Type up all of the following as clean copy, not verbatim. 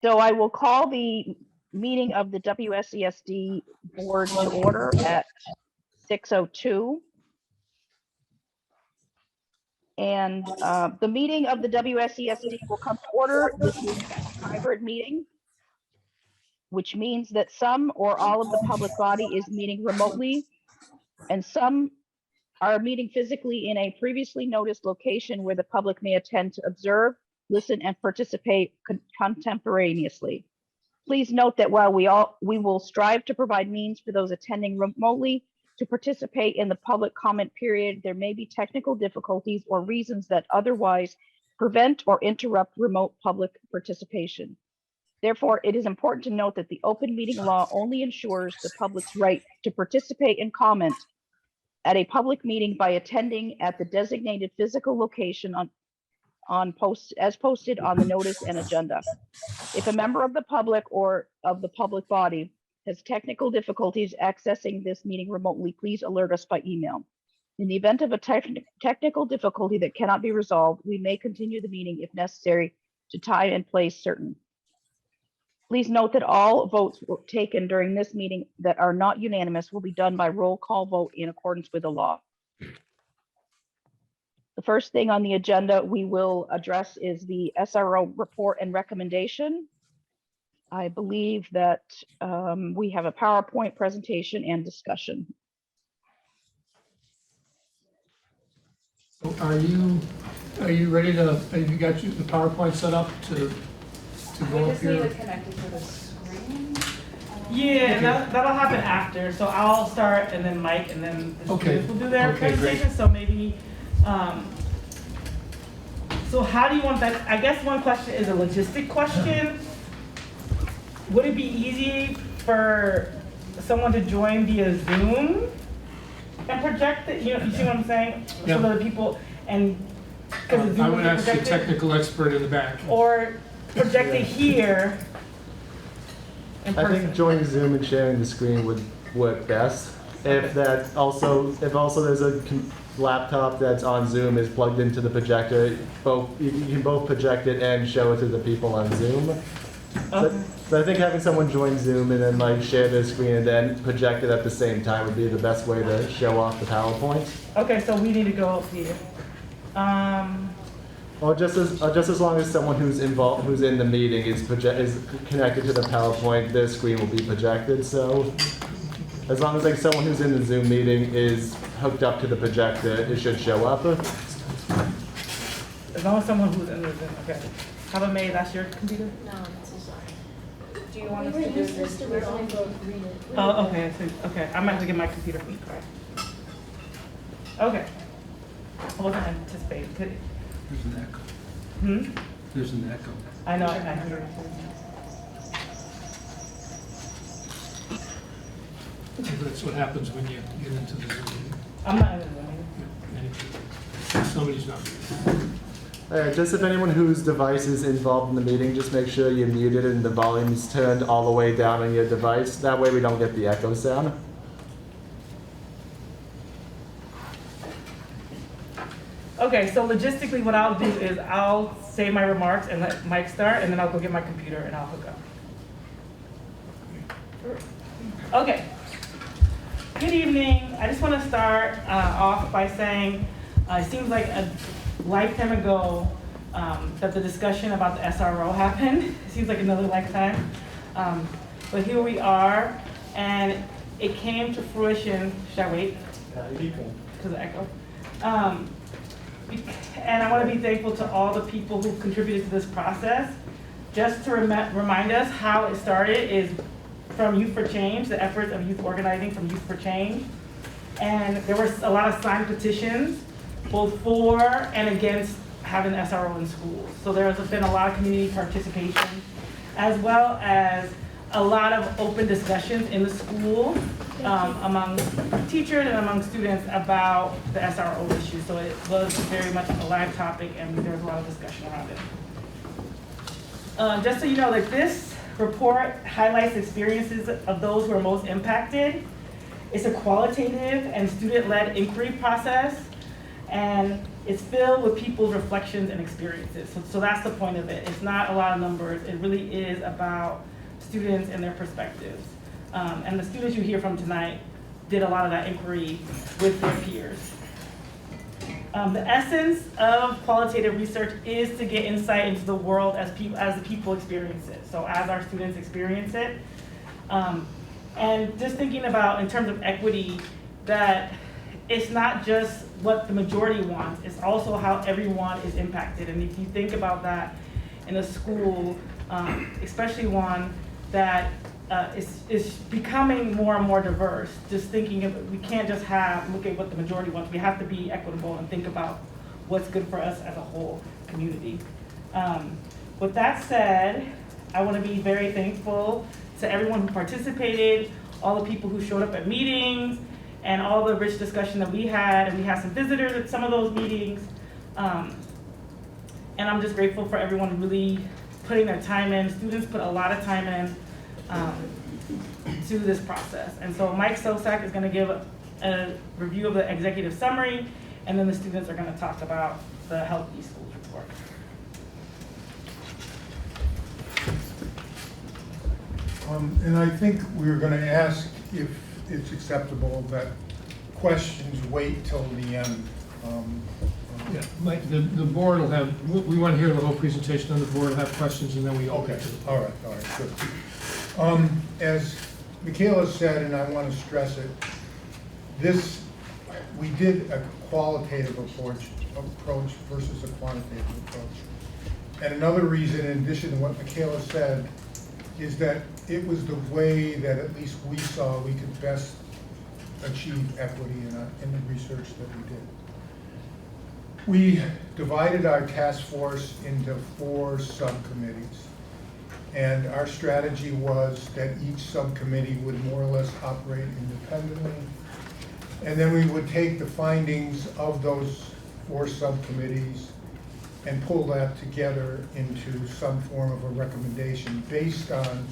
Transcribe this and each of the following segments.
So I will call the meeting of the WSESD board to order at 6:02. And the meeting of the WSESD will come to order. This is a hybrid meeting, which means that some or all of the public body is meeting remotely, and some are meeting physically in a previously noticed location where the public may attend to observe, listen, and participate contemporaneously. Please note that while we will strive to provide means for those attending remotely to participate in the public comment period, there may be technical difficulties or reasons that otherwise prevent or interrupt remote public participation. Therefore, it is important to note that the open meeting law only ensures the public's right to participate and comment at a public meeting by attending at the designated physical location as posted on the notice and agenda. If a member of the public or of the public body has technical difficulties accessing this meeting remotely, please alert us by email. In the event of a technical difficulty that cannot be resolved, we may continue the meeting if necessary to time and place certain. Please note that all votes taken during this meeting that are not unanimous will be done by roll call vote in accordance with the law. The first thing on the agenda we will address is the SRO Report and Recommendation. I believe that we have a PowerPoint presentation and discussion. So are you ready to, have you got the PowerPoint set up to go up here? We just need to connect it to the screen. Yeah, Okay. that'll happen after. So I'll start, and then Mike, and then the Okay. students will do their Okay, presentation. great. So maybe, so how do you want that? I guess one question is a logistic question. Would it be easy for someone to join via Zoom and project it? You see what I'm saying? Yeah. So that the people and because Zoom I would is ask the projected, technical expert in the back. or project it here in I person. think joining Zoom and sharing the screen would work best. If also there's a laptop that's on Zoom is plugged into the projector, you can both project it and show it to the people on Zoom. So I think having someone join Zoom and then like share their screen and then project it at the same time would be the best way to show off the PowerPoint. Okay, so we need to go up here. Or just as long as someone who's involved, who's in the meeting is connected to the PowerPoint, their screen will be projected. So as long as like someone who's in the Zoom meeting is hooked up to the projector, it should show up. As long as someone who's in the Zoom, okay. How about May, that's your computer? No, I'm so sorry. Do you want us to do this? Oh, okay, okay. I might have to get my computer. Okay. I wasn't anticipating. There's an echo. Hmm? There's an echo. I know, I hear it. That's what happens when you get into the Zoom. I'm not in the Zoom. And somebody's not. Just if anyone whose device is involved in the meeting, just make sure you're muted and the volume's turned all the way down on your device. That way we don't get the echo sound. Okay, so logistically what I'll do is I'll say my remarks and let Mike start, and then I'll go get my computer and I'll hook up. Okay. Good evening. I just want to start off by saying it seems like a lifetime ago that the discussion about the SRO happened. It seems like another lifetime. But here we are, and it came to fruition. Should I wait? Because of the echo. And I want to be thankful to all the people who contributed to this process. Just to remind us how it started is from Youth for Change, the efforts of youth organizing from Youth for Change. And there were a lot of signed petitions, both for and against having the SRO in schools. So there's been a lot of community participation, as well as a lot of open discussions in the school among teachers and among students about the SRO issue. So it was very much a live topic, and there was a lot of discussion around it. Just so you know, like this report highlights experiences of those who are most impacted. It's a qualitative and student-led inquiry process, And it's filled with people's reflections and experiences. So that's the point of it. It's not a lot of numbers. It really is about students and their perspectives. And the students you hear from tonight did a lot of that inquiry with their peers. The essence of qualitative research is to get insight into the world as the people experience it. So as our students experience it. And just thinking about, in terms of equity, that it's not just what the majority wants, it's also how everyone is impacted. And if you think about that in a school, especially one that is becoming more and more diverse, just thinking of, we can't just look at what the majority wants, we have to be equitable and think about what's good for us as a whole community. With that said, I want to be very thankful to everyone who participated, all the people who showed up at meetings, and all the rich discussion that we had, and we had some visitors at some of those meetings. And I'm just grateful for everyone really putting their time in. Students put a lot of time in to this process. And so Mike Sosak is gonna give a review of the executive summary, and then the students are gonna talk about the Healthy Schools report. And I think we're going to ask if it's acceptable that questions wait till the end. Yeah, Mike, the board will have, we want to hear the whole presentation, and the board will have questions, and then we open Okay, it to the all right, good. As Michaela said, and I want to stress it, we did a qualitative approach versus a quantitative approach. And another reason, in addition to what Michaela said, is that it was the way that at least we saw we could best achieve equity in the research that we did. We divided our task force into 4 subcommittees. And our strategy was that each subcommittee would more or less operate independently. And then we would take the findings of those 4 subcommittees and pull that together into some form of a recommendation based on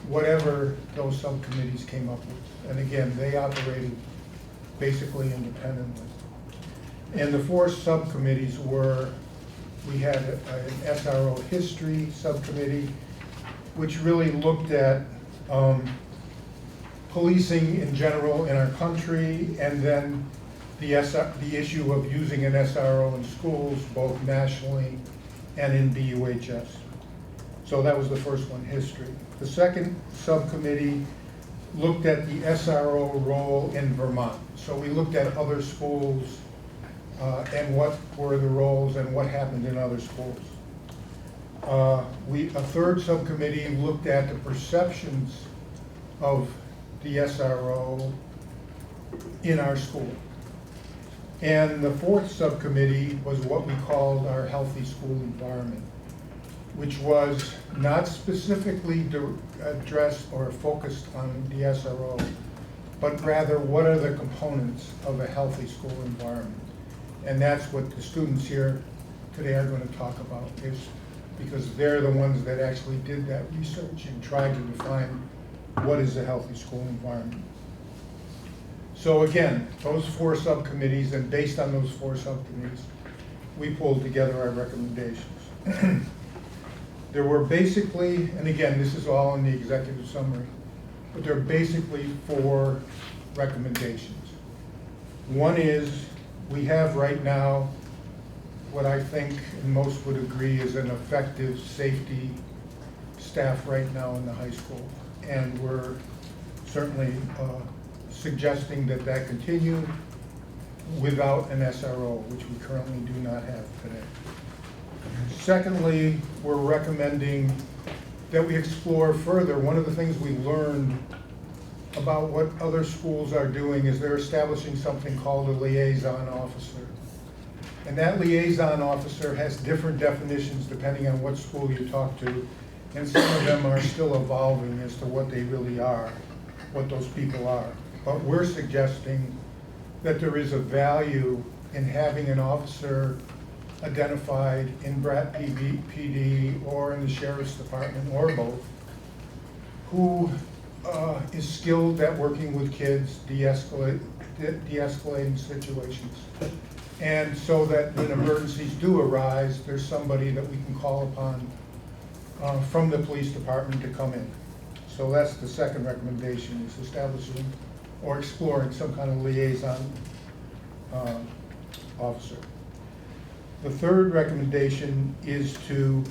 whatever those subcommittees came up with. And again, they operated basically independently. And the 4 subcommittees were, we had an SRO history subcommittee, which really looked at policing in general in our country, and then the issue of using an SRO in schools, both nationally and in BUHS. So that was the first one, history. The second subcommittee looked at the SRO role in Vermont. So we looked at other schools and what were the roles and what happened in other schools. A third subcommittee looked at the perceptions of the SRO in our school. And the fourth subcommittee was what we called our healthy school environment, which was not specifically addressed or focused on the SRO, but rather what are the components of a healthy school environment. And that's what the students here today are going to talk about, is because they're the ones that actually did that research and tried to define what is a healthy school environment. So again, those 4 subcommittees, and based on those 4 subcommittees, we pulled together our recommendations. There were basically, and again, this is all in the executive summary, but there are basically 4 recommendations. One is, we have right now what I think and most would agree is an effective safety staff right now in the high school. And we're certainly suggesting that that continue without an SRO, which we currently do not have today. Secondly, we're recommending that we explore further. One of the things we learned about what other schools are doing is they're establishing something called a liaison officer. And that liaison officer has different definitions depending on what school you talk to, and some of them are still evolving as to what they really are, what those people are. But we're suggesting that there is a value in having an officer identified in Brat PD or in the Sheriff's Department or both, who is skilled at working with kids, de-escalating de-escalating situations. And so that when emergencies do arise, there's somebody that we can call upon from the police department to come in. So that's the second recommendation, is establishing or exploring some kind of liaison officer. The third recommendation is to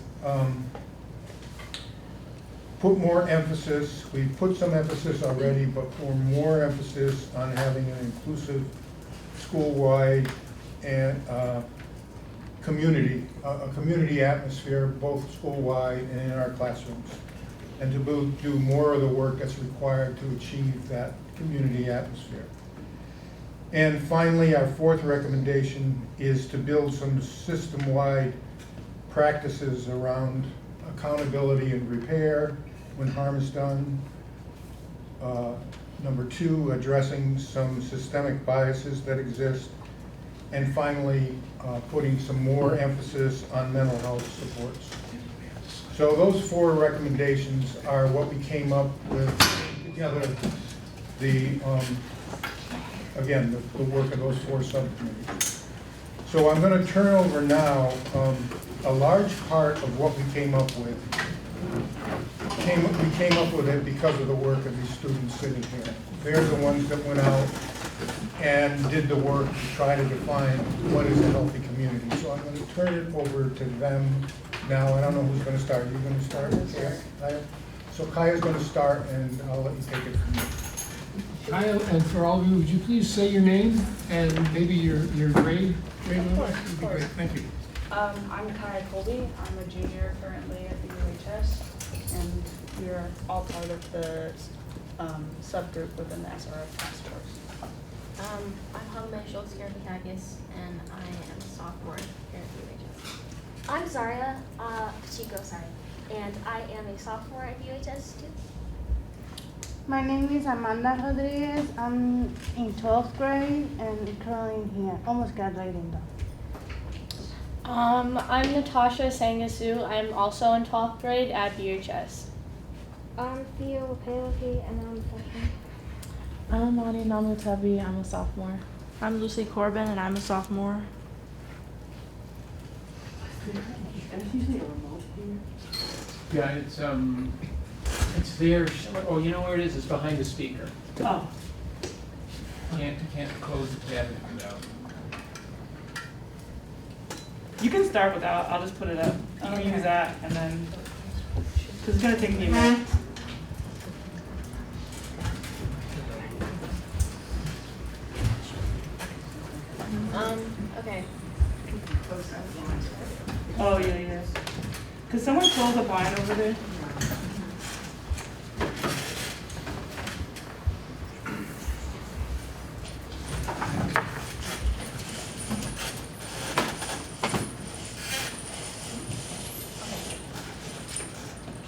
put more emphasis, we've put some emphasis already, but for more emphasis on having an inclusive school-wide and community atmosphere, both school-wide and in our classrooms. And to do more of the work that's required to achieve that community atmosphere. And finally, our fourth recommendation is to build some system-wide practices around accountability and repair when harm is done. Number two, addressing some systemic biases that exist. And finally, putting some more emphasis on mental health supports. So those four recommendations are what we came up with together, again, the work of those four subcommittees. So I'm going to turn over now a large part of what we came up with. We came up with it because of the work of these students sitting here. They're the ones that went out and did the work to try to define what is a healthy community. So I'm going to turn it over to them now. I don't know who's going to start. Are you going to start? Kaya? So Kaya's going to start, and I'll let you take it from there. Kyle, and for all of you, would you please say your name and maybe your grade? Of course, That'd of be great. course. Thank you. I'm Kaya Colby. I'm a junior currently at the UHS, and we're all part of the subgroup within the SRO task force. I'm Hagme Schultz-Garfikakis, and I am a sophomore here at UHS. I'm Zaria Pacheco, and I am a sophomore at UHS too. My name is Amanda Rodriguez. I'm in 12th grade and currently here, almost graduating though. I'm Natasha Sangasu. I'm also in 12th grade at BHS. I'm Theo Lepeoki, and I'm a freshman. I'm Mani Namutabi. I'm a sophomore. I'm Lucy Corbin, and I'm a sophomore. Yeah, it's there. Oh, you know where it is? It's behind the speaker. Oh, Can't close the tab. No. you can start without, I'll just put it up. I'm gonna use that and then, because it's gonna take me a minute. Okay. Oh, yeah, yes. Could someone close the blind over there?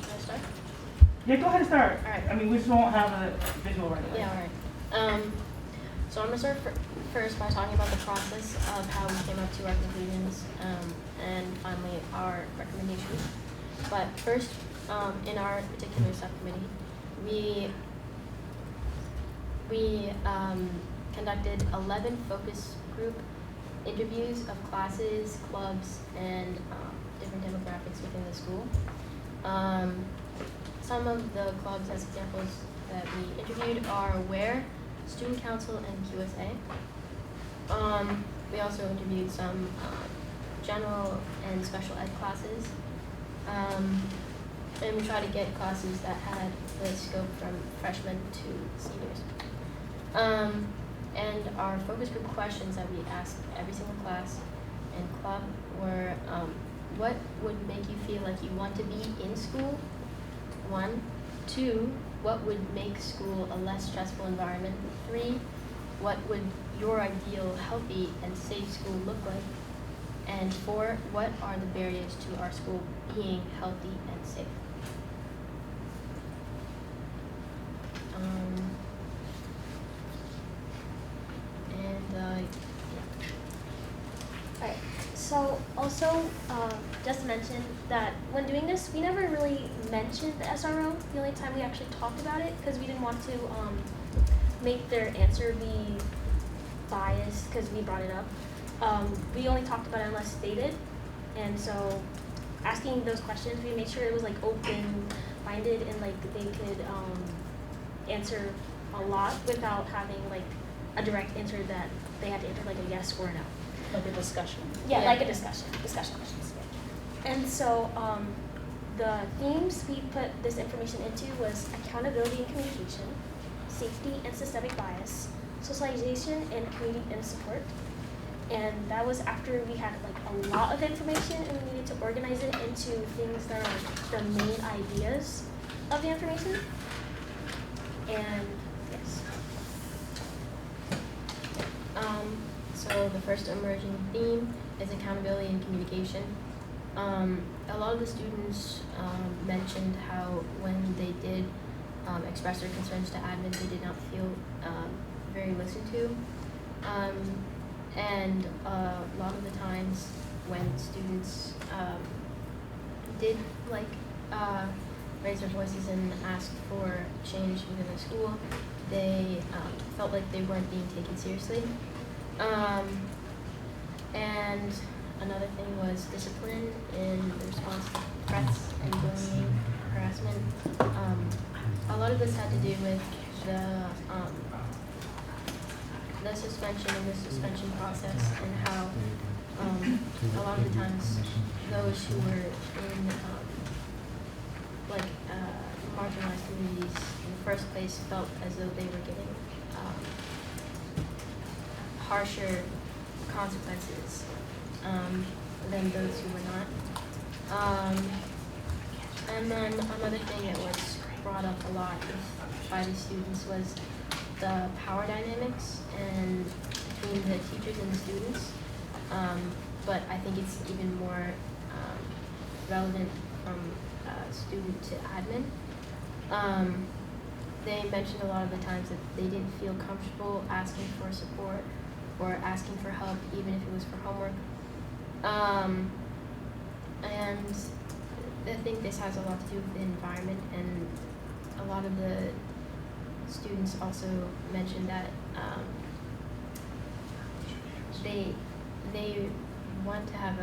Should I start? Yeah, go ahead and start. All right. I mean, we just won't have a visual right away. Yeah, all right. So I'm gonna start first by talking about the process of how we came up to our conclusions, and finally our recommendations. But first, in our particular subcommittee, we conducted 11 focus group interviews of classes, clubs, and different demographics within the school. Some of the clubs as examples that we interviewed are WARE, Student Council, and QSA. We also interviewed some general and special ed classes. And we tried to get classes that had the scope from freshmen to seniors. And our focus group questions that we asked every single class and club were, what would make you feel like you want to be in school? 1. 2, what would make school a less stressful environment? 3, what would your ideal healthy and safe school look like? And 4, what are the barriers to our school being healthy and safe? Alright, so also, just to mention that when doing this, we never really mentioned the SRO. The only time we actually talked about it, because we didn't want to make their answer be bias, because we brought it up. We only talked about it unless stated, and so asking those questions, we made sure it was like open-minded and like they could answer a lot without having like a direct answer that they had to answer like a yes or a no. Like a discussion. Yeah, like a discussion questions. And so the themes we put this information into was accountability and communication, safety and systemic bias, socialization and community and support. And that was after we had like a lot of information and we needed to organize it into things that are like the main ideas of the information. And yes. So the first emerging theme is accountability and communication. A lot of the students mentioned how when they did express their concerns to admin, they did not feel very listened to. And a lot of the times when students did raise their voices and ask for change within the school, they felt like they weren't being taken seriously. And another thing was discipline in the response to threats and bullying, harassment. A lot of this had to do with the suspension and the suspension process and how a lot of the times those who were in marginalized communities in the first place felt as though they were getting harsher consequences than those who were not. And then another thing that was brought up a lot by the students was the power dynamics and between the teachers and the students. But I think it's even more relevant from student to admin. They mentioned a lot of the times that they didn't feel comfortable asking for support or asking for help, even if it was for homework. And I think this has a lot to do with the environment, and a lot of the students also mentioned that they want to have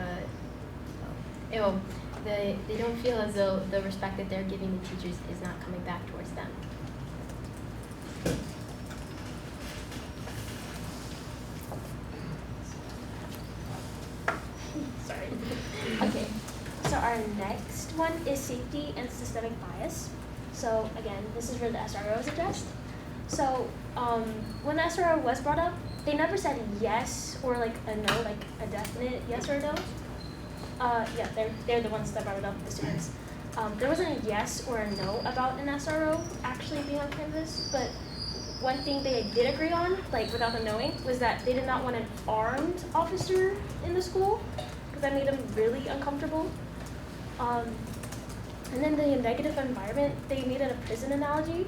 they don't feel as though the respect that they're giving the teachers is not coming back towards them. Sorry. Okay, so our next one is safety and systemic bias. So again, this is where the SRO is addressed. So when the SRO was brought up, they never said yes or like a no, like a definite yes or no. Yeah, they're the ones that brought it up, the students. There wasn't a yes or a no about an SRO actually being on campus, but one thing they did agree on, like without them knowing, was that they did not want an armed officer in the school, because that made them really uncomfortable. And then the negative environment, they made it a prison analogy.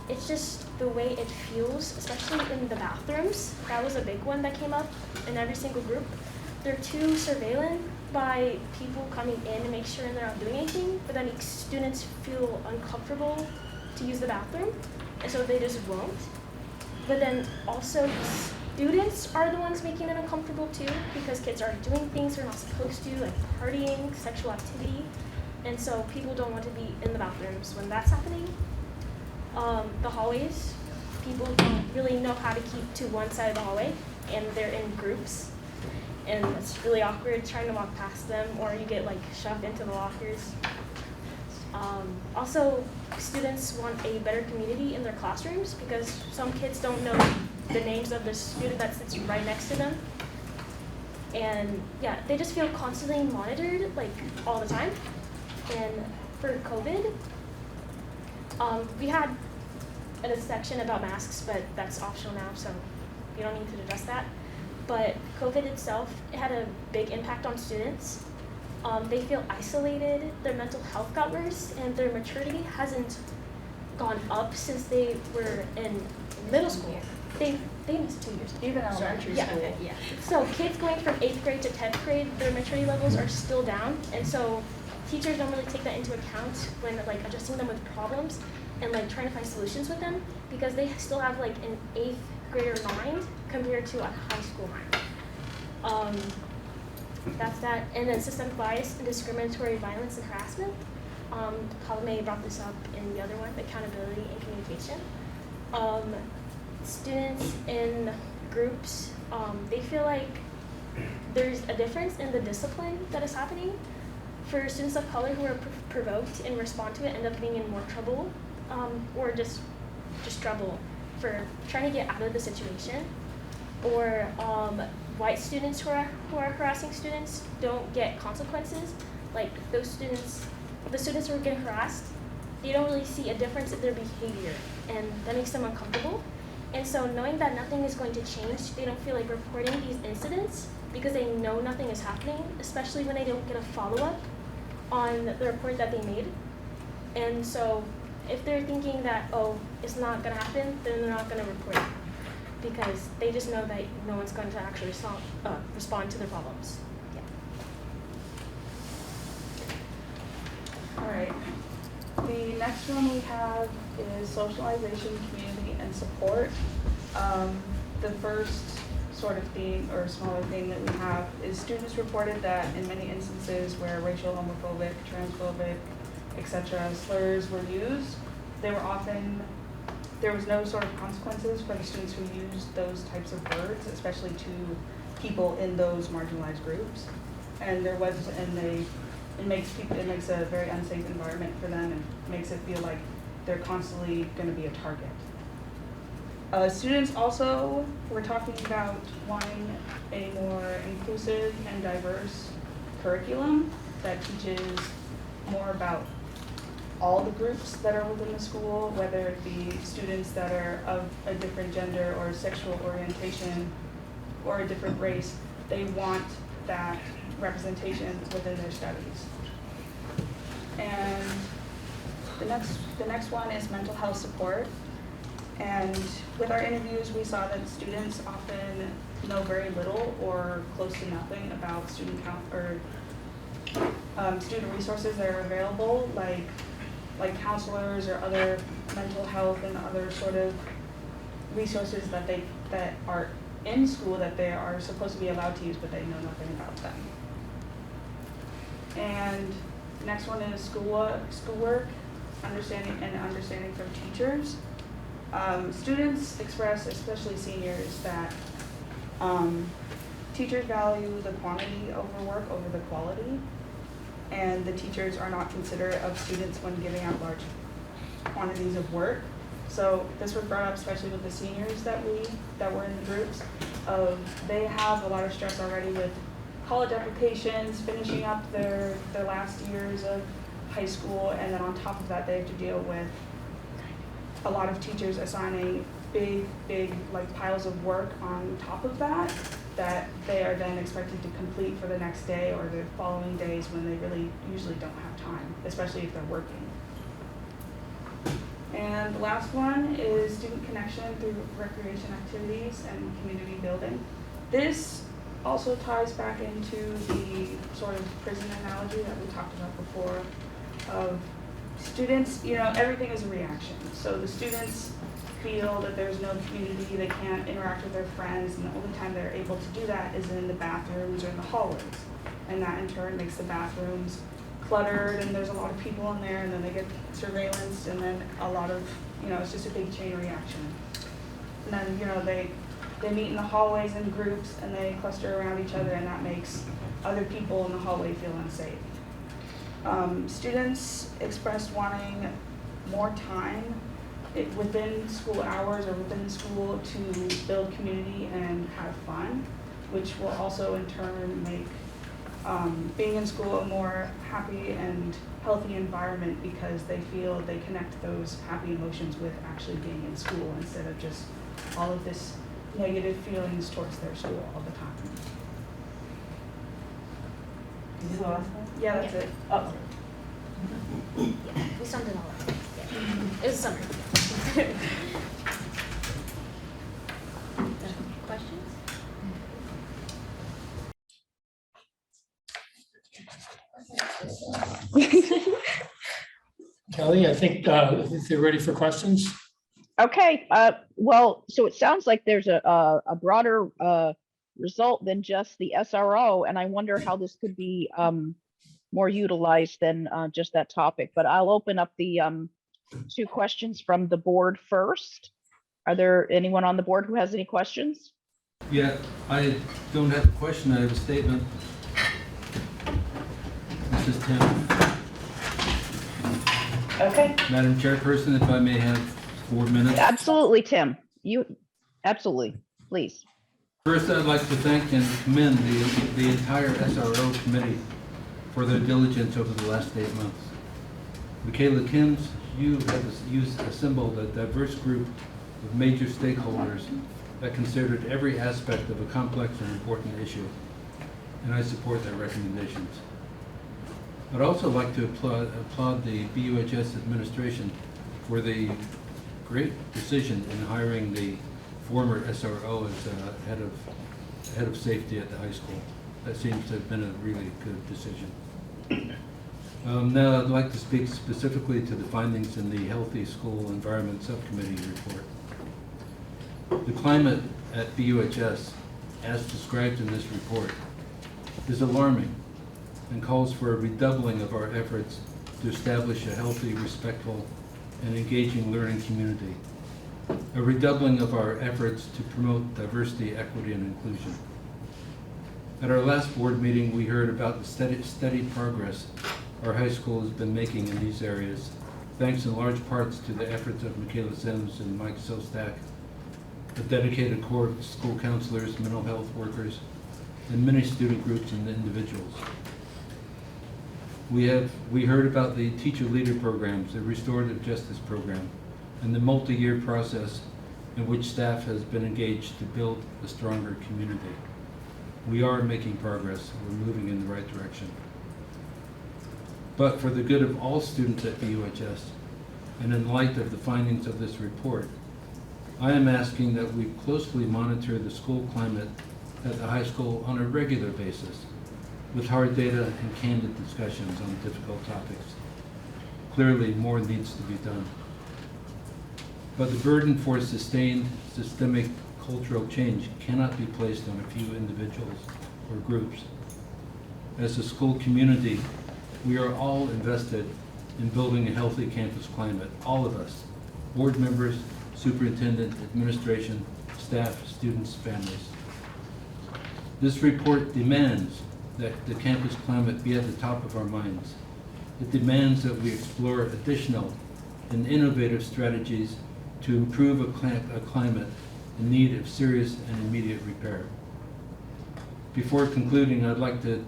It's just the way it feels, especially in the bathrooms. That was a big one that came up in every single group. They're too surveilled by people coming in to make sure they're not doing anything, but then students feel uncomfortable to use the bathroom, and so they just won't. But then also students are the ones making it uncomfortable too, because kids are doing things they're not supposed to, like partying, sexual activity, and so people don't want to be in the bathrooms when that's happening. The hallways, people don't really know how to keep to one side of the hallway, and they're in groups, and it's really awkward trying to walk past them, or you get like shoved into the lockers. Also, students want a better community in their classrooms, because some kids don't know the names of the student that sits right next to them. And yeah, they just feel constantly monitored, like all the time. And for COVID, we had a section about masks, but that's optional now, so you don't need to address that. But COVID itself, it had a big impact on students. They feel isolated, their mental health got worse, and their maturity hasn't gone up since they were in middle school. They missed 2 years. Even elementary school. Yeah. So kids going from 8th grade to 10th grade, their maturity levels are still down, and so teachers don't really take that into account when like adjusting them with problems and like trying to find solutions with them, because they still have like an 8th grade or 9 compared to a high school. That's that. And then systemic bias and discriminatory violence and harassment. Palome brought this up in the other one, accountability and communication. Students in groups, they feel like there's a difference in the discipline that is happening. For students of color who are provoked and respond to it, end up being in more trouble, or just trouble for trying to get out of the situation. Or white students who are harassing students don't get consequences. Like those students, the students who are getting harassed, they don't really see a difference in their behavior, and that makes them uncomfortable. And so knowing that nothing is going to change, they don't feel like reporting these incidents because they know nothing is happening, especially when they don't get a follow-up on the report that they made. And so if they're thinking that, oh, it's not gonna happen, then they're not gonna report it because they just know that no one's going to actually respond to their problems. Yeah. All right. The next one we have is socialization, community, and support. The first sort of theme or smaller theme that we have is students reported that in many instances where racial, homophobic, transphobic, etc. slurs were used, there was no sort of consequences for the students who used those types of words, especially to people in those marginalized groups. And it makes a very unsafe environment for them and makes it feel like they're constantly going to be a target. Students also were talking about wanting a more inclusive and diverse curriculum that teaches more about all the groups that are within the school, whether it be students that are of a different gender or sexual orientation or a different race. They want that representation within their studies. And the next one is mental health support. And with our interviews, we saw that students often know very little or close to nothing about student resources that are available, like counselors or other mental health and other sort of resources that are in school that they are supposed to be allowed to use, but they know nothing about them. And the next one is schoolwork, understanding from teachers. Students express, especially seniors, that teachers value the quantity over work over the quality, and the teachers are not considerate of students when giving out large quantities of work. So this was brought up especially with the seniors that were in the groups. They have a lot of stress already with college applications, finishing up their last years of high school, and then on top of that they have to deal with a lot of teachers assigning big like piles of work on top of that they are then expected to complete for the next day or the following days when they really usually don't have time, especially if they're working. And the last one is student connection through recreation activities and community building. This also ties back into the sort of prison analogy that we talked about before of students, everything is a reaction. So the students feel that there's no community, they can't interact with their friends, and the only time they're able to do that is in the bathrooms or in the hallways. And that in turn makes the bathrooms cluttered, and there's a lot of people in there, and then they get surveillance, and then a lot of, it's just a big chain reaction. And then, they meet in the hallways in groups, and they cluster around each other, and that makes other people in the hallway feel unsafe. Students expressed wanting more time within school hours or within school to build community and have fun, which will also in turn make being in school a more happy and healthy environment because they feel they connect those happy emotions with actually being in school instead of just all of this negative feelings towards their school all the time. Is this the last one? Yeah, that's it. Oh. Yeah, we summed it all up. Yeah. It was a summary. Questions? Kelly, I think if you're ready for questions. Okay, well, so it sounds like there's a broader result than just the SRO, and I wonder how this could be more utilized than just that topic. But I'll open up the 2 questions from the board first. Are there anyone on the board who has any questions? Yeah, I don't have a question, I have a statement. This is Tim. Okay. Madam Chairperson, if I may have 4 minutes. Absolutely, Tim. Absolutely, please. First, I'd like to thank and commend the entire SRO committee for their diligence over the last 8 months. Michaela Kims, you have assembled a diverse group of major stakeholders that considered every aspect of a complex and important issue, and I support their recommendations. I'd also like to applaud the BUHS administration for the great decision in hiring the former SRO as head of safety at the high school. That seems to have been a really good decision. Now I'd like to speak specifically to the findings in the Healthy School Environment Subcommittee report. The climate at BUHS, as described in this report, is alarming and calls for a redoubling of our efforts to establish a healthy, respectful, and engaging learning community. A redoubling of our efforts to promote diversity, equity, and inclusion. At our last board meeting, we heard about the steady progress our high school has been making in these areas, thanks in large parts to the efforts of Michaela Sims and Mike Sostak, the dedicated core of school counselors, mental health workers, and many student groups and individuals. We heard about the teacher leader programs, the restorative justice program, and the multi-year process in which staff has been engaged to build a stronger community. We are making progress. We're moving in the right direction. But for the good of all students at BUHS, and in light of the findings of this report, I am asking that we closely monitor the school climate at the high school on a regular basis, with hard data and candid discussions on difficult topics. Clearly, more needs to be done. But the burden for sustained systemic cultural change cannot be placed on a few individuals or groups. As a school community, we are all invested in building a healthy campus climate, all of us, board members, superintendent, administration, staff, students, families. This report demands that the campus climate be at the top of our minds. It demands that we explore additional and innovative strategies to improve a climate in need of serious and immediate repair. Before concluding, I'd like to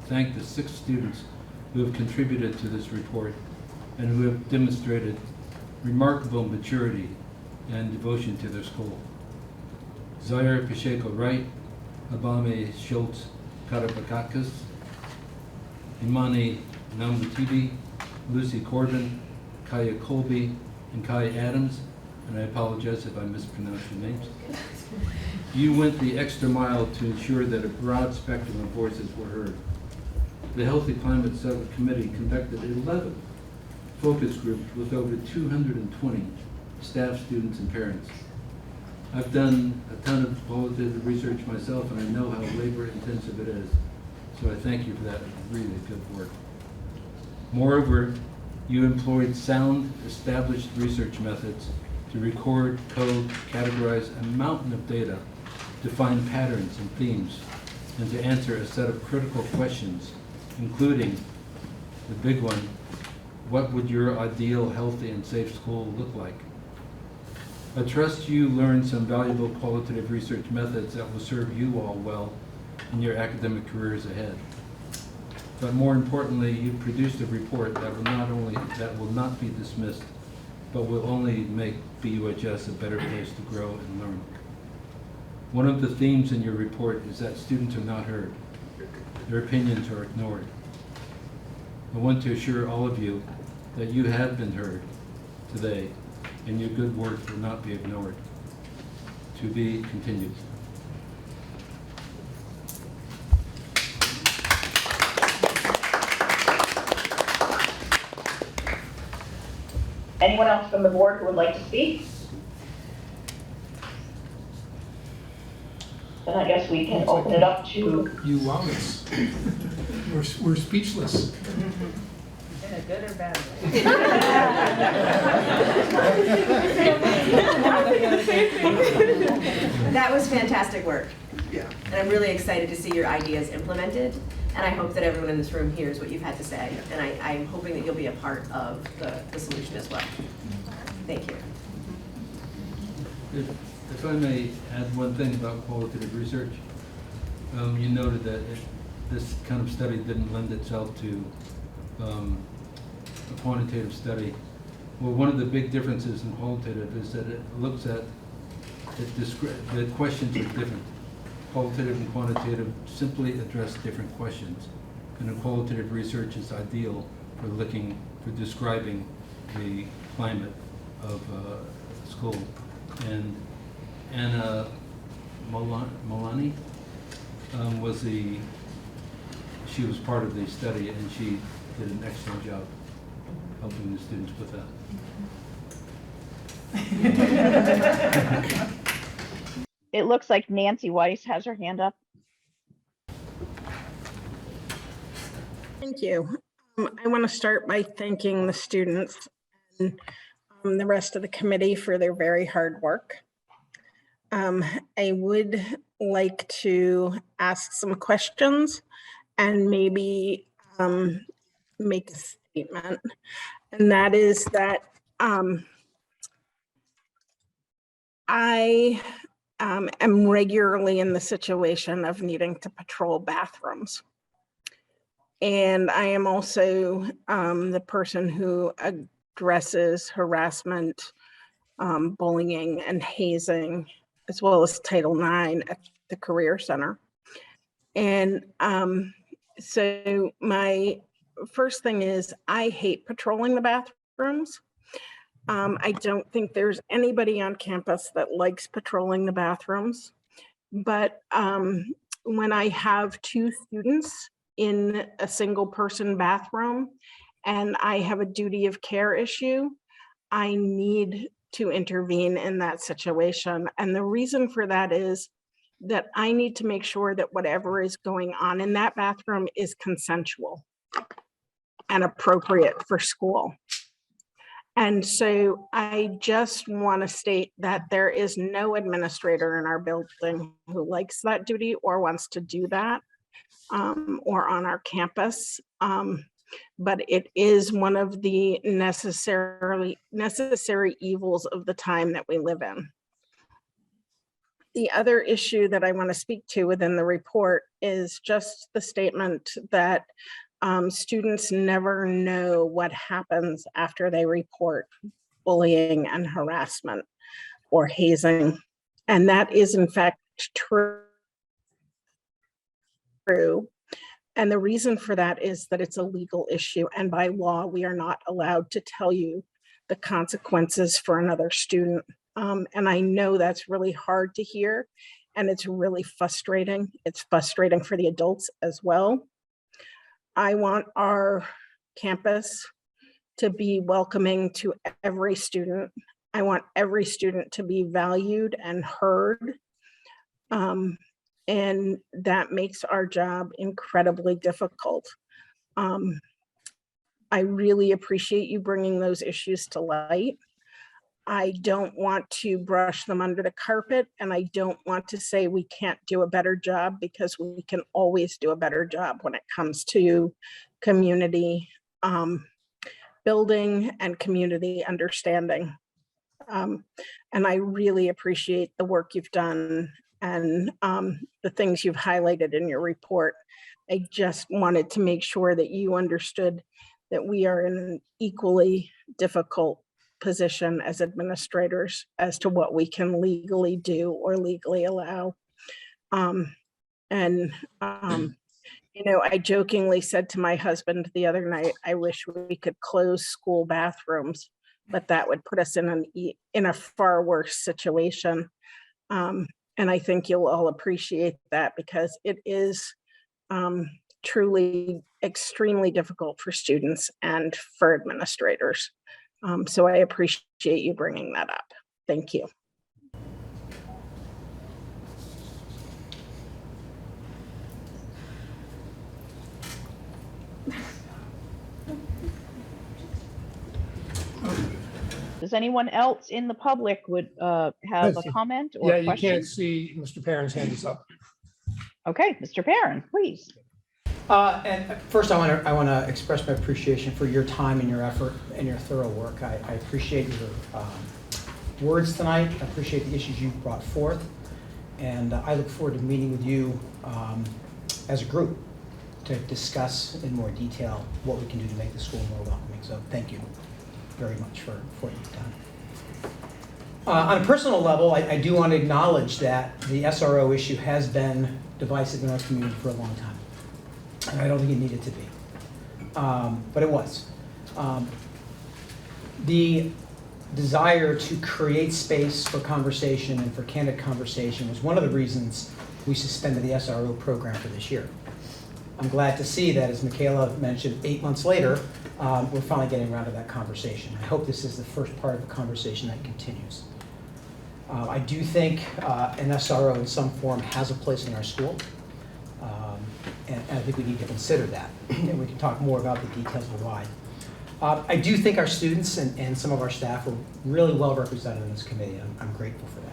thank the 6 students who have contributed to this report and who have demonstrated remarkable maturity and devotion to their school. Zaire Pacheco Wright, Abame Schultz Karapakakis, Imani Namutibi, Lucy Corbin, Kaya Colby, and Kai Adams, and I apologize if I mispronounced your names. You went the extra mile to ensure that a broad spectrum of voices were heard. The Healthy Climate Subcommittee conducted 11 focus groups with over 220 staff, students, and parents. I've done a ton of qualitative research myself, and I know how labor-intensive it is. So I thank you for that really good work. Moreover, you employed sound, established research methods to record, code, categorize a mountain of data to find patterns and themes, and to answer a set of critical questions, including the big one, what would your ideal healthy and safe school look like? I trust you learned some valuable qualitative research methods that will serve you all well in your academic careers ahead. But more importantly, you produced a report that will not be dismissed, but will only make BUHS a better place to grow and learn. One of the themes in your report is that students are not heard. Their opinions are ignored. I want to assure all of you that you have been heard today, and your good work will not be ignored. To be continued. Anyone else from the board who would like to speak? we can open it up to, You wow us. We're speechless. In a good or bad That was fantastic work. Yeah. And I'm really excited to see your ideas implemented. And I hope that everyone in this room hears what you've had to say. And I'm hoping that you'll be a part of the solution as well. Thank you. If I may add one thing about qualitative research, you noted that this kind of study didn't lend itself to a quantitative study. Well, one of the big differences in qualitative is that it looks at, the questions are different. Qualitative and quantitative simply address different questions. And the qualitative research is ideal for describing the climate of school. And Anna Milani she was part of the study, and she did an excellent job helping the students with that. it looks like Nancy Weiss has her hand up. Thank you. I want to start by thanking the students and the rest of the committee for their very hard work. I would like to ask some questions and maybe make a statement. And that is that I am regularly in the situation of needing to patrol bathrooms. And I am also the person who addresses harassment, bullying, and hazing, as well as Title IX at the Career Center. And so my first thing is I hate patrolling the bathrooms. I don't think there's anybody on campus that likes patrolling the bathrooms. But when I have two students in a single person bathroom and I have a duty of care issue, I need to intervene in that situation. And the reason for that is that I need to make sure that whatever is going on in that bathroom is consensual and appropriate for school. And so I just want to state that there is no administrator in our building who likes that duty or wants to do that, or on our campus. But it is one of the necessary evils of the time that we live in. The other issue that I want to speak to within the report is just the statement that students never know what happens after they report bullying and harassment or hazing. And that is in fact true. And the reason for that is that it's a legal issue. And by law, we are not allowed to tell you the consequences for another student. And I know that's really hard to hear, and it's really frustrating. It's frustrating for the adults as well. I want our campus to be welcoming to every student. I want every student to be valued and heard. And that makes our job incredibly difficult. I really appreciate you bringing those issues to light. I don't want to brush them under the carpet, and I don't want to say we can't do a better job, because we can always do a better job when it comes to community building and community understanding. And I really appreciate the work you've done and the things you've highlighted in your report. I just wanted to make sure that you understood that we are in an equally difficult position as administrators as to what we can legally do or legally allow. You know, I jokingly said to my husband the other night, I wish we could close school bathrooms, but that would put us in a far worse situation. And I think you'll all appreciate that, because it is truly extremely difficult for students and for administrators. So I appreciate you bringing that up. Thank you. Does anyone else in the public would have a comment or Yeah, you question? can't see Mr. Perrin's hand is up. Okay, Mr. Perrin, please. And first, I want to express my appreciation for your time and your effort and your thorough work. I appreciate your words tonight. I appreciate the issues you've brought forth. And I look forward to meeting with you as a group to discuss in more detail what we can do to make the school more welcoming. So thank you very much for what you've done. On a personal level, I do want to acknowledge that the SRO issue has been divisive in our community for a long time. And I don't think it needed to be, but it was. The desire to create space for conversation and for candid conversation was one of the reasons we suspended the SRO program for this year. I'm glad to see that, as Michaela mentioned, 8 months later, we're finally getting around to that conversation. I hope this is the first part of the conversation that continues. I do think an SRO in some form has a place in our school. And I think we need to consider that. And we can talk more about the details of why. I do think our students and some of our staff are really well represented in this committee. I'm grateful for that.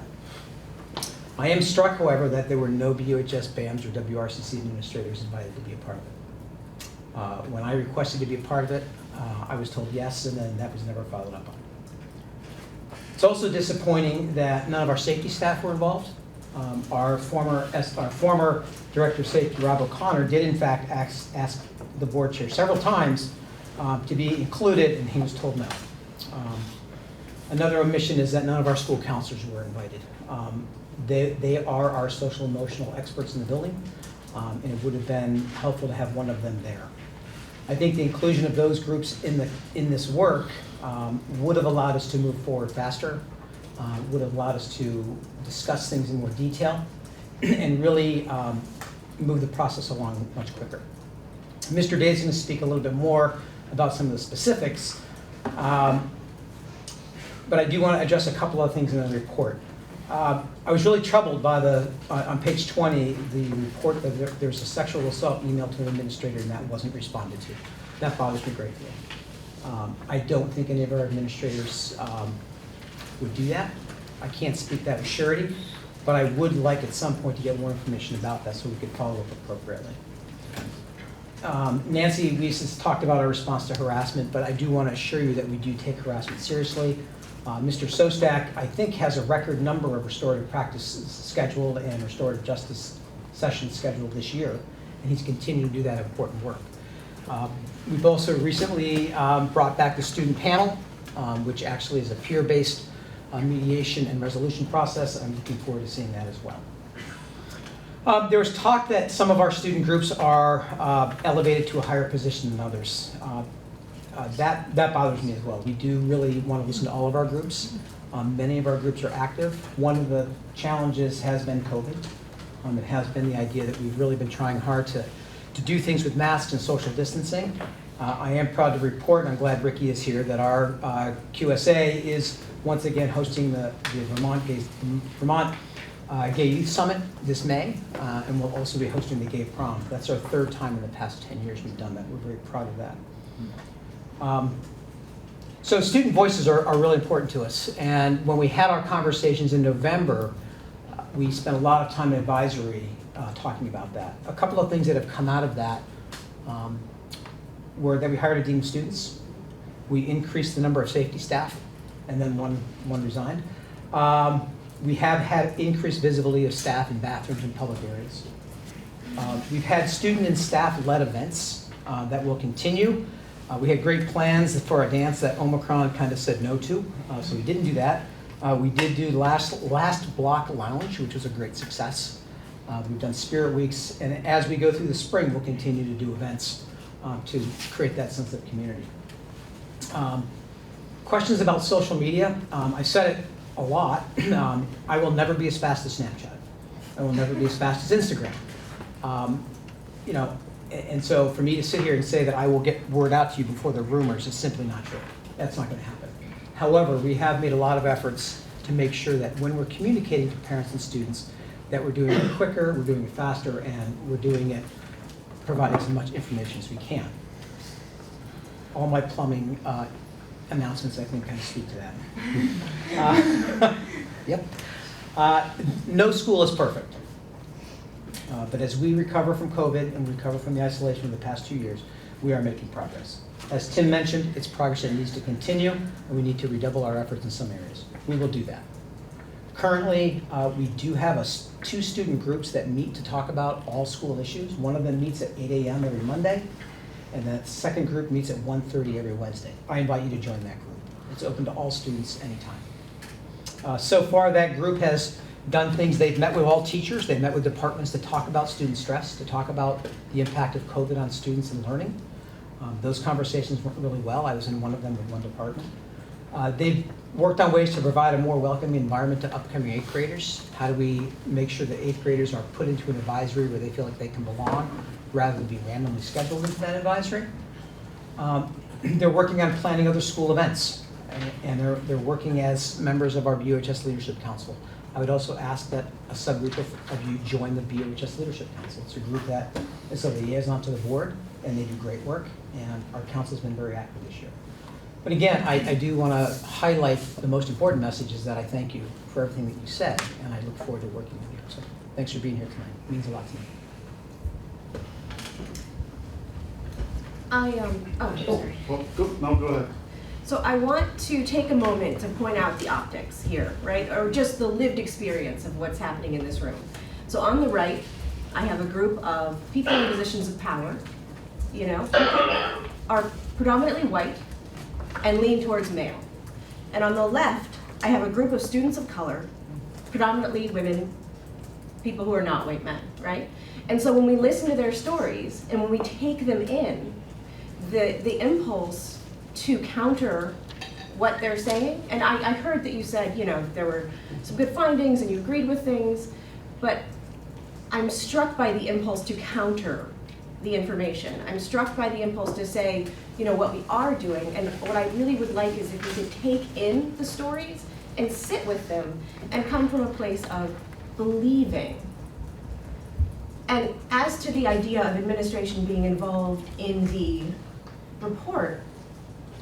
I am struck, however, that there were no BUHS BAMs or WRCC administrators invited to be a part of it. When I requested to be a part of it, I was told yes, and then that was never followed up on. It's also disappointing that none of our safety staff were involved. Our former Director of Safety, Rob O'Connor, did in fact ask the board chair several times to be included, and he was told no. Another omission is that none of our school counselors were invited. They are our social emotional experts in the building, and it would have been helpful to have one of them there. I think the inclusion of those groups in this work would have allowed us to move forward faster, would have allowed us to discuss things in more detail, and really move the process along much quicker. Mr. Day is going to speak a little bit more about some of the specifics, but I do want to address a couple of things in the report. I was really troubled by on page 20, the report that there's a sexual assault email to an administrator and that wasn't responded to. That bothers me greatly. I don't think any of our administrators would do that. I can't speak that with surety, but I would like at some point to get more information about that so we could follow up appropriately. Nancy Weiss has talked about our response to harassment, but I do want to assure you that we do take harassment seriously. Mr. Sostak, I think, has a record number of restorative practices scheduled and restorative justice sessions scheduled this year, and he's continuing to do that important work. We've also recently brought back the student panel, which actually is a peer-based mediation and resolution process. I'm looking forward to seeing that as well. There was talk that some of our student groups are elevated to a higher position than others. That bothers me as well. We do really want to listen to all of our groups. Many of our groups are active. One of the challenges has been COVID. It has been the idea that we've really been trying hard to do things with masks and social distancing. I am proud to report, and I'm glad Ricky is here, that our QSA is once again hosting the Vermont Gay Youth Summit this May, and we'll also be hosting the Gay Prom. That's our third time in the past 10 years we've done that. We're very proud of that. So student voices are really important to us, and when we had our conversations in November, we spent a lot of time in advisory talking about that. A couple of things that have come out of that were that we hired a dean of students, we increased the number of safety staff, and then one resigned. We have had increased visibility of staff in bathrooms in public areas. We've had student and staff-led events that will continue. We had great plans for a dance that Omicron kind of said no to, so we didn't do that. We did do last block lounge, which was a great success. We've done spirit weeks, and as we go through the spring, we'll continue to do events to create that sense of community. Questions about social media. I said it a lot. I will never be as fast as Snapchat. I will never be as fast as Instagram. And so for me to sit here and say that I will get word out to you before the rumors is simply not true. That's not going to happen. However, we have made a lot of efforts to make sure that when we're communicating to parents and students that we're doing it quicker, we're doing it faster, and we're doing it providing as much information as we can. All my plumbing announcements, I think, kind of speak to that. Yep. No school is perfect. But as we recover from COVID and recover from the isolation of the past 2 years, we are making progress. As Tim mentioned, it's progress that needs to continue, and we need to redouble our efforts in some areas. We will do that. Currently, we do have 2 student groups that meet to talk about all school issues. One of them meets at 8 a.m. every Monday, and that second group meets at 1:30 every Wednesday. I invite you to join that group. It's open to all students anytime. So far, that group has done things. They've met with all teachers. They've met with departments to talk about student stress, to talk about the impact of COVID on students and learning. Those conversations went really well. I was in one of them with one department. They've worked on ways to provide a more welcoming environment to upcoming 8th graders. How do we make sure that 8th graders are put into an advisory where they feel like they can belong rather than be randomly scheduled into that advisory? They're working on planning other school events, and they're working as members of our BOHS Leadership Council. I would also ask that a subgroup of you join the BOHS Leadership Council. It's a group that is a liaison to the board, and they do great work, and our council's been very active this year. But again, I do want to highlight the most important message is that I thank you for everything that you said, and I look forward to working with you. So thanks for being here tonight. It means a lot to me. Go ahead. So I want to take a moment to point out the optics here, right? Or just the lived experience of what's happening in this room. So on the right, I have a group of people in positions of power, are predominantly white and lean towards male. And on the left, I have a group of students of color, predominantly women, people who are not white men, right? And so when we listen to their stories and when we take them in, the impulse to counter what they're saying, and I heard that you said, there were some good findings and you agreed with things, but I'm struck by the impulse to counter the information. I'm struck by the impulse to say, what we are doing, and what I really would like is if we could take in the stories and sit with them and come from a place of believing. And as to the idea of administration being involved in the report,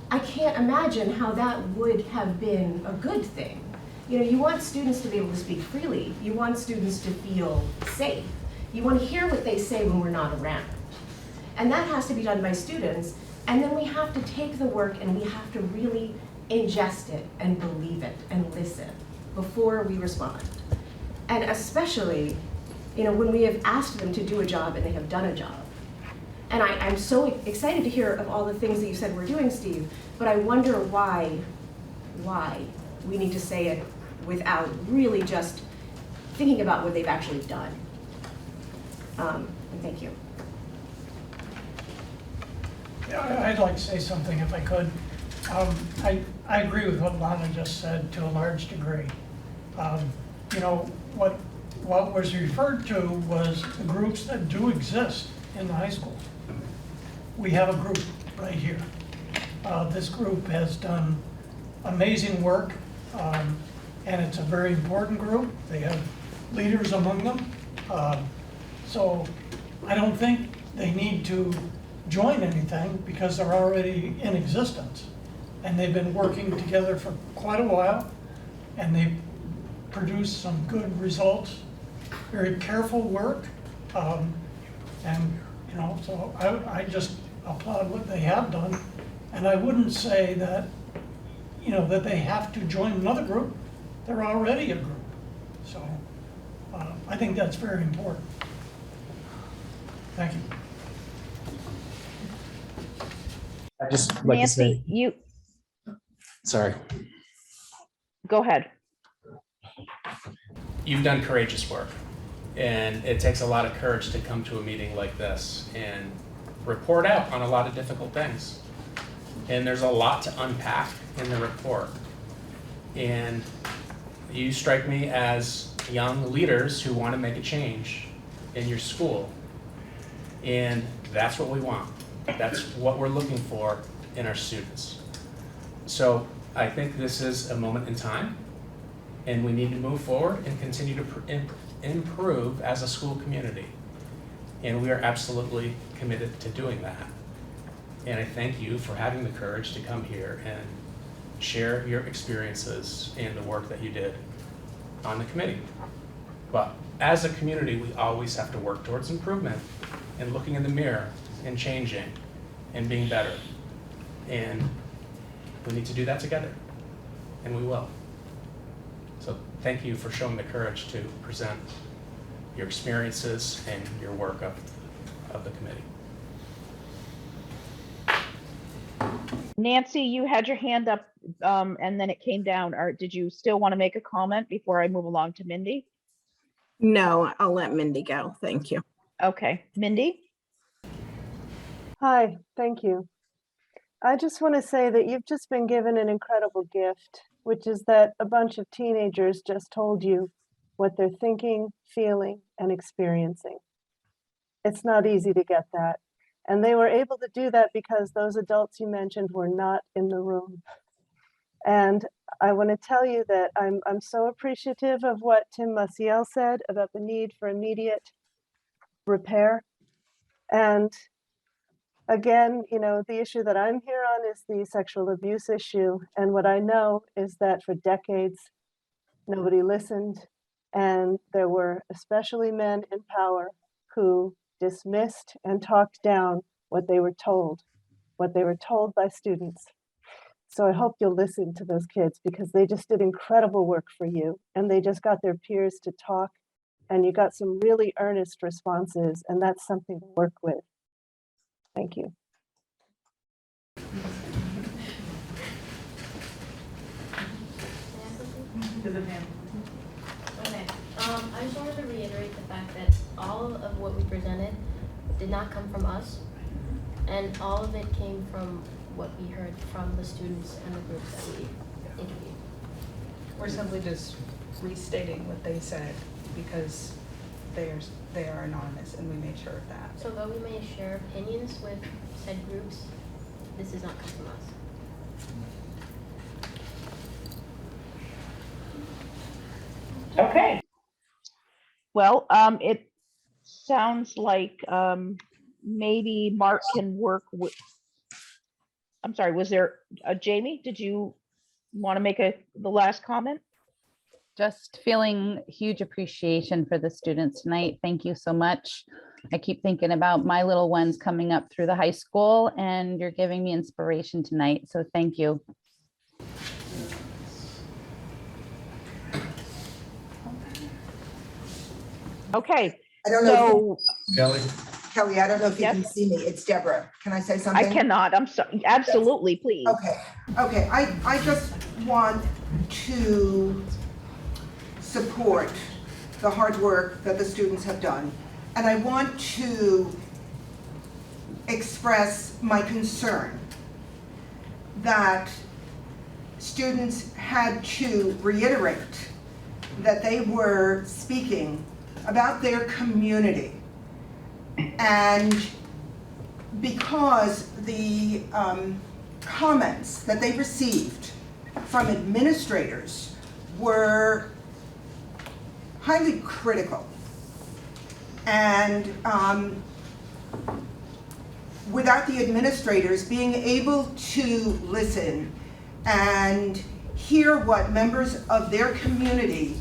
I can't imagine how that would have been a good thing. You want students to be able to speak freely. You want students to feel safe. You want to hear what they say when we're not around. And that has to be done by students. And then we have to take the work and we have to really ingest it and believe it and listen before we respond. And especially, when we have asked them to do a job and they have done a job. And I'm so excited to hear of all the things that you said we're doing, Steve, but I wonder why we need to say it without really just thinking about what they've actually done. And thank you. Yeah, I'd like to say something if I could. I agree with what Lana just said to a large degree. What was referred to was the groups that do exist in the high school. We have a group right here. This group has done amazing work, and it's a very important group. They have leaders among them. So I don't think they need to join anything because they're already in existence. And they've been working together for quite a while, and they've produced some good results, very careful work. So I just applaud what they have done. And I wouldn't say that, that they have to join another group. They're already a group. So I think that's very important. Thank you. I just like Nancy, to say, sorry. Go ahead. You've done courageous work, and it takes a lot of courage to come to a meeting like this and report out on a lot of difficult things. And there's a lot to unpack in the report. And you strike me as young leaders who want to make a change in your school. And that's what we want. That's what we're looking for in our students. So I think this is a moment in time, and we need to move forward and continue to improve as a school community. And we are absolutely committed to doing that. And I thank you for having the courage to come here and share your experiences and the work that you did on the committee. But as a community, we always have to work towards improvement and looking in the mirror and changing and being better. And we need to do that together, and we will. So thank you for showing the courage to present your experiences and your work of the committee. Nancy, you had your hand up and then it came down. Or did you still want to make a comment before I move along to Mindy? No, I'll let Mindy go. Thank you. Okay, Mindy? Hi, thank you. I just want to say that you've just been given an incredible gift, which is that a bunch of teenagers just told you what they're thinking, feeling, and experiencing. It's not easy to get that. And they were able to do that because those adults you mentioned were not in the room. And I want to tell you that I'm so appreciative of what Tim Maciel said about the need for immediate repair. And again, you know, the issue that I'm here on is the sexual abuse issue. And what I know is that for decades, nobody listened. And there were especially men in power who dismissed and talked down what they were told by students. So I hope you'll listen to those kids because they just did incredible work for you. And they just got their peers to talk and you got some really earnest responses. And that's something to work with. Thank you. Okay, I just wanted to reiterate the fact that all of what we presented did not come from us, and all of it came from what we heard from the students and the groups that we interviewed. We're simply just restating what they said because they are anonymous, and we made sure of that. So though we may share opinions with said groups, this does not come from us. Okay. Well, it sounds like maybe Mark can work with, I'm sorry, was there, Jamie, did you want to make the last comment? Just feeling huge appreciation for the students tonight. Thank you so much. I keep thinking about my little ones coming up through the high school, and you're giving me inspiration tonight. So thank you. Okay. I don't know. Kelly? Kelly, I don't know if you Yes. can see me. It's Deborah. Can I say something? I cannot. I'm sorry. Absolutely, please. Okay. I just want to support the hard work that the students have done. And I want to express my concern that students had to reiterate that they were speaking about their community. And because the comments that they received from administrators were highly critical. And without the administrators being able to listen and hear what members of their community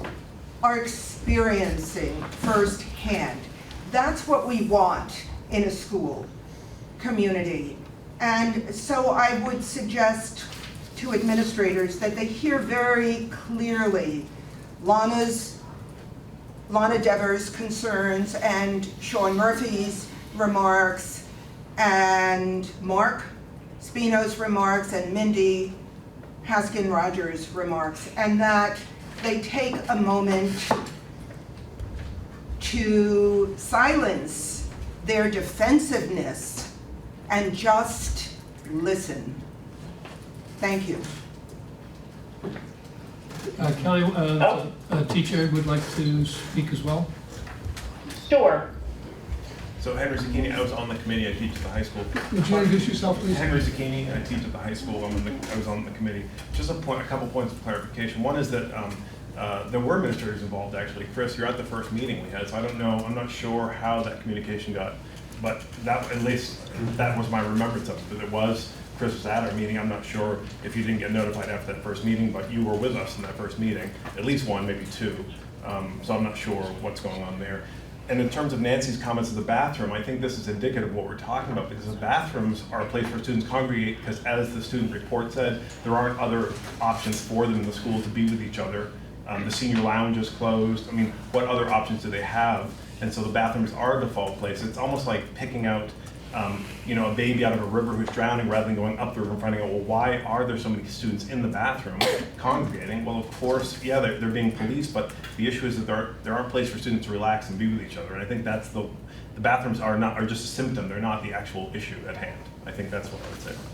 are experiencing firsthand. That's what we want in a school community. And so I would suggest to administrators that they hear very clearly Lana Devers' concerns and Sean Murphy's remarks and Mark Spino's remarks and Mindy Haskin-Rogers' remarks, and that they take a moment to silence their defensiveness and just listen. Thank you. Kelly, a teacher would like to speak as well. Sure. So Henry Zucchini, I was on the committee, I teach at the high school. Would you introduce yourself, please? Henry Zucchini, I teach at the high school, I was on the committee. Just a couple points of clarification. One is that there were administrators involved actually. Chris, you're at the first meeting we had, so I don't know, I'm not sure how that communication got, but that, at least that was my remembrance of it, that it was Chris was at our meeting. I'm not sure if you didn't get notified after that first meeting, but you were with us in that first meeting, at least one, maybe two. So I'm not sure what's going on there. And in terms of Nancy's comments of the bathroom, I think this is indicative of what we're talking about, because the bathrooms are a place where students congregate, because as the student report said, there aren't other options for them in the school to be with each other. The senior lounge is closed. I mean, what other options do they have? And so the bathrooms are a default place. It's almost like picking out you know, a baby out of a river who's drowning rather than going up the river and finding out, well, why are there so many students in the bathroom congregating? Well, of course, yeah, they're being policed, but the issue is that there aren't places for students to relax and be with each other. And I think that's the bathrooms are just a symptom. They're not the actual issue at hand. I think that's what I would say about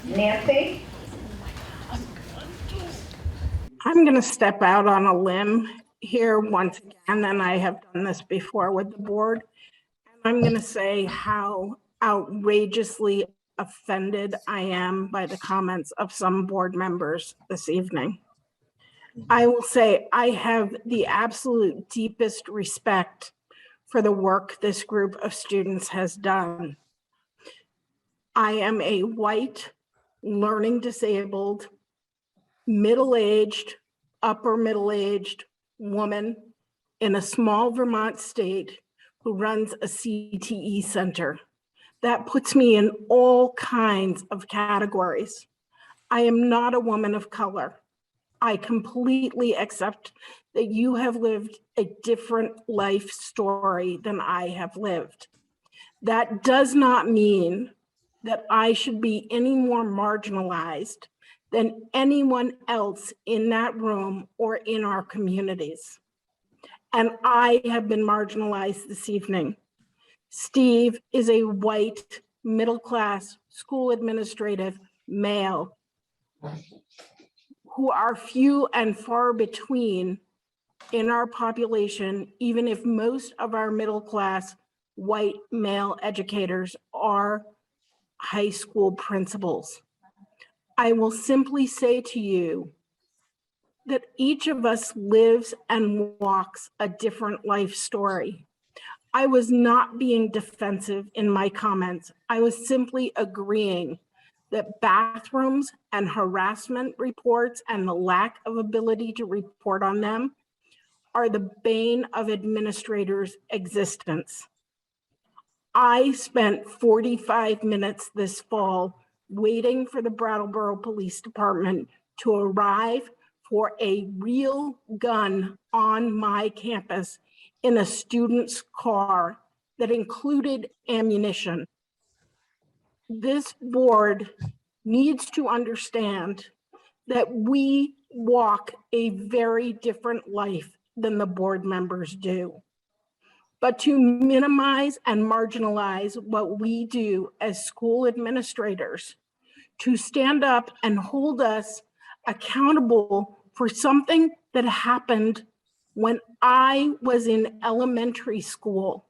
that. Nancy? I'm going to step out on a limb here once again, and I have done this before with the board. I'm going to say how outrageously offended I am by the comments of some board members this evening. I will say I have the absolute deepest respect for the work this group of students has done. I am a white, learning disabled, middle-aged, upper middle-aged woman in a small Vermont state who runs a CTE center. That puts me in all kinds of categories. I am not a woman of color. I completely accept that you have lived a different life story than I have lived. That does not mean that I should be any more marginalized than anyone else in that room or in our communities. And I have been marginalized this evening. Steve is a white, middle-class, school administrative male who are few and far between in our population, even if most of our middle-class white male educators are high school principals. I will simply say to you that each of us lives and walks a different life story. I was not being defensive in my comments. I was simply agreeing that bathrooms and harassment reports and the lack of ability to report on them are the bane of administrators' existence. I spent 45 minutes this fall waiting for the Brattleboro Police Department to arrive for a real gun on my campus in a student's car that included ammunition. This board needs to understand that we walk a very different life than the board members do. But to minimize and marginalize what we do as school administrators, to stand up and hold us accountable for something that happened when I was in elementary school.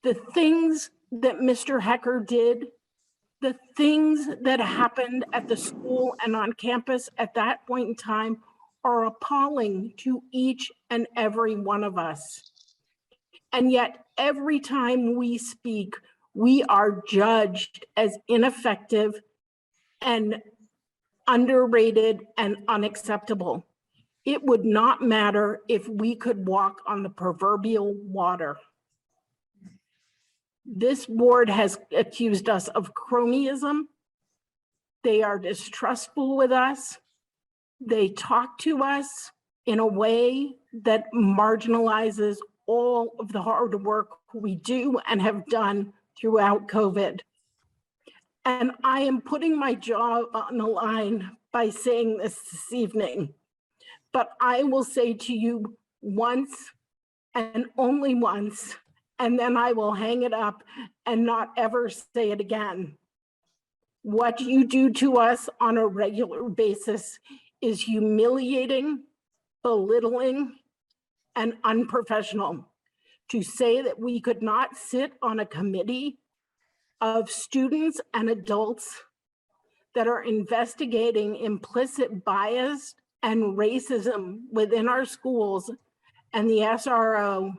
The things that Mr. Hecker did, the things that happened at the school and on campus at that point in time are appalling to each and every one of us. And yet every time we speak, we are judged as ineffective and underrated and unacceptable. It would not matter if we could walk on the proverbial water. This board has accused us of cronyism. They are distrustful with us. They talk to us in a way that marginalizes all of the hard work we do and have done throughout COVID. And I am putting my jaw on the line by saying this evening, but I will say to you once and only once, and then I will hang it up and not ever say it again. What you do to us on a regular basis is humiliating, belittling, and unprofessional. To say that we could not sit on a committee of students and adults that are investigating implicit bias and racism within our schools, and the SRO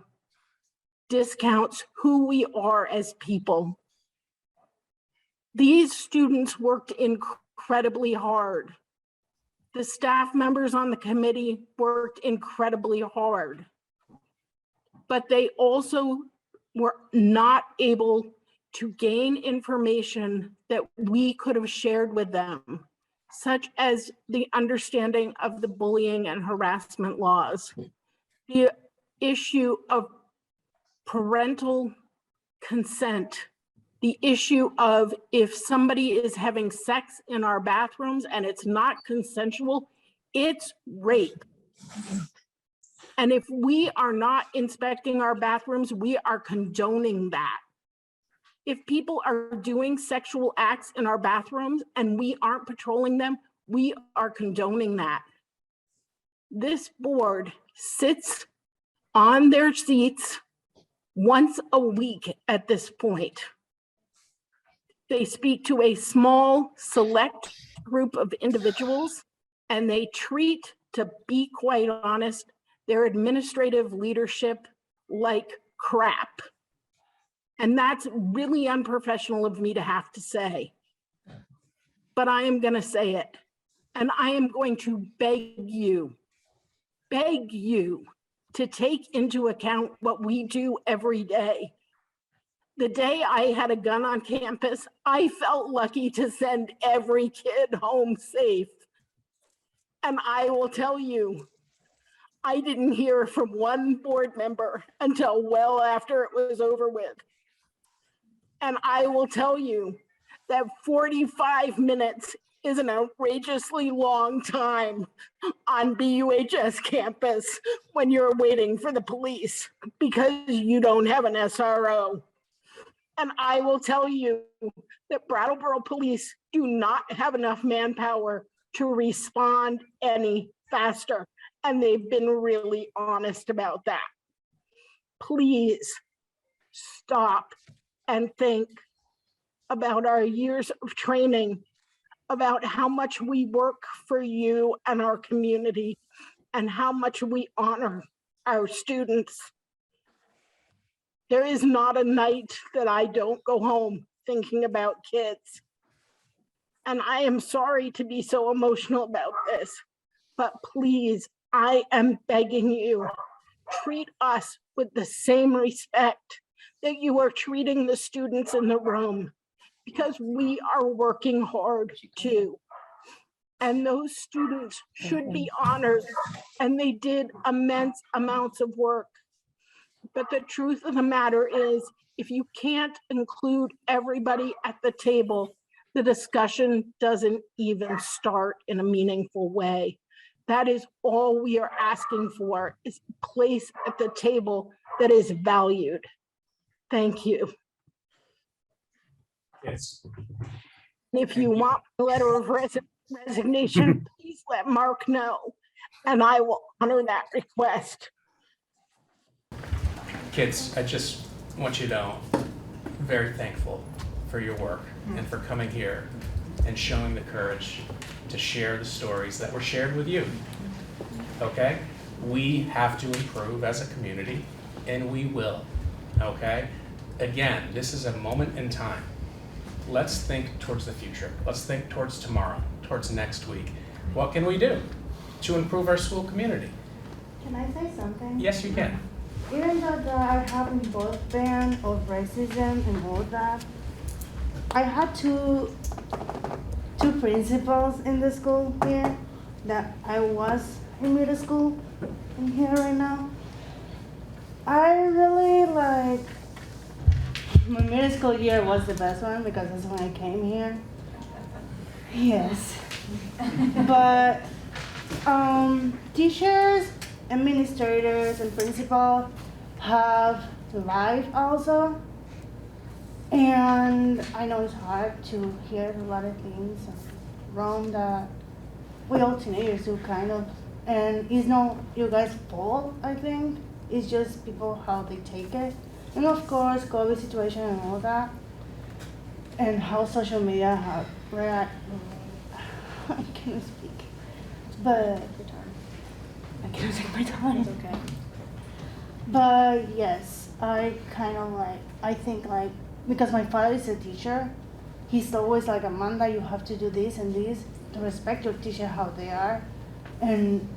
discounts who we are as people. These students worked incredibly hard. The staff members on the committee worked incredibly hard, but they also were not able to gain information that we could have shared with them, such as the understanding of the bullying and harassment laws, the issue of parental consent, the issue of if somebody is having sex in our bathrooms and it's not consensual, it's rape. And if we are not inspecting our bathrooms, we are condoning that. If people are doing sexual acts in our bathrooms and we aren't patrolling them, we are condoning that. This board sits on their seats once a week at this point. They speak to a small, select group of individuals, and they treat, to be quite honest, their administrative leadership like crap. And that's really unprofessional of me to have to say. But I am going to say it. And I am going to beg you to take into account what we do every day. The day I had a gun on campus, I felt lucky to send every kid home safe. And I will tell you, I didn't hear from one board member until well after it was over with. And I will tell you that 45 minutes is an outrageously long time on BUHS campus when you're waiting for the police because you don't have an SRO. And I will tell you that Brattleboro police do not have enough manpower to respond any faster. And they've been really honest about that. Please stop and think about our years of training, about how much we work for you and our community, and how much we honor our students. There is not a night that I don't go home thinking about kids. And I am sorry to be so emotional about this, but please, I am begging you, treat us with the same respect that you are treating the students in the room, because we are working hard too. And those students should be honored, and they did immense amounts of work. But the truth of the matter is, if you can't include everybody at the table, the discussion doesn't even start in a meaningful way. That is all we are asking for, is a place at the table that is valued. Thank you. Yes. If you want a letter of resignation, please let Mark know, and I will honor that request. Kids, I just want you to know, I'm very thankful for your work and for coming here and showing the courage to share the stories that were shared with you, okay? We have to improve as a community, and we will, okay? Again, this is a moment in time. Let's think towards the future. Let's think towards tomorrow, towards next week. What can we do to improve our school community? Can I say something? Yes, you can. Even though there are having both ban of racism and all that, I had two principals in the school here that I was in middle school and here right now. I really like, my middle school year was the best one because that's when I came here. Yes. But teachers, administrators, and principals have life also. And I know it's hard to hear a lot of things wrong that we all teenagers do kind of. And it's not you guys' fault, I think. It's just people how they take it. And of course, COVID situation and all that. And how social media have react. I can't speak. But I can't take my time. It's okay. But yes, I kind of like, I think like, because my father is a teacher, he's always like, Amanda, you have to do this and this to respect your teacher how they are, and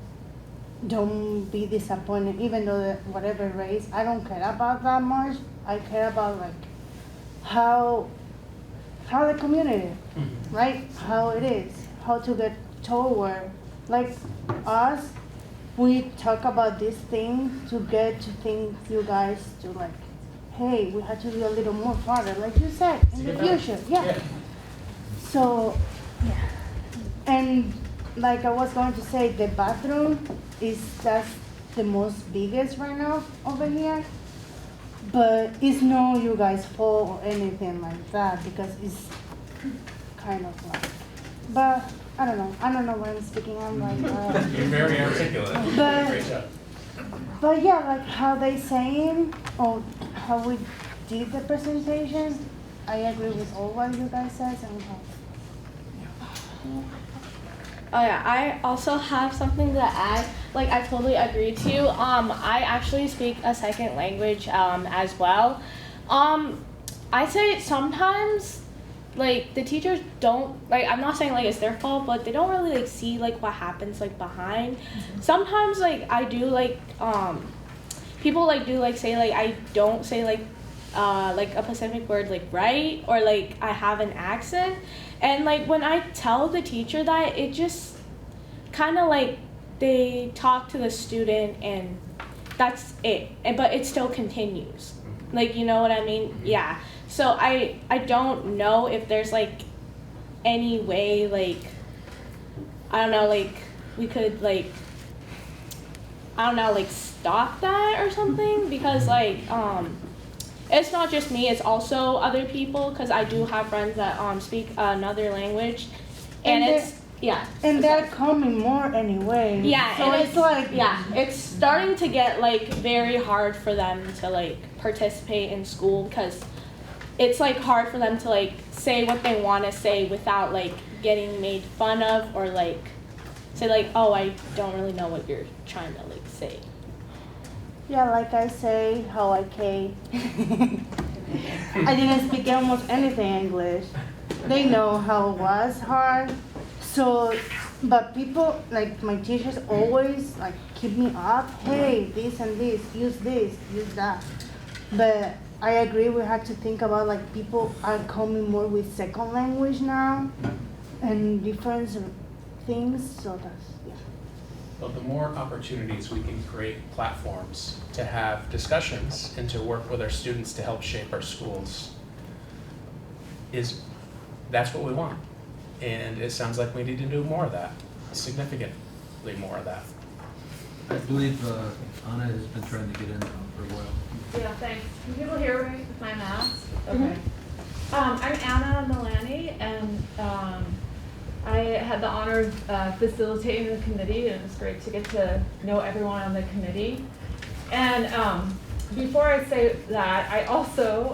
don't be disappointed even though whatever race, I don't care about that much. I care about like how the community, right? How it is, how to get toward, like us, we talk about this thing to get to think you guys to like, hey, we have to do a little more farther, like you said, in the future, yeah. So, yeah. And like I was going to say, the bathroom is just the most biggest right now over here. But it's no you guys' fault or anything like that because it's kind of like, but I don't know what I'm speaking on like. You're very articulate. Great job. But yeah, like how they saying or how we did the presentation, I agree with all what you guys said and how. Oh yeah, I also have something to add. Like I totally agree too. I actually speak a second language as well. I say sometimes like the teachers don't like, I'm not saying like it's their fault, but they don't really like see like what happens like behind. Sometimes like I do like people like do like say like I don't say like a Pacific word like right, or like I have an accent. And like when I tell the teacher that, it just kind of like they talk to the student and that's it. But it still continues. Like, you know what I mean? Yeah. So I don't know if there's like any way like, I don't know, like we could like, I don't know, like stop that or something, because like it's not just me, it's also other people, because I do have friends that speak another language, and it's, yeah. And they're coming more anyway. Yeah, so and it's like, yeah, it's starting to get like very hard for them to like participate in school, because it's like hard for them to like say what they want to say without like getting made fun of, or like say like, oh, I don't really know what you're trying to like say. yeah, like I say, how I came. I didn't speak almost anything English. They know how it was hard. So, but people, like my teachers always like keep me up. Hey, this and this, use that. But I agree, we have to think about like people are coming more with second language now and different things, so that's, yeah. Well, the more opportunities we can create platforms to have discussions and to work with our students to help shape our schools, that's what we want. And it sounds like we need to do more of that, significantly more of that. I believe Anna has been trying to get in for a while. Yeah, thanks. Can people hear me with my mask? Okay. I'm Anna Milani, and I had the honor of facilitating the committee, and it was great to get to know everyone on the committee. And before I say that,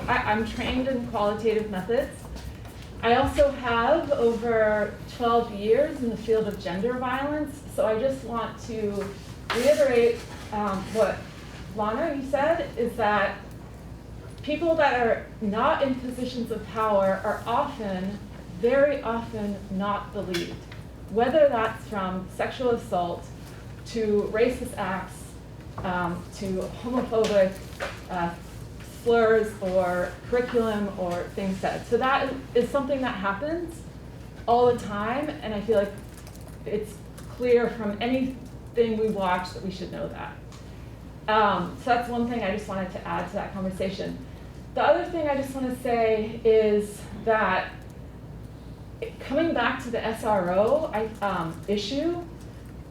I'm trained in qualitative methods. I also have over 12 years in the field of gender violence, so I just want to reiterate what Lana, you said, is that people that are not in positions of power are very often not believed, whether that's from sexual assault to racist acts to homophobic slurs or curriculum or things said. So that is something that happens all the time, and I feel like it's clear from anything we watch that we should know that. So that's one thing I just wanted to add to that conversation. The other thing I just want to say is that coming back to the SRO issue,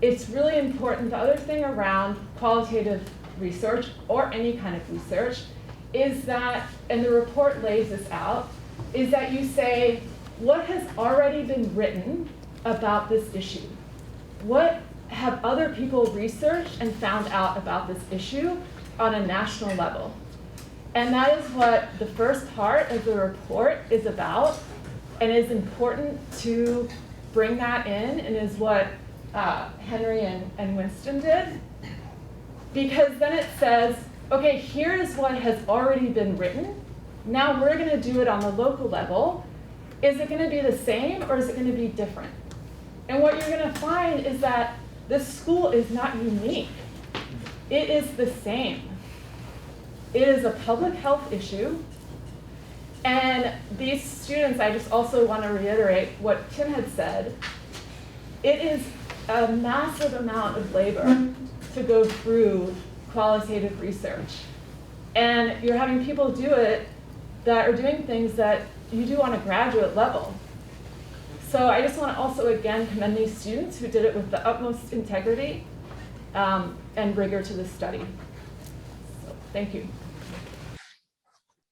it's really important. The other thing around qualitative research or any kind of research is that, and the report lays this out, is that you say what has already been written about this issue. What have other people researched and found out about this issue on a national level? And that is what the first part of the report is about, and is important to bring that in, and is what Henry and Winston did. Because then it says, okay, here's what has already been written. Now we're gonna do it on the local level. Is it gonna be the same or is it gonna be different? And what you're gonna find is that this school is not unique. It is the same. It is a public health issue. And these students, I just also want to reiterate what Tim had said. It is a massive amount of labor to go through qualitative research. And you're having people do it that are doing things that you do on a graduate level. So I just want to also again commend these students who did it with the utmost integrity and rigor to the study. So, thank you.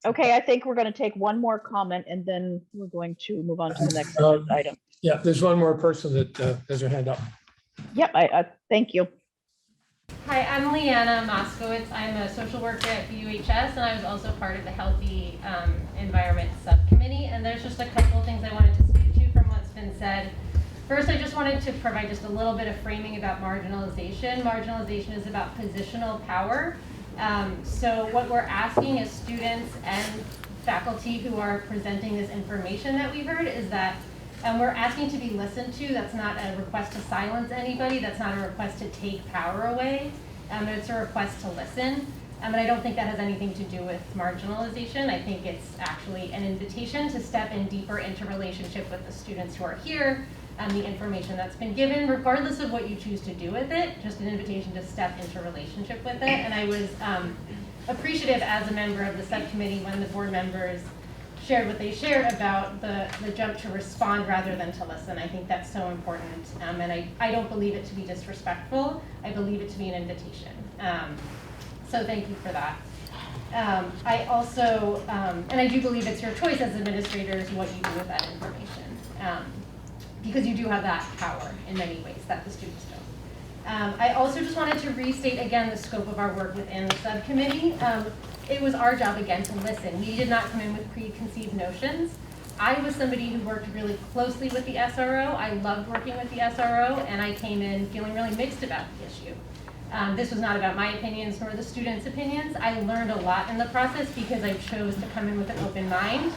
Okay, I think we're going to take one more comment and then we're going to move on to the next item. Yeah, there's one more person that has her hand up. Yep, I thank you. Hi, I'm Leanna Moskowitz. I'm a social worker at UHS, and I was also part of the Healthy Environment Subcommittee. And there's just a couple things I wanted to speak to from what's been said. First, I just wanted to provide just a little bit of framing about marginalization. Marginalization is about positional power. So what we're asking as students and faculty who are presenting this information that we've heard is that we're asking to be listened to. That's not a request to silence anybody. That's not a request to take power away. It's a request to listen. And I don't think that has anything to do with marginalization. I think it's actually an invitation to step in deeper into relationship with the students who are here and the information that's been given, regardless of what you choose to do with it, just an invitation to step into relationship with it. And I was appreciative as a member of the subcommittee when the board members shared what they shared about the jump to respond rather than to listen. I think that's so important. And I don't believe it to be disrespectful. I believe it to be an invitation. So thank you for that. I also, and I do believe it's your choice as administrators what you do with that information. Because you do have that power in many ways that the students don't. I also just wanted to restate again the scope of our work within the subcommittee. It was our job again to listen. We did not come in with preconceived notions. I was somebody who worked really closely with the SRO. I loved working with the SRO, and I came in feeling really mixed about the issue. This was not about my opinions nor the students' opinions. I learned a lot in the process because I chose to come in with an open mind,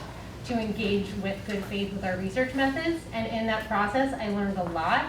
to engage with good faith with our research methods. And in that process, I learned a lot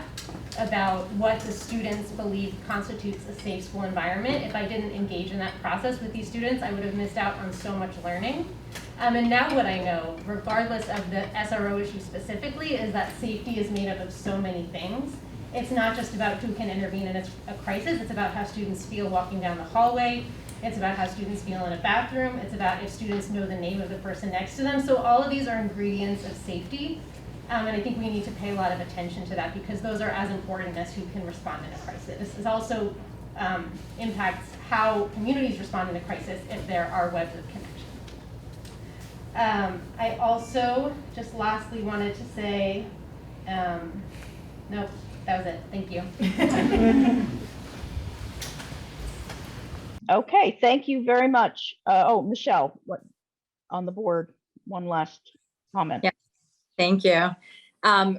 about what the students believe constitutes a safe school environment. If I didn't engage in that process with these students, I would have missed out on so much learning. And now what I know, regardless of the SRO issue specifically, is that safety is made up of so many things. It's not just about who can intervene in a crisis, it's about how students feel walking down the hallway. It's about how students feel in a bathroom. It's about if students know the name of the person next to them. So all of these are ingredients of safety. And I think we need to pay a lot of attention to that because those are as important as who can respond in a crisis. This also impacts how communities respond in a crisis if there are webs of connection. I also just lastly wanted to say, nope, that was it. Thank you. Okay, thank you very much. Michelle, what on the board? One last comment. Yeah, thank you.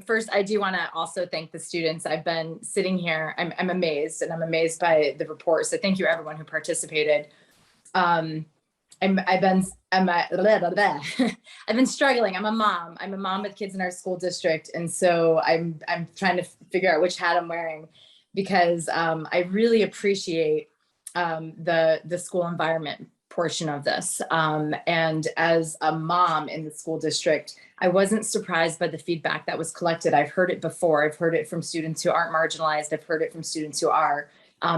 First, I do want to also thank the students. I've been sitting here. I'm amazed, and I'm amazed by the report. So thank you, everyone who participated. I've been struggling. I'm a mom. I'm a mom with kids in our school district, and so I'm trying to figure out which hat I'm wearing because I really appreciate the school environment portion of this. And as a mom in the school district, I wasn't surprised by the feedback that was collected. I've heard it before. I've heard it from students who aren't marginalized. I've heard it from students who are,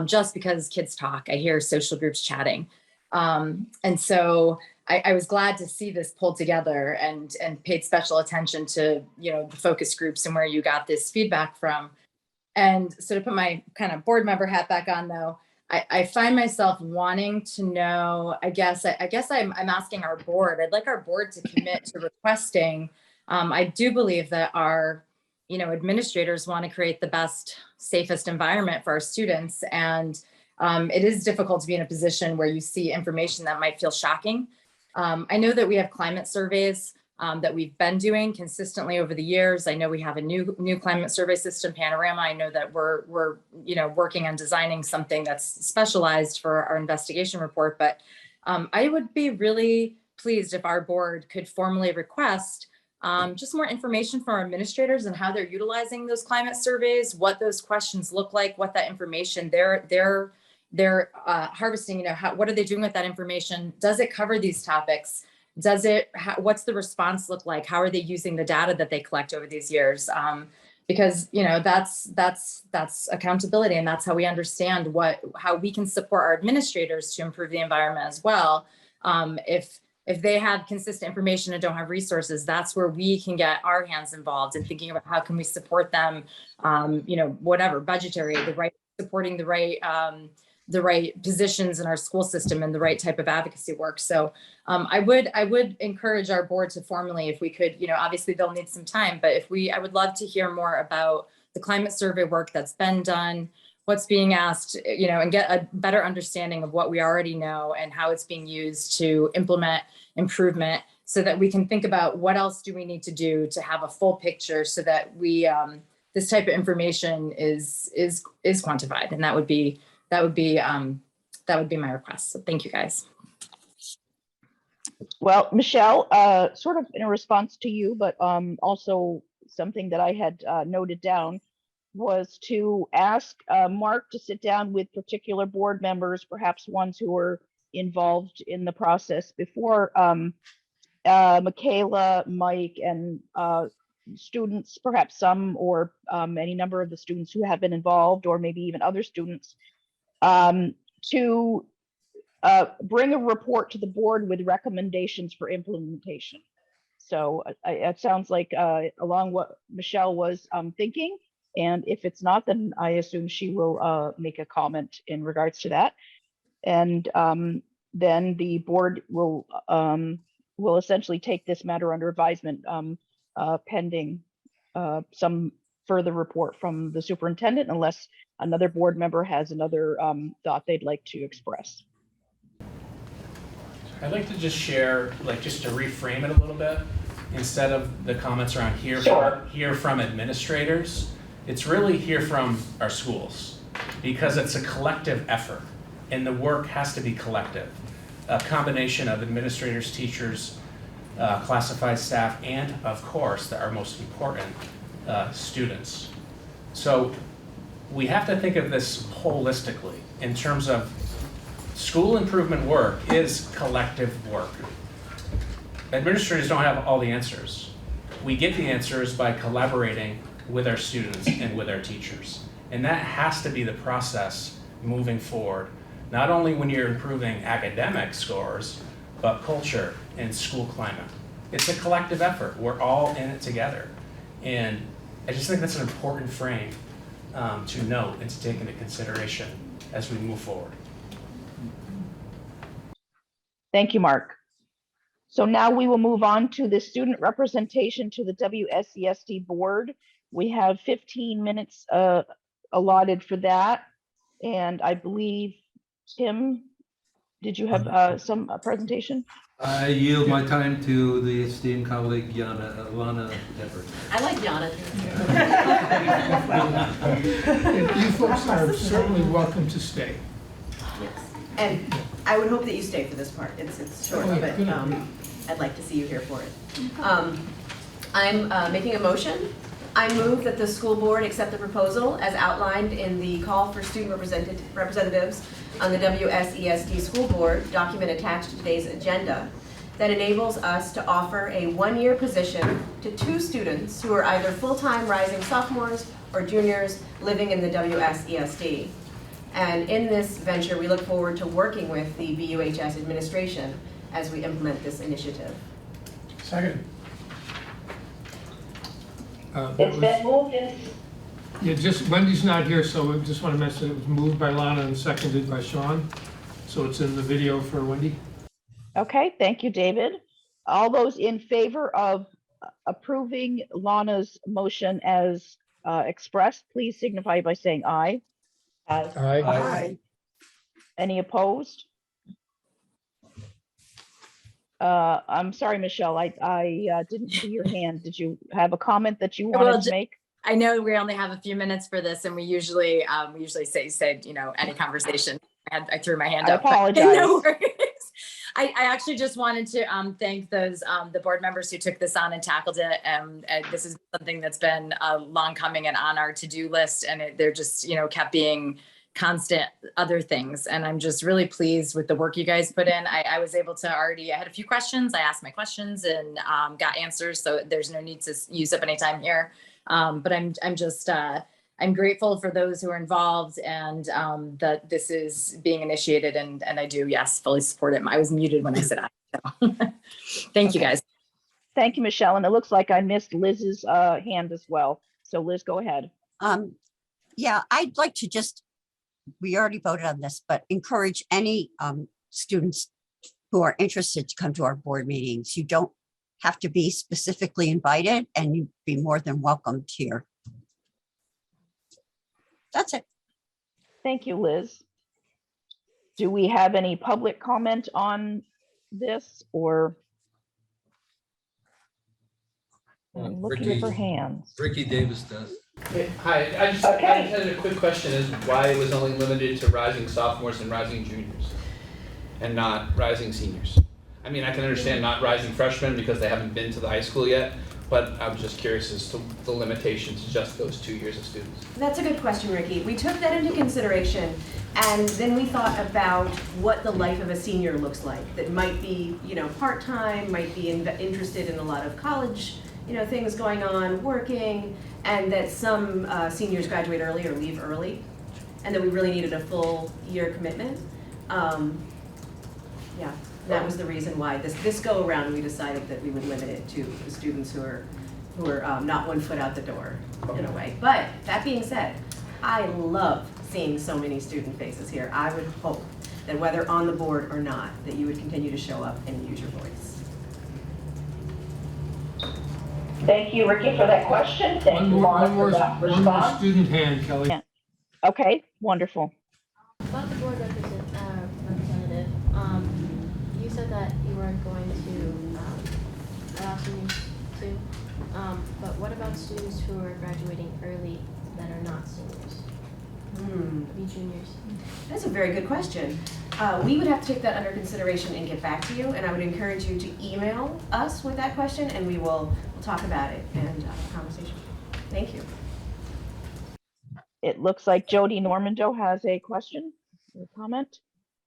just because kids talk. I hear social groups chatting. And so I was glad to see this pulled together and paid special attention to, the focus groups and where you got this feedback from. And so to put my kind of board member hat back on though, I find myself wanting to know, I guess I'm asking our board, I'd like our board to commit to requesting. I do believe that our, administrators want to create the best, safest environment for our students. And it is difficult to be in a position where you see information that might feel shocking. I know that we have climate surveys that we've been doing consistently over the years. I know we have a new climate survey system, Panorama. I know that we're working on designing something that's specialized for our investigation report, but I would be really pleased if our board could formally request just more information from our administrators and how they're utilizing those climate surveys, what those questions look like, what that information they're harvesting, what are they doing with that information? Does it cover these topics? What's the response look like? How are they using the data that they collect over these years? Because that's accountability, and that's how we understand how we can support our administrators to improve the environment as well. If they have consistent information and don't have resources, that's where we can get our hands involved in thinking about how can we support them, whatever, budgetary, supporting the right positions in our school system and the right type of advocacy work. So I would encourage our board to formally, if we could, obviously they'll need some time, but I would love to hear more about the climate survey work that's been done, what's being asked, and get a better understanding of what we already know and how it's being used to implement improvement, so that we can think about what else do we need to do to have a full picture, so that we this type of information is quantified. And that would be my request. So thank you, guys. Well, Michelle, sort of in a response to you, but also something that I had noted down was to ask Mark to sit down with particular board members, perhaps ones who were involved in the process before, Michaela, Mike, and students, perhaps some or any number of the students who have been involved, or maybe even other students, to bring a report to the board with recommendations for implementation. So it sounds like along what Michelle was thinking, and if it's not, then I assume she will make a comment in regards to that. And then the board will essentially take this matter under advisement pending some further report from the superintendent, unless another board member has another thought they'd like to express. I'd like to just share, just to reframe it a little bit, instead of the comments around hear from administrators, it's really hear from our schools, because it's a collective effort and the work has to be collective. A combination of administrators, teachers, classified staff, and of course, our most important, students. So we have to think of this holistically in terms of school improvement work is collective work. Administrators don't have all the answers. We get the answers by collaborating with our students and with our teachers. And that has to be the process moving forward, not only when you're improving academic scores, but culture and school climate. It's a collective effort. We're all in it together. And I just think that's an important frame to note and to take into consideration as we move forward. Thank you, Mark. So now we will move on to the student representation to the WSESD board. We have 15 minutes allotted for that. And I believe, Tim, did you have some presentation? I yield my time to the esteemed colleague, Alana Edwards. I like Yana. You folks are certainly welcome to stay. Yes. And I would hope that you stay for this part. It's short, but I'd like to see you here for it. I'm making a motion. I move that the school board accept the proposal as outlined in the call for student representatives on the WSESD school board document attached to today's agenda that enables us to offer a one-year position to 2 students who are either full-time rising sophomores or juniors living in the WSESD. And in this venture, we look forward to working with the BUHS administration as we implement this initiative. Second. It's been moved in. Yeah, just Wendy's not here, so I just want to mention it was moved by Lana and seconded by Sean. So it's in the video for Wendy. Okay, thank you, David. All those in favor of approving Lana's motion as expressed, please signify by saying aye. Aye. Aye. Any opposed? I'm sorry, Michelle, I didn't see your hand. Did you have a comment that you Well, wanted to make? I know we only have a few minutes for this, and we usually say any conversation. I threw my hand I up. but apologize. No worries. I actually just wanted to thank those the board members who took this on and tackled it. And this is something that's been long coming and on our to-do list, and they're just kept being constant other things. And I'm just really pleased with the work you guys put in. I was able to I had a few questions. I asked my questions and got answers, so there's no need to use up any time here. But I'm grateful for those who are involved, and that this is being initiated, and I do, yes, fully support it. I was muted when I said that. So. Thank you, guys. Thank you, Michelle. And it looks like I missed Liz's hand as well. So Liz, go ahead. Yeah, I'd like to we already voted on this, but encourage any students who are interested to come to our board meetings. You don't have to be specifically invited, and you'd be more than welcomed here. That's it. Thank you, Liz. Do we have any public comment on this, or? I'm looking for hands. Ricky Davis does. Hi, I just had a quick question is why it was only limited to rising sophomores and rising juniors and not rising seniors? I mean, I can understand not rising freshmen because they haven't been to the high school yet, but I'm just curious as to the limitation to just those 2 years of students. That's a good question, Ricky. We took that into consideration, and then we thought about what the life of a senior looks like. That might be, part-time, might be interested in a lot of college, things going on, working, and that some seniors graduate early or leave early, and that we really needed a full year commitment. Yeah, that was the reason why this go around we decided that we would limit it to the students who are not 1 foot out the door in a way. But that being said, I love seeing so many student faces here. I would hope that whether on the board or not, that you would continue to show up and use your voice. Thank you, Ricky, for that question. Thank you, Lauren, for that One more response. student hand, Kelly. Yeah. Okay, wonderful. About the board representative, you said that you weren't going to allow seniors to, but what about students who are graduating early that are not seniors? Be juniors. That's a very good question. We would have to take that under consideration and get back to you, and I would encourage you to email us with that question, and we'll talk about it and have a conversation. Thank you. It looks like Jody Normando has a question or comment.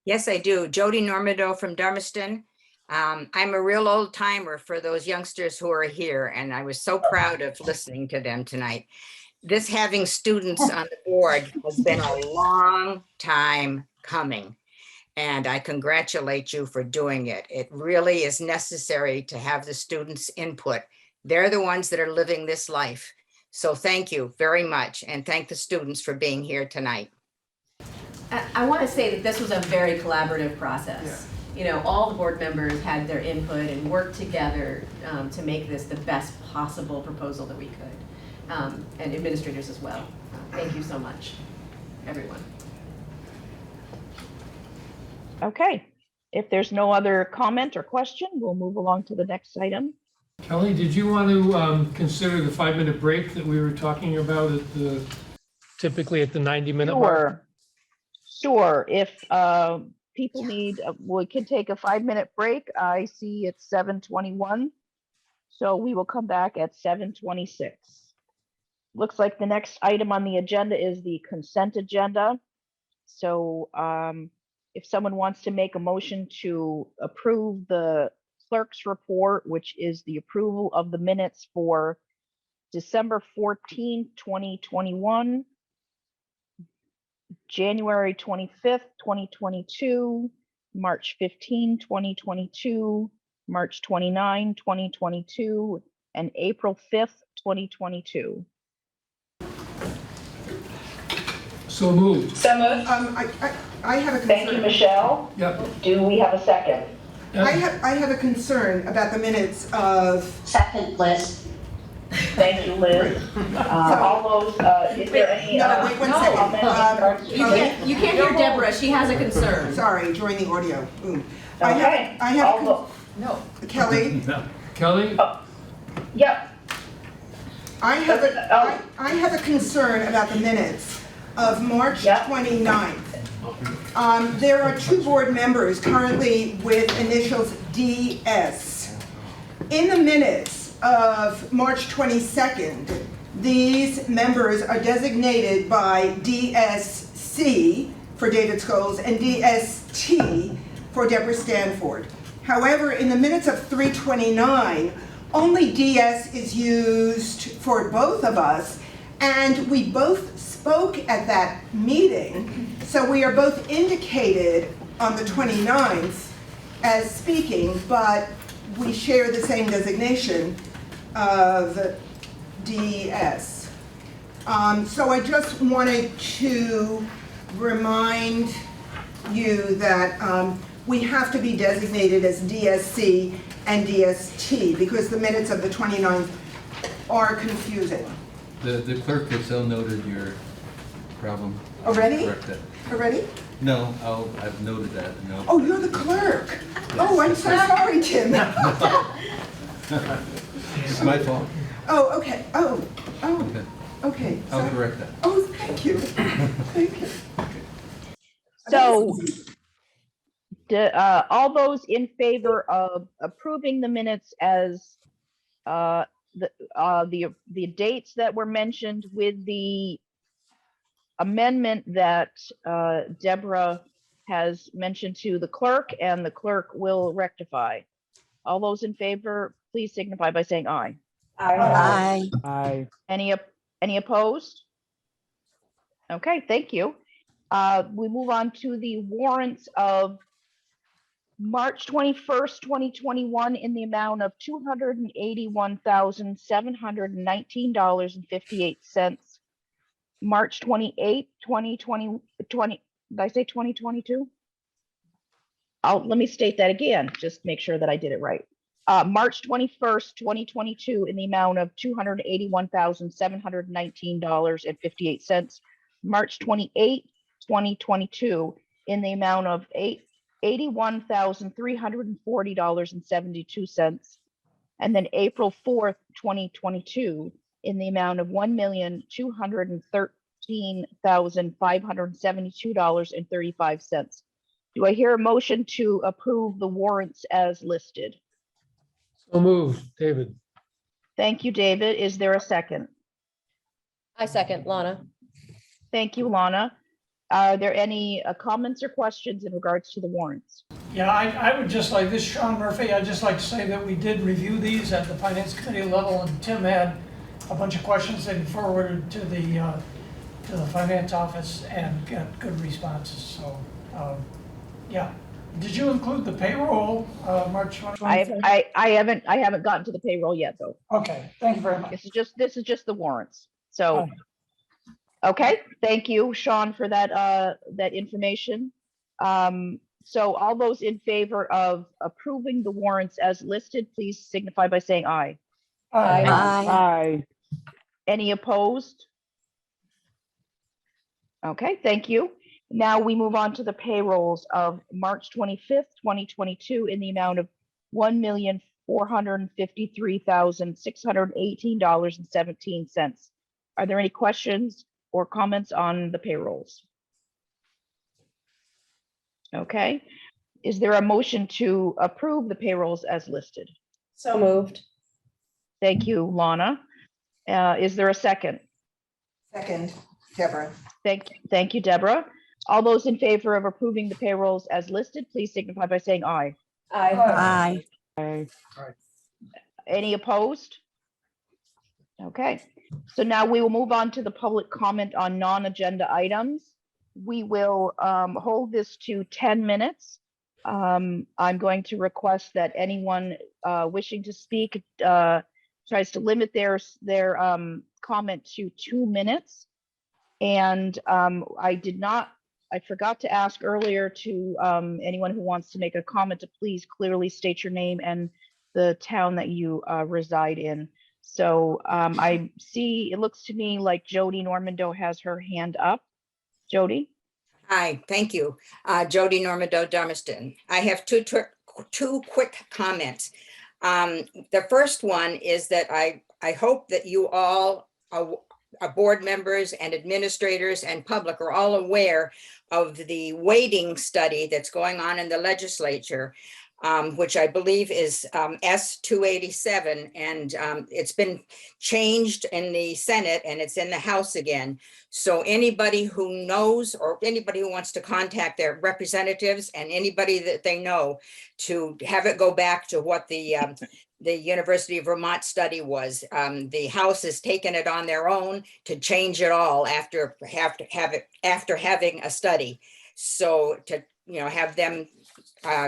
Yes, I do. Jody Normando from Darmiston. I'm a real old timer for those youngsters who are here, and I was so proud of listening to them tonight. This having students on the board has been a long time coming, and I congratulate you for doing it. It really is necessary to have the students' input. They're the ones that are living this life. So thank you very much, and thank the students for being here tonight. I want to say that this was a very collaborative process. Yeah. All the board members had their input and worked together to make this the best possible proposal that we could, and administrators as well. Thank you so much, everyone. Okay, if there's no other comment or question, we'll move along to the next item. Kelly, did you want to consider the 5-minute break that we were talking about typically at the 90-minute mark? Sure. If people need, we can take a 5-minute break. I see it's 7:21, so we will come back at 7:26. Looks like the next item on the agenda is the consent agenda. So if someone wants to make a motion to approve the clerk's report, which is the approval of the minutes for December 14, 2021, January 25th, 2022, March 15, 2022, March 29, 2022, and April 5th, 2022. So moved. So moved. I have a concern. Thank you, Michelle. Yep. Do we have a second? I have a concern about the minutes of. Second, Liz. Thank you, Liz. All those, is there any? Wait 1 second. You can't hear Deborah, she has a concern. Sorry, join the audio. Okay. I have No. Kelly? No. Kelly? Yep. I have a concern about the minutes of March 29th. There are 2 board members currently with initials DS. In the minutes of March 22nd, these members are designated by DSC for David Scholes and DST for Deborah Stanford. However, in the minutes of 329, only DS is used for both of us, and we both spoke at that meeting, so we are both indicated on the 29th as speaking, but we share the same designation of DS. So I just wanted to remind you that we have to be designated as DSC and DST because the minutes of the 29th are confusing. The clerk has so noted your problem. Already? Correct that. Already? No, I've noted that. No. Oh, you're the clerk. Oh, I'm so sorry, Tim. It's my fault. Oh, okay. Oh, Okay. okay. I'll correct that. Oh, thank you. Thank you. So, all those in favor of approving the minutes as the dates that were mentioned with the amendment that Deborah has mentioned to the clerk and the clerk will rectify. All those in favor, please signify by saying aye. Aye. Aye. Any opposed? Okay, thank you. We move on to the warrants of March 21st, 2021 in the amount of $281,719.58. March 28th, 2020, did I say 2022? Let me state that again, just make sure that I did it right. March 21st, 2022 in the amount of $281,719.58. March 28th, 2022 in the amount of $81,340.72. And then April 4th, 2022 in the amount of $1,213,572.35. Do I hear a motion to approve the warrants as listed? So moved, David. Thank you, David. Is there a second? I second, Lana. Thank you, Lana. Are there any comments or questions in regards to the warrants? Yeah, I would just like, this is Sean Murphy, I'd just like to say that we did review these at the Finance Committee level, and Tim had a bunch of questions that he forwarded to the Finance Office and got good responses, so, yeah. Did you include the payroll, March 23rd? I haven't gotten to the payroll yet, though. Okay, thank you very much. This is just the warrants. So, okay, thank you, Sean, for that that information. So all those in favor of approving the warrants as listed, please signify by saying aye. Aye. Aye. Any opposed? Okay, thank you. Now we move on to the payrolls of March 25th, 2022 in the amount of $1,453,618.17. Are there any questions or comments on the payrolls? Okay. Is there a motion to approve the payrolls as listed? So moved. Thank you, Lana. Is there a second? Second, Deborah. Thank you, Deborah. All those in favor of approving the payrolls as listed, please signify by saying aye. Aye. Aye. Any opposed? Okay, so now we will move on to the public comment on non-agenda items. We will hold this to 10 minutes. I'm going to request that anyone wishing to speak tries to limit their comment to 2 minutes. And I forgot to ask earlier to anyone who wants to make a comment to please clearly state your name and the town that you reside in. So I see, it looks to me like Jody Normando has her hand up. Jody? Hi, thank you. Jody Normando, Darmiston. I have two two quick comments. The first one is that I hope that you all, board members and administrators and public, are all aware of the weighting study that's going on in the legislature, which I believe is S-287, and it's been changed in the Senate and it's in the House again. So anybody who knows, or anybody who wants to contact their representatives and anybody that they know, to have it go back to what the University of Vermont study was. The House has taken it on their own to change it all after having a study. So to have them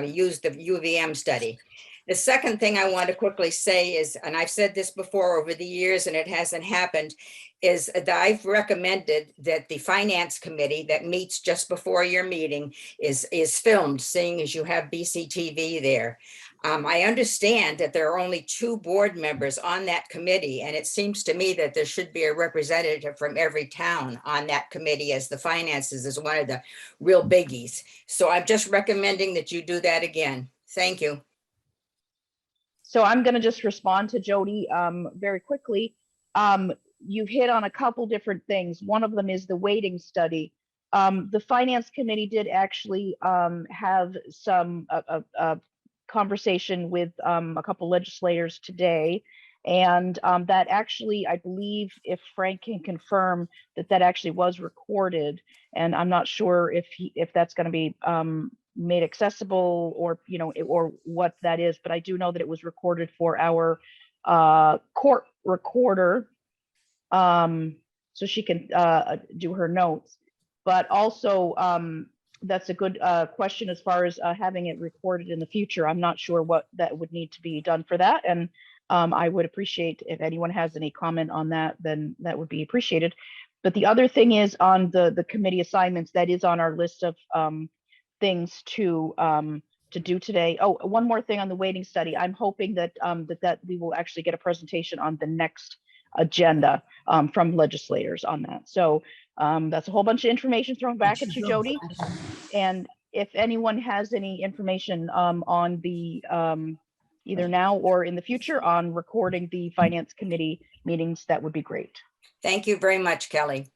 use the UVM study. The second thing I want to quickly say is, and I've said this before over the years and it hasn't happened, is that I've recommended that the Finance Committee that meets just before your meeting is filmed, seeing as you have BCTV there. I understand that there are only 2 board members on that committee, and it seems to me that there should be a representative from every town on that committee, as the finances is one of the real biggies. So I'm just recommending that you do that again. Thank you. So I'm going to just respond to Jody very quickly. You've hit on a couple different things. One of them is the weighting study. The Finance Committee did actually have some conversation with a couple legislators today, and that actually, I believe, if Frank can confirm, that actually was recorded, and I'm not sure if that's going to be made accessible or or what that is, but I do know that it was recorded for our court recorder, so she can do her notes. But also, that's a good question as far as having it recorded in the future. I'm not sure what that would need to be done for that, and I would appreciate if anyone has any comment on that, then that would be appreciated. But the other thing is on the committee assignments, that is on our list of things to do today. Oh, one more thing on the weighting study. I'm hoping that that we will actually get a presentation on the next agenda from legislators on that. So that's a whole bunch of information thrown back at you, Jody. And if anyone has any information on the either now or in the future on recording the Finance Committee meetings, that would be great. Thank you very much, Kelly.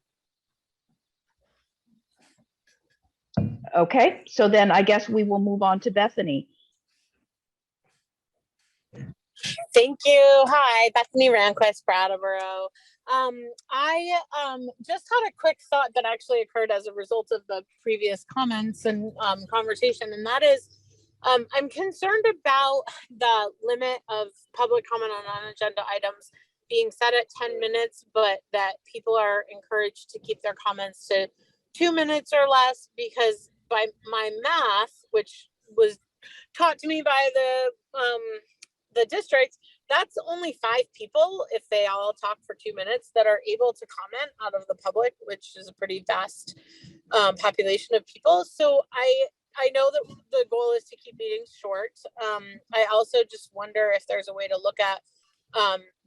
Okay, so then I guess we will move on to Bethany. Thank you. Hi, Bethany Ranquist, Brattleboro. I just had a quick thought that actually occurred as a result of the previous comments and conversation, and that is I'm concerned about the limit of public comment on non-agenda items being set at 10 minutes, but that people are encouraged to keep their comments to 2 minutes or less, because by my math, which was taught to me by the district, that's only 5 people, if they all talk for 2 minutes, that are able to comment out of the public, which is a pretty vast population of people. So I know that the goal is to keep meetings short. I also just wonder if there's a way to look at,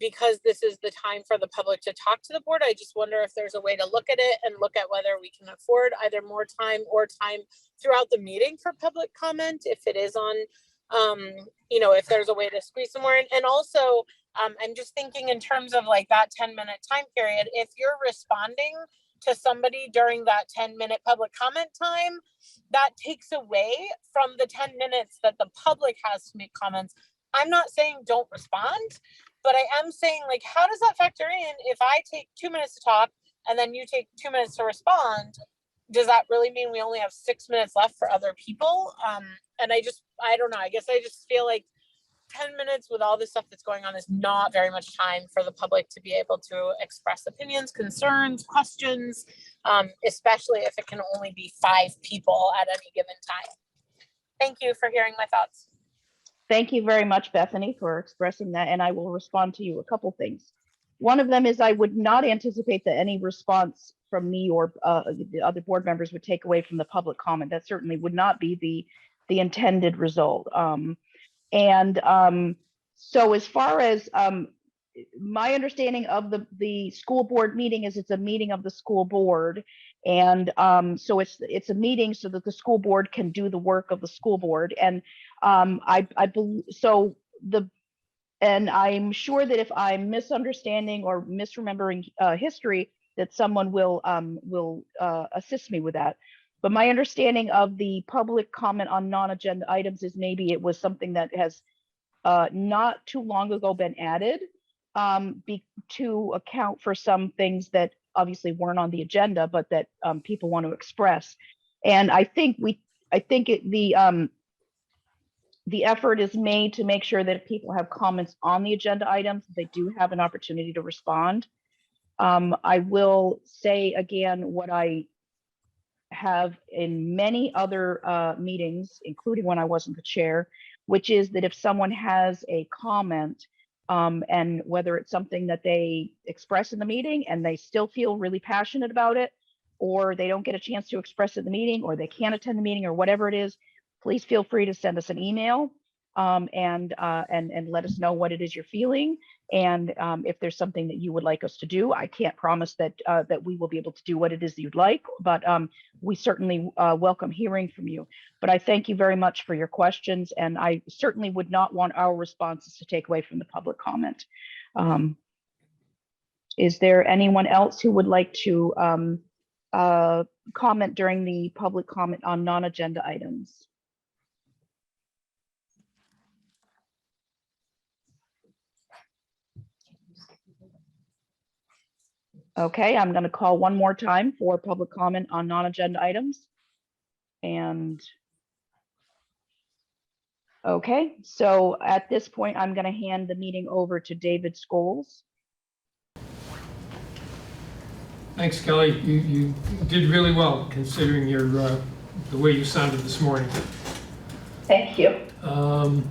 because this is the time for the public to talk to the board, I just wonder if there's a way to look at it and look at whether we can afford either more time or time throughout the meeting for public comment, if it is on, if there's a way to squeeze some more in. And also, I'm just thinking in terms of like that 10-minute time period, if you're responding to somebody during that 10-minute public comment time, that takes away from the 10 minutes that the public has to make comments. I'm not saying don't respond, but I am saying, like, how does that factor in if I take 2 minutes to talk and then you take 2 minutes to respond? Does that really mean we only have 6 minutes left for other people? And I don't know, I guess I just feel like 10 minutes with all this stuff that's going on is not very much time for the public to be able to express opinions, concerns, questions, especially if it can only be 5 people at any given time. Thank you for hearing my thoughts. Thank you very much, Bethany, for expressing that, and I will respond to you a couple things. One of them is I would not anticipate that any response from me or the other board members would take away from the public comment. That certainly would not be the intended result. So as far as my understanding of the school board meeting is, it's a meeting of the school board, and so it's a meeting so that the school board can do the work of the school board. And And I'm sure that if I'm misunderstanding or misremembering history, that someone will assist me with that. But my understanding of the public comment on non-agenda items is maybe it was something that has not too long ago been added to account for some things that obviously weren't on the agenda, but that people want to express. And I think the effort is made to make sure that if people have comments on the agenda items, they do have an opportunity to respond. I will say again what I have in many other meetings, including when I wasn't the chair, which is that if someone has a comment, and whether it's something that they express in the meeting and they still feel really passionate about it, or they don't get a chance to express it in the meeting, or they can't attend the meeting, or whatever it is, please feel free to send us an email and let us know what it is you're feeling. And if there's something that you would like us to do, I can't promise that we will be able to do what it is that you'd like, but we certainly welcome hearing from you. But I thank you very much for your questions, and I certainly would not want our responses to take away from the public comment. Is there anyone else who would like to comment during the public comment on non-agenda items? Okay, I'm going to call one more time for public comment on non-agenda items. And okay, so at this point, I'm going to hand the meeting over to David Scholes. Thanks, Kelly. You did really well considering your the way you sounded this morning. Thank you. The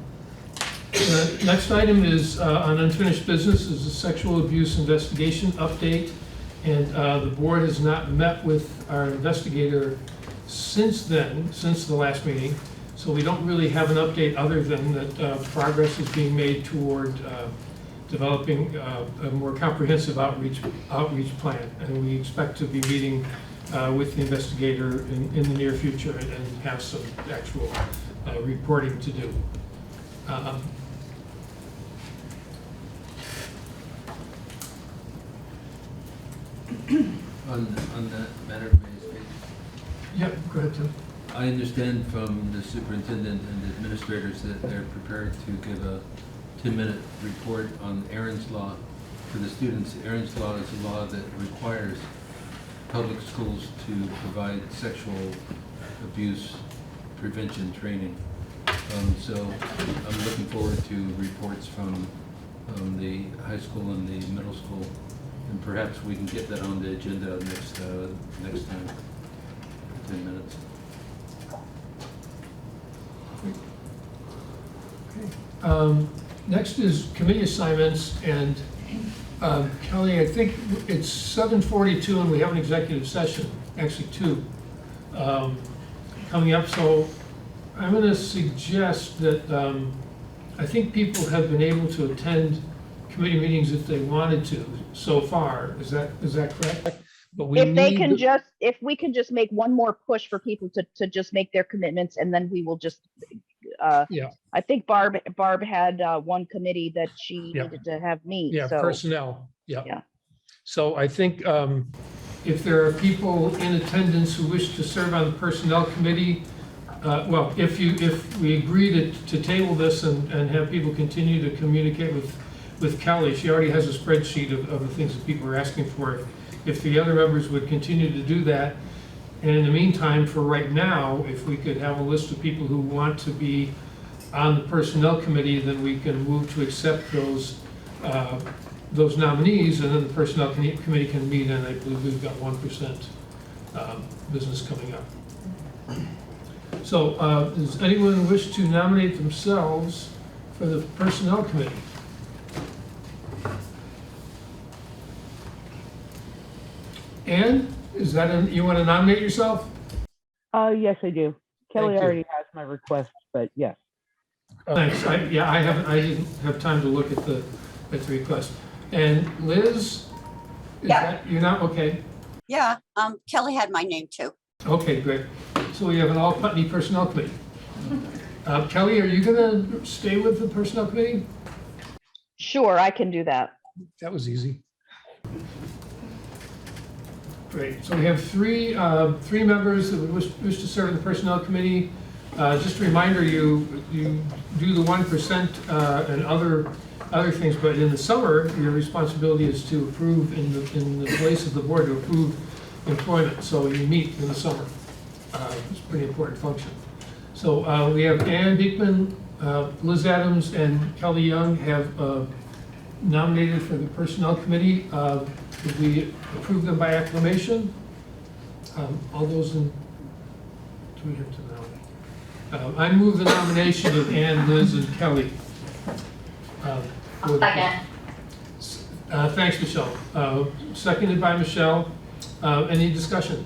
next item is on unfinished business is a sexual abuse investigation update. And the board has not met with our investigator since then, since the last meeting. So we don't really have an update other than that progress is being made toward developing a more comprehensive outreach plan. And we expect to be meeting with the investigator in the near future and have some actual reporting to do. On that matter, may I speak? Yeah, go ahead, Tim. I understand from the superintendent and the administrators that they're prepared to give a 10-minute report on Aaron's Law for the students. Aaron's Law is a law that requires public schools to provide sexual abuse prevention training. So I'm looking forward to reports from the high school and the middle school. And perhaps we can get that on the agenda next time, 10 minutes. Okay. Next is committee assignments, and Kelly, I think it's 7:42 and we have an executive session, actually two, coming up. So I'm going to suggest that I think people have been able to attend committee meetings if they wanted to so far. Is that correct? But we if we can just make one more push for people to just make their commitments, and then we will just yeah. I think Barb had one committee that she needed to have meet. Yeah, so. personnel. Yeah. So I think if there are people in attendance who wish to serve on the personnel committee, well, if we agree to table this and have people continue to communicate with Kelly, she already has a spreadsheet of the things that people are asking for. If the other members would continue to do that, and in the meantime, for right now, if we could have a list of people who want to be on the personnel committee, then we can move to accept those nominees, and then the personnel committee can meet, and I believe we've got 1% business coming up. So does anyone wish to nominate themselves for the personnel committee? Ann, is that you want to nominate yourself? Yes, I do. Kelly already has my request, but yes. Thanks. I didn't have time to look at the request. And Liz, you're not okay? Yeah, Kelly had my name too. Okay, great. So we have an all Putney personnel committee. Kelly, are you gonna stay with the Personnel Committee? Sure, I can do that. That was easy. Great, so we have three members that wish to serve in the Personnel Committee. Just a reminder, you do the 1% and other things, but in the summer, your responsibility is to approve in the place of the board to approve employment. So you meet in the summer. It's a pretty important function. So we have Ann Beekman, Liz Adams, and Kelly Young have nominated for the Personnel Committee. Would we approve them by acclamation? All those in, do we have to nominate? I move the nomination of Ann, Liz, and Kelly. Second. Thanks, Michelle. Seconded by Michelle. Any discussion?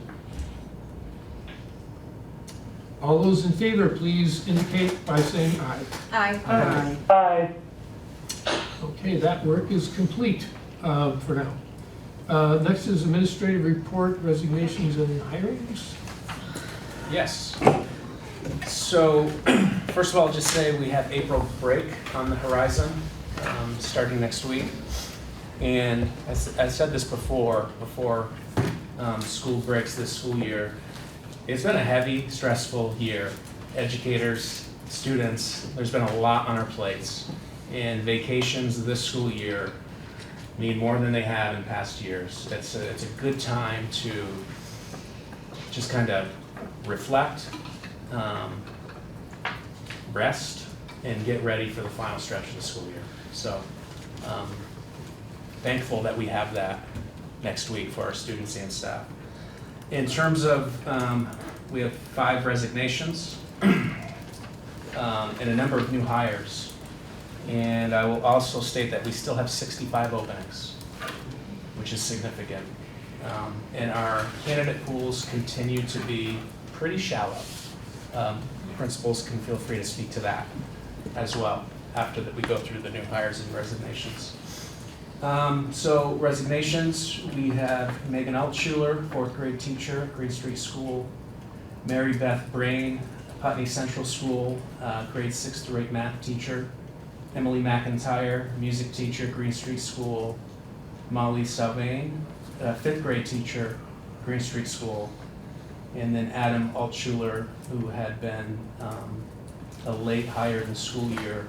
All those in favor, please indicate by saying aye. Aye. Aye. Okay, that work is complete for now. Next is administrative report, resignations and hirings. Yes. So, first of all, I'll just say we have April break on the horizon, starting next week. And as I said this before school breaks this school year, it's been a heavy, stressful year. Educators, students, there's been a lot on our plates. And vacations this school year need more than they have in past years. It's a good time to just kind of reflect, rest, and get ready for the final stretch of the school year. So thankful that we have that next week for our students and staff. In terms of, we have 5 resignations and a number of new hires. And I will also state that we still have 65 openings, which is significant. And our candidate pools continue to be pretty shallow. Principals can feel free to speak to that as well after that we go through the new hires and resignations. So resignations, we have Megan Altschuler, 4th grade teacher, Green Street School. Mary Beth Brain, Putney Central School, grade 6 through 8 math teacher. Emily McIntyre, music teacher, Green Street School. Molly Salvain, 5th grade teacher, Green Street School. And then Adam Altschuler, who had been a late hire in the school year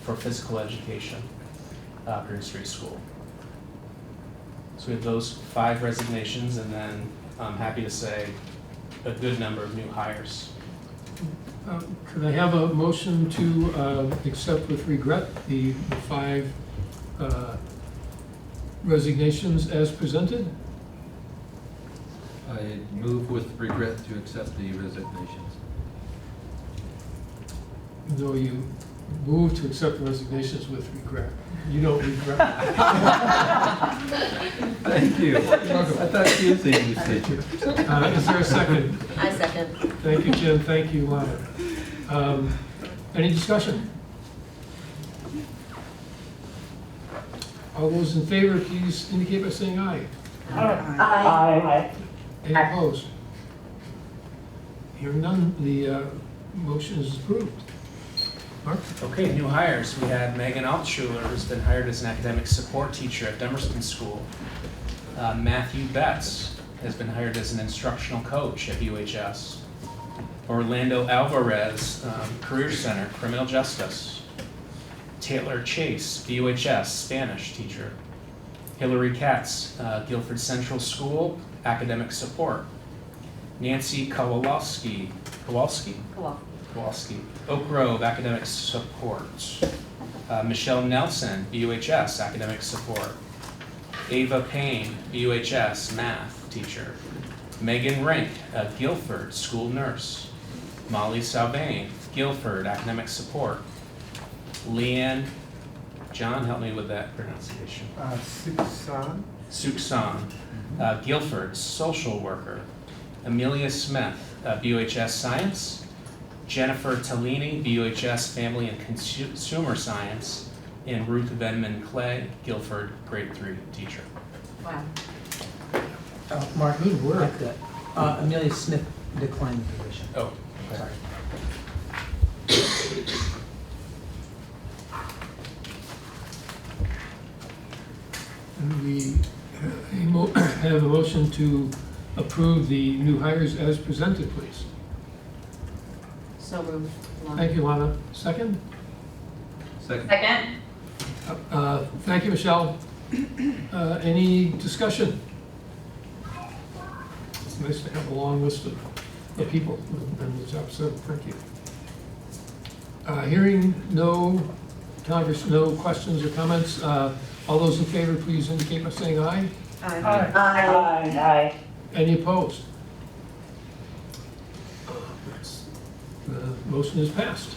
for physical education, Green Street School. So we have those 5 resignations, and then I'm happy to say a good number of new hires. Could I have a motion to accept with regret the 5 resignations as presented? I move with regret to accept the resignations. Though you move to accept the resignations with regret. You don't regret. Thank you. I thought you was the English teacher. Is there a second? I second. Thank you, Jim. Thank you, Lana. Any discussion? All those in favor, please indicate by saying aye. Aye. Any opposed? Hearing none, the motion is approved. Mark? Okay, new hires. We had Megan Altschuler, who's been hired as an academic support teacher at Dummerston School. Matthew Betts has been hired as an instructional coach at UHS. Orlando Alvarez, Career Center, Criminal Justice. Taylor Chase, BUHS, Spanish teacher. Hillary Katz, Guilford Central School, academic support. Nancy Kowalski, Oak Grove, academic support. Michelle Nelson, BUHS, academic support. Ava Payne, BUHS, math teacher. Megan Rink, Guilford, school nurse. Molly Salvain, Guilford, academic support. Leanne, John, help me with that pronunciation. Suksan, Guilford, social worker. Amelia Smith, BUHS Science. Jennifer Tellini, BUHS Family and Consumer Science. And Ruth Venman Clay, Guilford, grade 3 teacher. Wow. Mark, good work. Amelia Smith declined the position. Oh, sorry. Can we have a motion to approve the new hires as presented, please? So moved. Thank you, Lana. Second? Second. Second. Thank you, Michelle. Any discussion? It's nice to have a long list of people and the job, so thank you. Hearing no questions or comments, all those in favor, please indicate by saying aye. Aye. Aye. Any opposed? The motion is passed.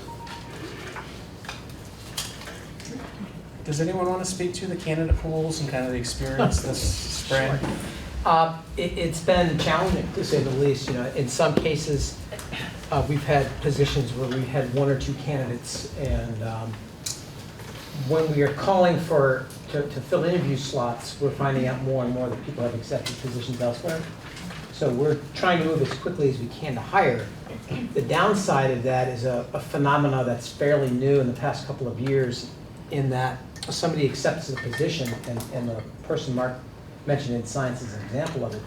Does anyone want to speak to the candidate pools and kind of the experience this spring? It's been challenging, to say the least. You know, in some cases, we've had positions where we had one or two candidates, and when we are calling to fill interview slots, we're finding out more and more that people have accepted positions elsewhere. So we're trying to move as quickly as we can to hire. The downside of that is a phenomena that's fairly new in the past couple of years, in that somebody accepts a position, and the person Mark mentioned in science is an example of it.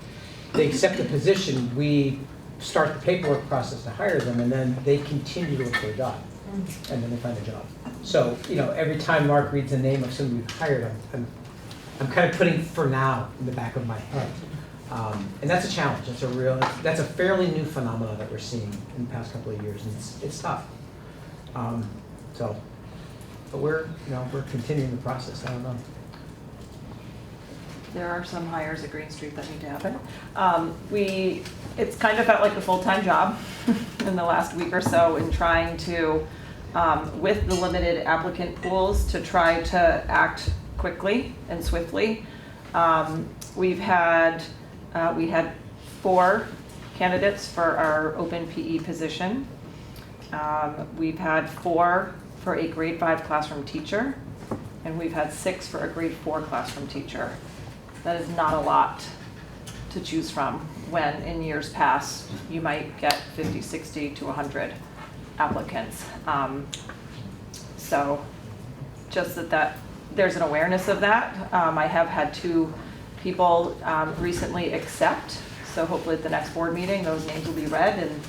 They accept the position, we start the paperwork process to hire them, and then they continue to look for a job, and then they find a job. So, you know, every time Mark reads the name of somebody we've hired, I'm kind of putting "for now" in the back of my head. And that's a challenge. That's a fairly new phenomenon that we're seeing in the past couple of years, and it's tough. But we're continuing the process. I don't know. There are some hires at Green Street that need to happen. It's kind of felt like a full-time job in the last week or so in trying to, with the limited applicant pools, to try to act quickly and swiftly. We had 4 candidates for our open PE position. We've had 4 for a grade 5 classroom teacher, and we've had 6 for a grade 4 classroom teacher. That is not a lot to choose from, when in years past you might get 50, 60 to 100 applicants. So just that there's an awareness of that. I have had 2 people recently accept, so hopefully at the next board meeting those names will be read, and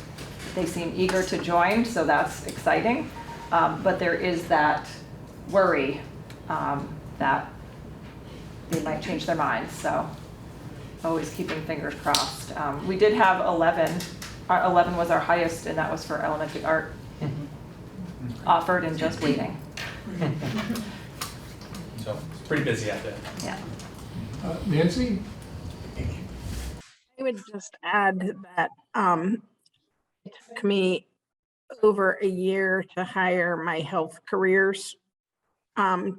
they seem eager to join, so that's exciting. But there is that worry that they might change their minds, so always keeping fingers crossed. We did have 11. 11 was our highest, and that was for elementary art, offered and just waiting. So it's pretty busy out there. Yeah. Nancy? I would just add that it took me over a year to hire my health careers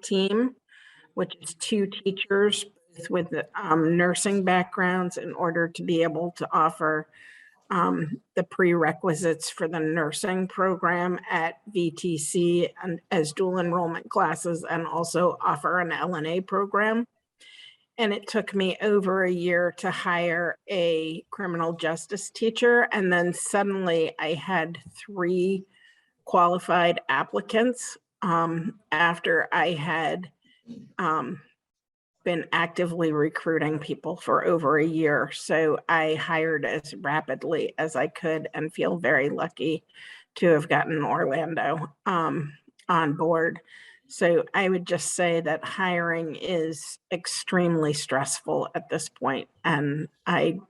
team, which is 2 teachers with nursing backgrounds, in order to be able to offer the prerequisites for the nursing program at VTC and as dual enrollment classes, and also offer an LNA program. And it took me over a year to hire a criminal justice teacher. And then suddenly I had 3 qualified applicants after I had been actively recruiting people for over a year. So I hired as rapidly as I could, and feel very lucky to have gotten Orlando on board. So I would just say that hiring is extremely stressful at this point, and I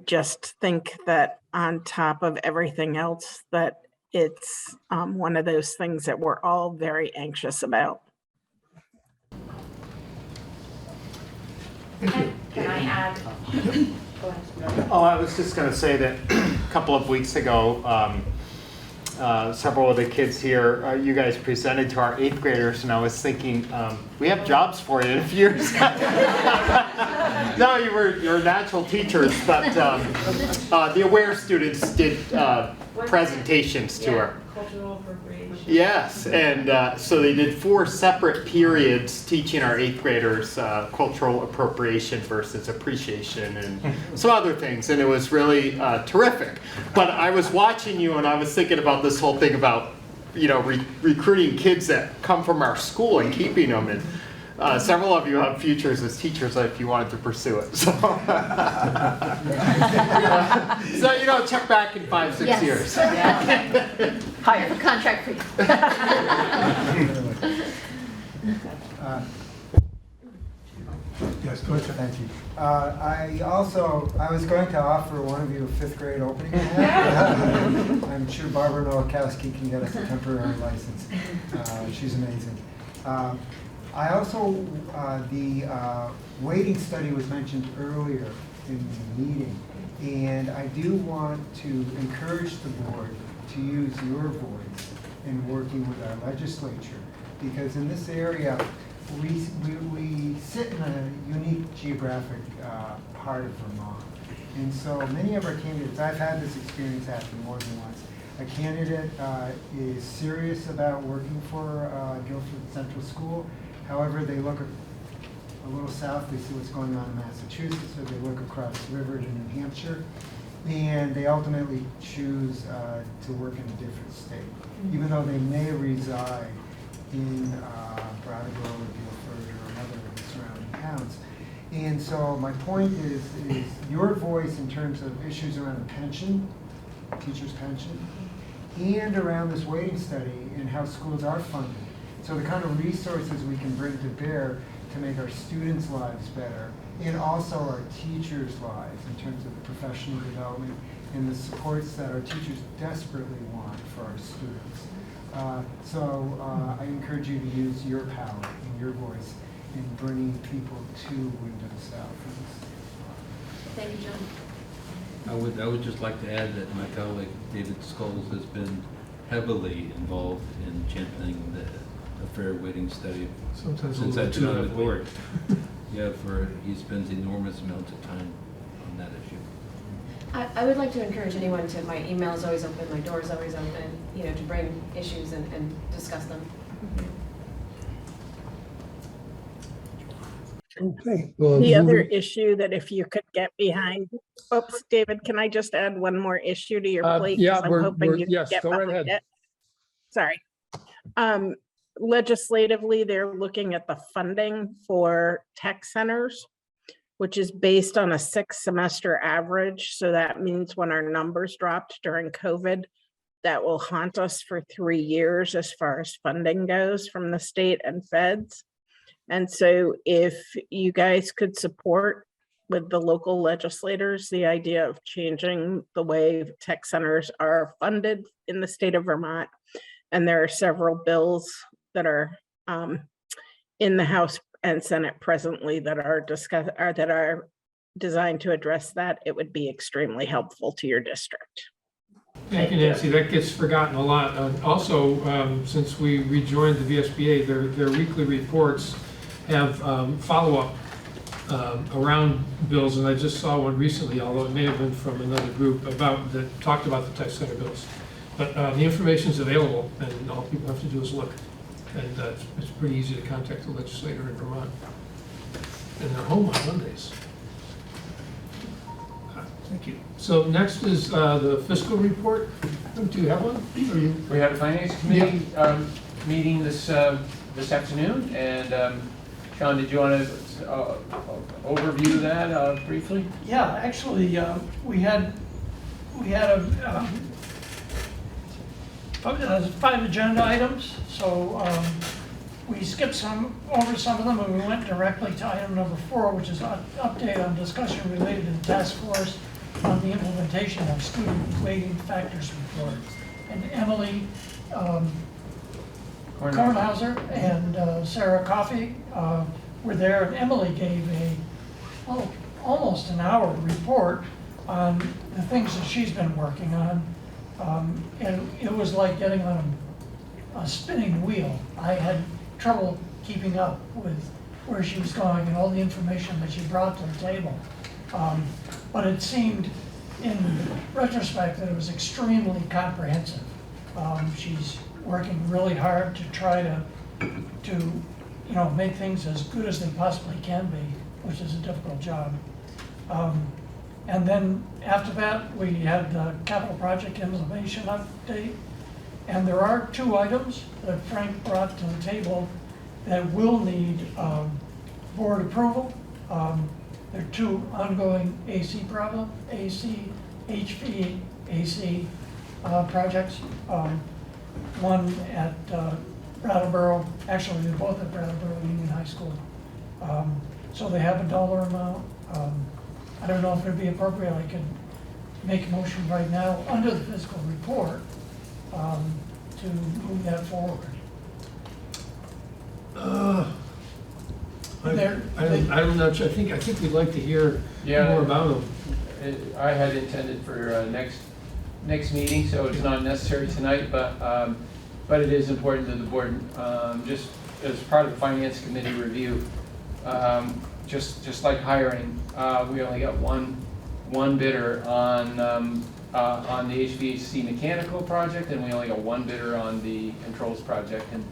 just think that on top of everything else, that it's one of those things that we're all very anxious about. Can I add? Go ahead. Oh, I was just going to say that a couple of weeks ago, several of the kids here, you guys presented to our 8th graders, and I was thinking, we have jobs for you in a few years. No, you're natural teachers, but the AWARE students did presentations to her. Cultural appropriation. Yes, and so they did 4 separate periods teaching our 8th graders cultural appropriation versus appreciation and some other things, and it was really terrific. But I was watching you, and I was thinking about this whole thing about, you know, recruiting kids that come from our school and keeping them. And Several of you have futures as teachers if you wanted to pursue it. So, so you know, check back in 5-6 years. Hire a contract for you. Yes, go ahead. Thank you. I was going to offer one of you a 5th grade opening. I'm sure Barbara Nowakowski can get us a temporary license. She's amazing. I also, the weighting study was mentioned earlier in the meeting, and I do want to encourage the board to use your voice in working with our legislature, because in this area, we sit in a unique geographic part of Vermont. And so many of our candidates, I've had this experience happen more than once. A candidate is serious about working for Guilford Central School. However, they look a little south, they see what's going on in Massachusetts, or they look across the river to New Hampshire, and they ultimately choose to work in a different state, even though they may reside in Brattleboro or Guilford or another surrounding towns. And so my point is your voice in terms of issues around the pension, teacher's pension, and around this weighting study and how schools are funded. So the kind of resources we can bring to bear to make our students' lives better, and also our teachers' lives in terms of the professional development and the supports that our teachers desperately want for our students. I encourage you to use your power and your voice in bringing people to Windham South. Thank you, John. I would just like to add that my colleague David Scholes has been heavily involved in championing the fair weighting study Sometimes since a I've been little on the too board. Yeah, he spends enormous amounts of time on that issue. I would like to encourage anyone to, my email is always open, my door is always open, you know, to bring issues and discuss them. Okay. The other issue that if you could get behind, oops, David, can I just add one more issue to your plate? 'Cause Yeah, I'm hoping you can yes, get go right behind ahead. it. Sorry. Legislatively, they're looking at the funding for tech centers, which is based on a 6-semester average. So that means when our numbers dropped during COVID, that will haunt us for 3 years as far as funding goes from the state and feds. And so if you guys could support with the local legislators, the idea of changing the way tech centers are funded in the state of Vermont. And there are several bills that are in the House and Senate presently that are designed to address that, it would be extremely helpful to your district. Thank you, Nancy. That gets forgotten a lot. Also, since we rejoined the VSBA, their weekly reports have follow-up around bills, and I just saw one recently, although it may have been from another group, that talked about the tech center bills. But the information is available, and all people have to do is look. And it's pretty easy to contact the legislator in Vermont. And they're home on Mondays. Thank you. So next is the fiscal report. Do you have one? We had a finance committee meeting this afternoon, and Sean, did you want to overview that briefly? Yeah, actually, we had a 5 agenda items, so we skipped over some of them, and we went directly to item number 4, which is an update on discussion related to the task force on the implementation of student weighting factors report. And Emily Kornhauser and Sarah Coffey were there, and Emily gave almost an hour report on the things that she's been working on. And it was like getting on a spinning wheel. I had trouble keeping up with where she was going and all the information that she brought to the table. But it seemed, in retrospect, that it was extremely comprehensive. She's working really hard to try to make things as good as they possibly can be, which is a difficult job. And then after that, we had the capital project implementation update. And there are 2 items that Frank brought to the table that will need board approval. There are two ongoing AC HVAC projects. One at Brattleboro, actually they're both at Brattleboro Union High School. So they have a dollar amount. I don't know if it'd be appropriate, I could make a motion right now under the fiscal report to move that forward. I'm not sure. I think we'd like to hear more about them. I had intended for next meeting, so it's not necessary tonight, but it is important to the board, just as part of the finance committee review. Just like hiring, we only got one bidder on the HVAC mechanical project, and we only got one bidder on the controls project. And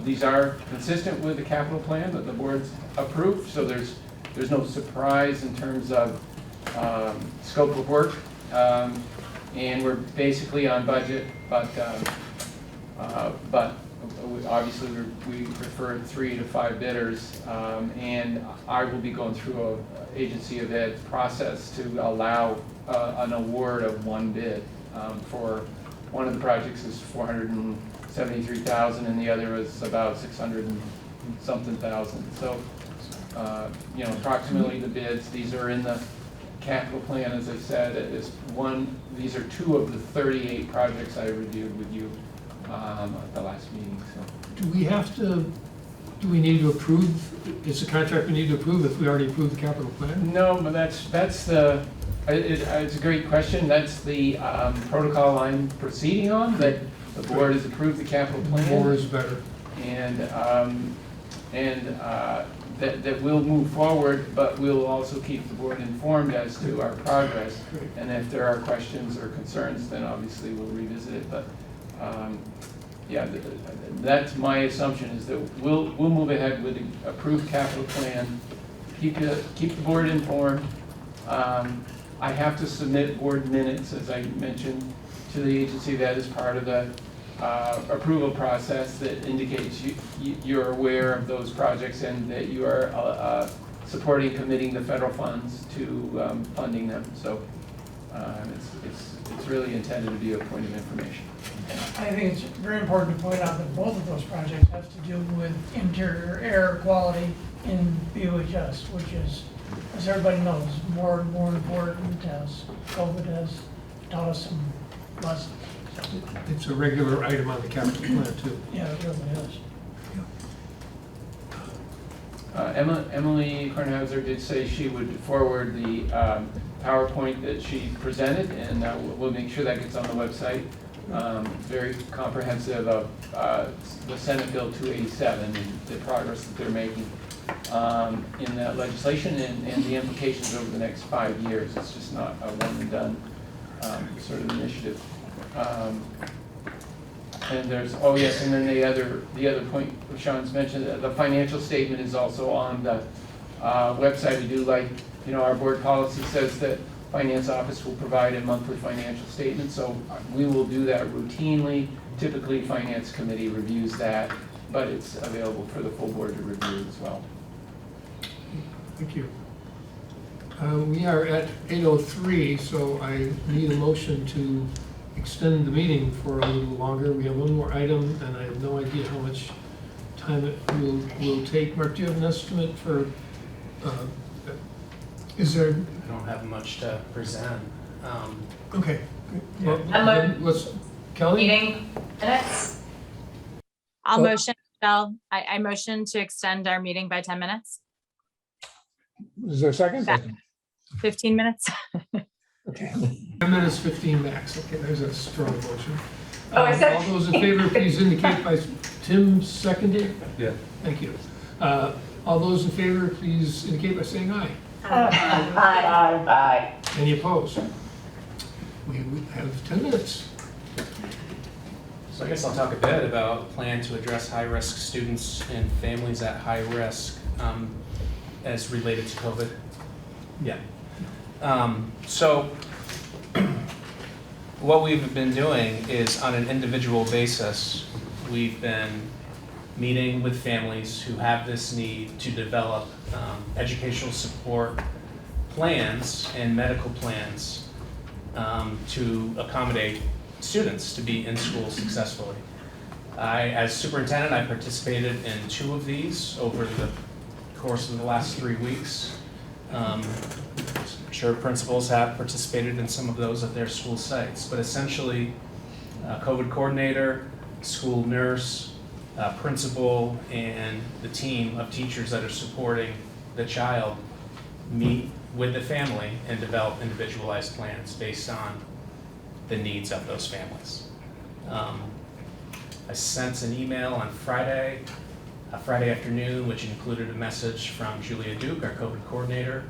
these are consistent with the capital plan that the board's approved, so there's no surprise in terms of scope of work, and we're basically on budget, but obviously we prefer 3 to 5 bidders, and I will be going through an agency of ed process to allow an award of one bid. For one of the projects is $473,000, and the other is about 600 and something thousand. So, approximately the bids. These are in the capital plan, as I said. These are 2 of the 38 projects I reviewed with you at the last meeting. So, do we need to approve? Is the contract we need to approve if we already approved the capital plan? No, but it's a great question. That's the protocol I'm proceeding on, that the board has approved the capital plan. More is better. And that we'll move forward, but we'll also keep the board informed as to our progress. And if there are questions or concerns, then obviously we'll revisit it. But that's my assumption, is that we'll move ahead with the approved capital plan, keep the board informed. I have to submit board minutes, as I mentioned, to the agency. That is part of the approval process that indicates you're aware of those projects and that you are supporting committing the federal funds to funding them. So it's really intended to be a point of information. I think it's very important to point out that both of those projects have to do with interior air quality in BUHS, which is, as everybody knows, more and more important as COVID has taught us some lessons. It's a regular item on the capital plan too. Yeah, it really is. Emily Kornhauser did say she would forward the PowerPoint that she presented, and we'll make sure that gets on the website. Very comprehensive of the Senate Bill 287 and the progress that they're making in that legislation and the implications over the next 5 years. It's just not a one and done sort of initiative. And there's, and then the other point Sean's mentioned, the financial statement is also on the website. We do our board policy says that finance office will provide a monthly financial statement, so we will do that routinely. Typically, finance committee reviews that, but it's available for the full board to review as well. Thank you. We are at 8:03, so I need a motion to extend the meeting for a little longer. We have one more item, and I have no idea how much time it will take. Mark, do you have an estimate for, is there? I don't have much to present. Okay. Yeah. Let's, Kelly? Meeting minutes. I'll motion, Michelle. I motion to extend our meeting by 10 minutes. Is there a second? 15 minutes. Okay. 10 minutes, 15 max. Okay, there's a strong motion. I said. All those in favor, please indicate by Tim seconded. Yeah. Thank you. All those in favor, please indicate by saying aye. Aye. Any opposed? We have 10 minutes. So I guess I'll talk a bit about a plan to address high-risk students and families at high risk as related to COVID. Yeah. So what we've been doing is on an individual basis, we've been meeting with families who have this need to develop educational support plans and medical plans to accommodate students to be in school successfully. As superintendent, I participated in 2 of these over the course of the last 3 weeks. I'm sure principals have participated in some of those at their school sites, but essentially a COVID coordinator, school nurse, principal, and the team of teachers that are supporting the child meet with the family and develop individualized plans based on the needs of those families. I sent an email on Friday afternoon, which included a message from Julia Duke, our COVID coordinator,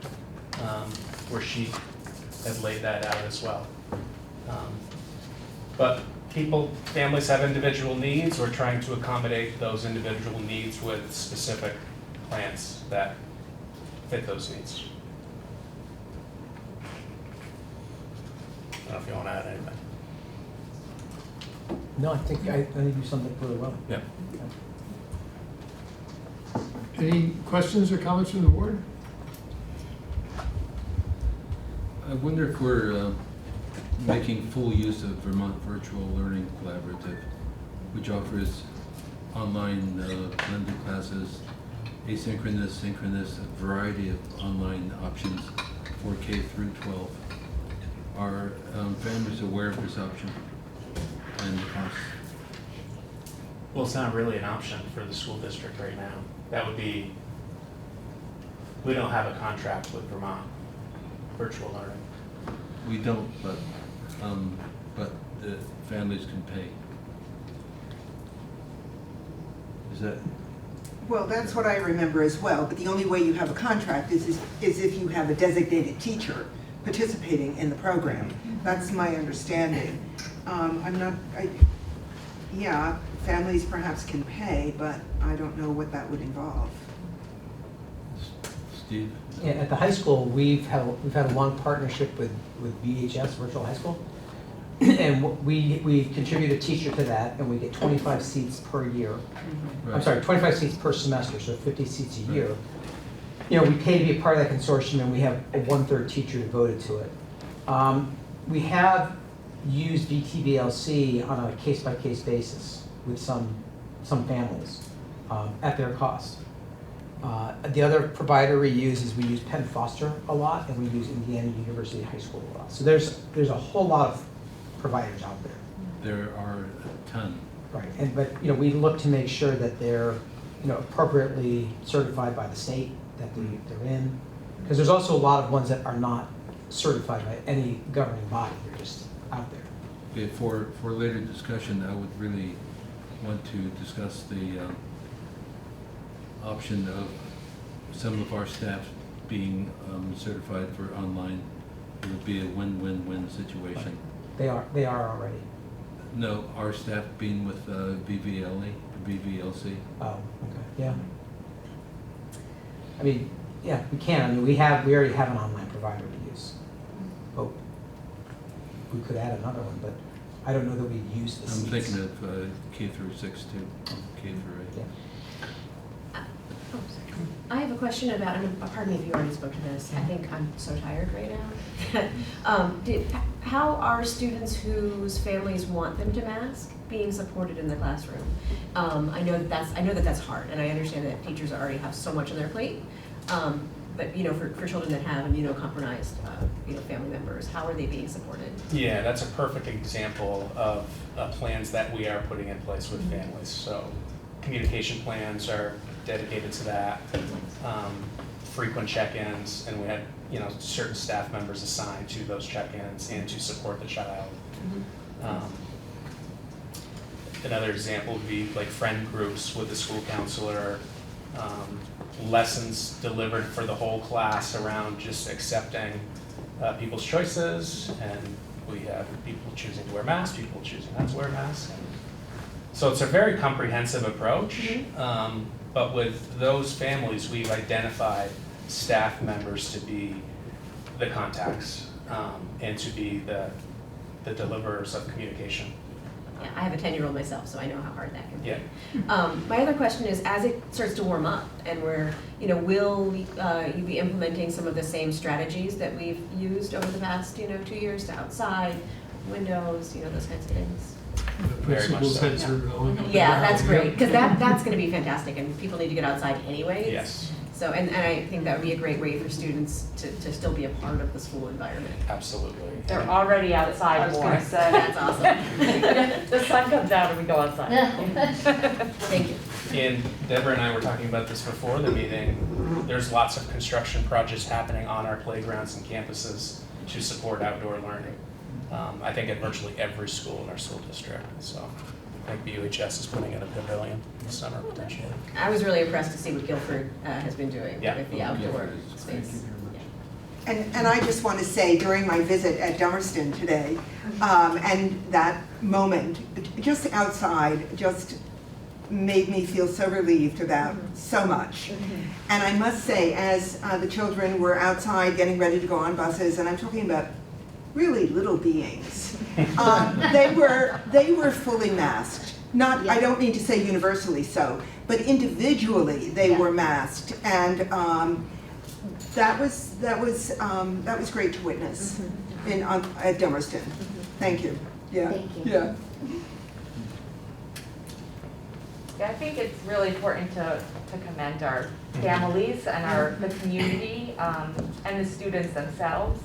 where she had laid that out as well. But families have individual needs. We're trying to accommodate those individual needs with specific plans that fit those needs. I don't know if you want to add anything. No, I think you summed it really well. Yeah. Any questions or comments from the board? I wonder if we're making full use of Vermont Virtual Learning Collaborative, which offers online blended classes, asynchronous, synchronous, a variety of online options for K through 12. Are families aware of this option and the costs? Well, it's not really an option for the school district right now. That would be, we don't have a contract with Vermont Virtual Learning. We don't, but the families can pay. Is that? Well, that's what I remember as well, but the only way you have a contract is if you have a designated teacher participating in the program. That's my understanding. Yeah, families perhaps can pay, but I don't know what that would involve. Steve? Yeah, at the high school, we've had a long partnership with VHS, Virtual High School. And we contribute a teacher to that, and we get 25 seats per year. Mm-hmm. I'm sorry, 25 seats per semester, so 50 seats a year. You know, we pay to be a part of that consortium, and we have a 1/3 teacher devoted to it. We have used VTBLC on a case-by-case basis with some families at their cost. The other provider we use Penn Foster a lot, and we use Indiana University High School a lot. So there's a whole lot of providers out there. There are a ton. Right, but we look to make sure that they're appropriately certified by the state that they're in, because there's also a lot of ones that are not certified by any governing body. They're just out there. Okay, for later discussion, I would really want to discuss the option of some of our staff being certified for online. It would be a win-win-win situation. They are already. No, our staff being with VVLC. Oh, okay, yeah. I mean, yeah, we can. I mean, we already have an online provider to use. Oh, we could add another one, but I don't know that we'd use the I'm seats. thinking of K through 6 too, K through 8. Yeah. I have a question about, and pardon me if you already spoke to this, I think I'm so tired right now. How are students whose families want them to mask being supported in the classroom? I know that that's hard, and I understand that teachers already have so much on their plate. But for children that have immunocompromised family members, how are they being supported? Yeah, that's a perfect example of plans that we are putting in place with families. So communication plans are dedicated to that, frequent check-ins, and we had certain staff members assigned to those check-ins and to support the child. Another example would be like friend groups with the school counselor, lessons delivered for the whole class around just accepting people's choices, and we have people choosing to wear masks, people choosing not to wear masks. So it's a very comprehensive approach, but with those families, we've identified staff members to be the contacts and to be the deliverers of communication Yeah, I have a 10-year-old myself, so I know how hard that can be. Yeah. My other question is, as it starts to warm up and we're, will you be implementing some of the same strategies that we've used over the past, 2 years to outside, windows, those kinds of things? The principal's heads are going up. Yeah, that's great, because that's going to be fantastic, and people need to get outside anyways. Yes. So, and I think that would be a great way for students to still be a part of the school environment. Absolutely. They're already outside more, so. That's awesome. The sun comes out and we go outside. Thank you. And Deborah and I were talking about this before the meeting. There's lots of construction projects happening on our playgrounds and campuses to support outdoor learning. I think at virtually every school in our school district. So I think BUHS is putting in a pavilion in the summer potentially. I was really impressed to see what Guilford has been doing Yeah. with the outdoor space. And I just want to say, during my visit at Dummerston today, and that moment, just outside, just made me feel so relieved about so much. And I must say, as the children were outside getting ready to go on buses, and I'm talking about really little beings, they were fully masked. Not, I don't need to say universally so, but individually they were masked, and that was great to witness at Dummerston. Thank you. Yeah. Thank you. Yeah. Yeah, I think it's really important to commend our families and the community and the students themselves.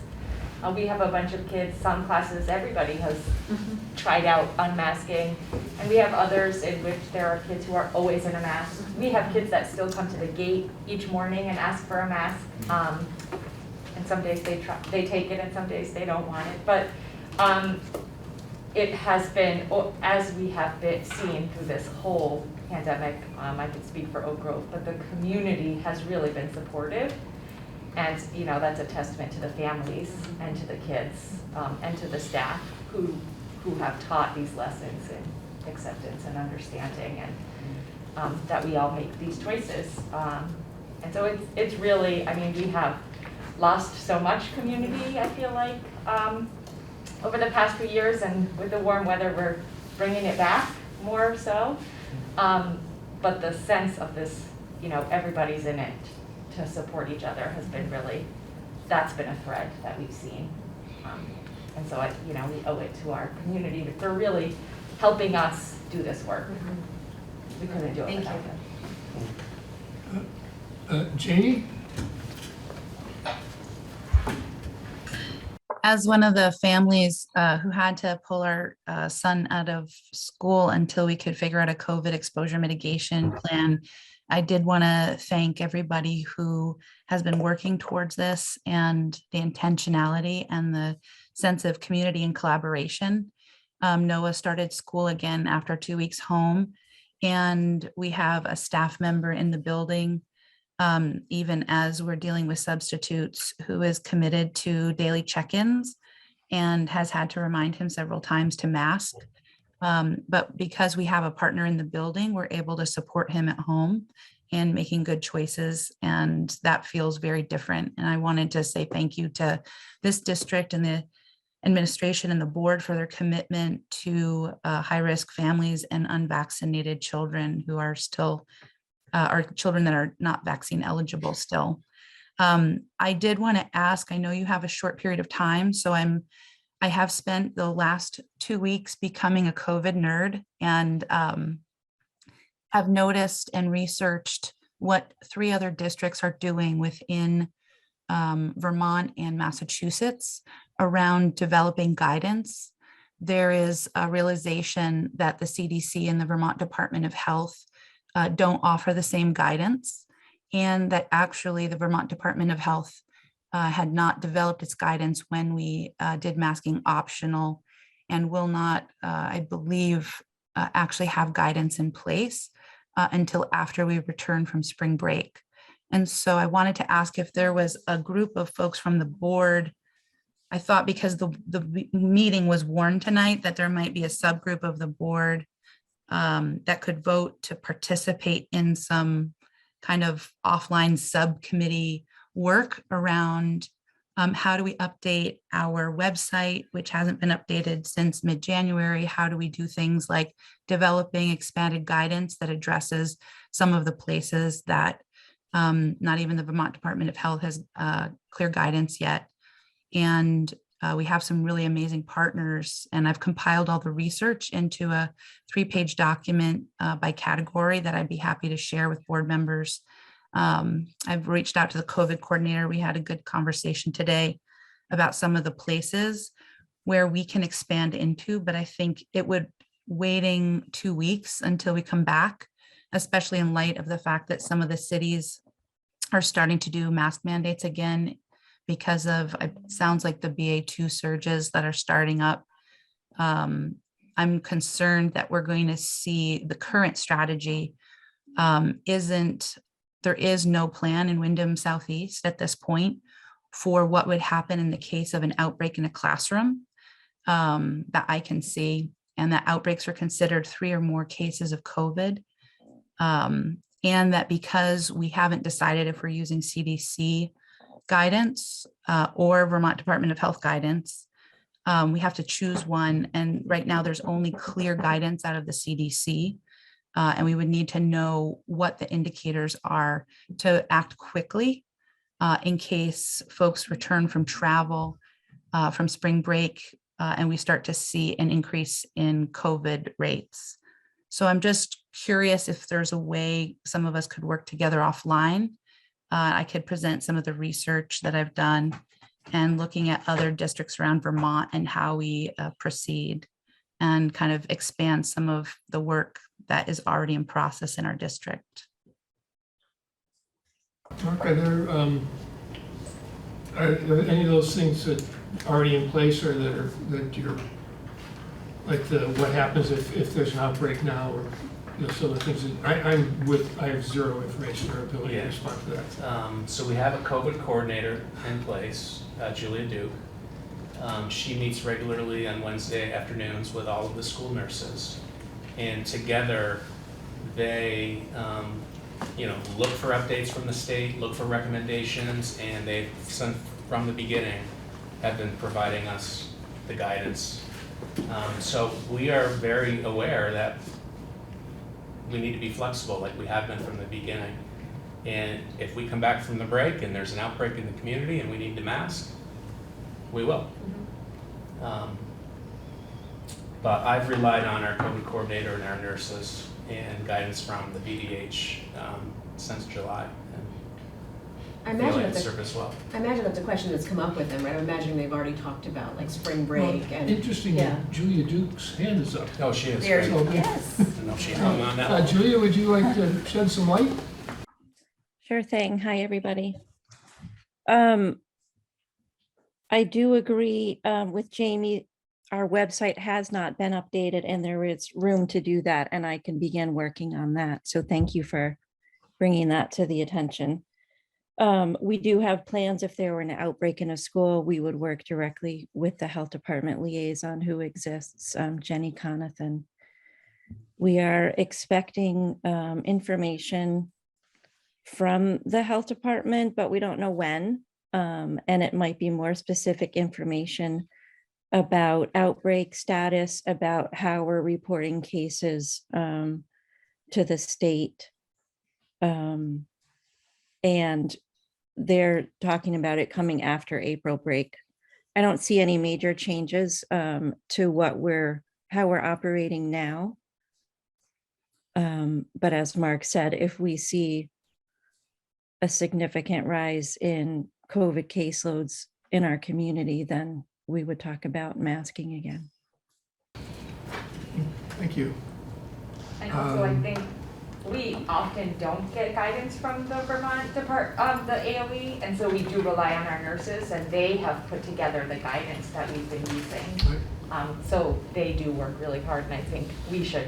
We have a bunch of kids, some classes, everybody has tried out unmasking, and we have others in which there are kids who are always in a mask. We have kids that still come to the gate each morning and ask for a mask, and some days they take it and some days they don't want it. But it has been, as we have been seeing through this whole pandemic, I can speak for Oak Grove, but the community has really been supportive. And that's a testament to the families and to the kids and to the staff who have taught these lessons in acceptance and understanding, and that we all make these choices. And so it's really, we have lost so much community, I feel like, over the past few years, and with the warm weather, we're bringing it back more so. But the sense of this, everybody's in it to support each other has been really, that's been a thread that we've seen. And so, we owe it to our community for really helping us do this work. We couldn't do it without them. Janie? As one of the families who had to pull our son out of school until we could figure out a COVID exposure mitigation plan, I did want to thank everybody who has been working towards this, and the intentionality and the sense of community and collaboration. Noah started school again after 2 weeks home, and we have a staff member in the building, even as we're dealing with substitutes, who is committed to daily check-ins and has had to remind him several times to mask. But because we have a partner in the building, we're able to support him at home and making good choices. And that feels very different. And I wanted to say thank you to this district and the administration and the board for their commitment to high-risk families and unvaccinated children who are still, are children that are not vaccine eligible still. I did want to ask, I know you have a short period of time, so I have spent the last 2 weeks becoming a COVID nerd, and have noticed and researched what 3 other districts are doing within Vermont and Massachusetts around developing guidance. There is a realization that the CDC and the Vermont Department of Health don't offer the same guidance, and that actually the Vermont Department of Health had not developed its guidance when we did masking optional, and will not, I believe, actually have guidance in place until after we return from spring break. And so I wanted to ask if there was a group of folks from the board. I thought because the meeting was warned tonight, that there might be a subgroup of the board that could vote to participate in some kind of offline subcommittee work around How do we update our website, which hasn't been updated since mid-January? How do we do things like developing expanded guidance that addresses some of the places that not even the Vermont Department of Health has clear guidance yet? And we have some really amazing partners, and I've compiled all the research into a 3-page document by category that I'd be happy to share with board members. I've reached out to the COVID coordinator. We had a good conversation today about some of the places where we can expand into, but I think it would waiting 2 weeks until we come back, especially in light of the fact that some of the cities are starting to do mask mandates again because of, it sounds like the BA2 surges that are starting up. I'm concerned that we're going to see the current strategy there is no plan in Windham Southeast at this point for what would happen in the case of an outbreak in a classroom that I can see, and that outbreaks are considered 3 or more cases of COVID. And that because we haven't decided if we're using CDC guidance or Vermont Department of Health guidance, we have to choose one. And right now there's only clear guidance out of the CDC. And we would need to know what the indicators are to act quickly in case folks return from travel from spring break and we start to see an increase in COVID rates. So I'm just curious if there's a way some of us could work together offline. I could present some of the research that I've done and looking at other districts around Vermont and how we proceed and kind of expand some of the work that is already in process in our district. Mark, are there any of those things that are already in place or that you're, like what happens if there's an outbreak now, or some of the things that I have zero information or ability to respond to that. So we have a COVID coordinator in place, Julia Duke. She meets regularly on Wednesday afternoons with all of the school nurses, and together they look for updates from the state, look for recommendations, and they've, from the beginning, have been providing us the guidance. So we are very aware that we need to be flexible like we have been from the beginning. And if we come back from the break and there's an outbreak in the community and we need to mask, we will. But I've relied on our COVID coordinator and our nurses and guidance from the BDH since July. I imagine that's a question that's come up with them, right? I'm imagining they've already talked about like spring break and. Interesting, Julia Duke's hand is up. Oh, she is. Yes. No, she's hung on that. Julia, would you like to shed some light? Sure thing. Hi, everybody. I do agree with Jamie. Our website has not been updated and there is room to do that, and I can begin working on that. So thank you for bringing that to the attention. We do have plans. If there were an outbreak in a school, we would work directly with the health department liaison who exists, Jenny Conathan. We are expecting information from the health department, but we don't know when. And it might be more specific information about outbreak status, about how we're reporting cases to the state. And they're talking about it coming after April break. I don't see any major changes to how we're operating now. But as Mark said, if we see a significant rise in COVID caseloads in our community, then we would talk about masking again. Thank you. And also, I think we often don't get guidance from the Vermont the AOE, and so we do rely on our nurses, and they have put together the guidance that we've been using. So they do work really hard, and I think we should,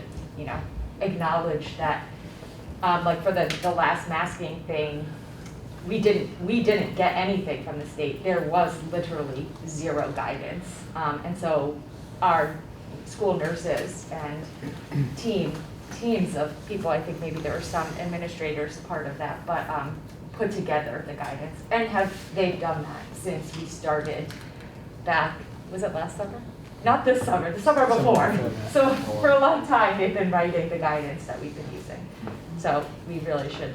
acknowledge that. Like for the last masking thing, we didn't get anything from the state. There was literally zero guidance, and so our school nurses and teams of people, I think maybe there were some administrators part of that, but put together the guidance, and they've done that since we started back, was it last summer? Not this summer, the summer before. So for a long time, they've been writing the guidance that we've been using. So we really should,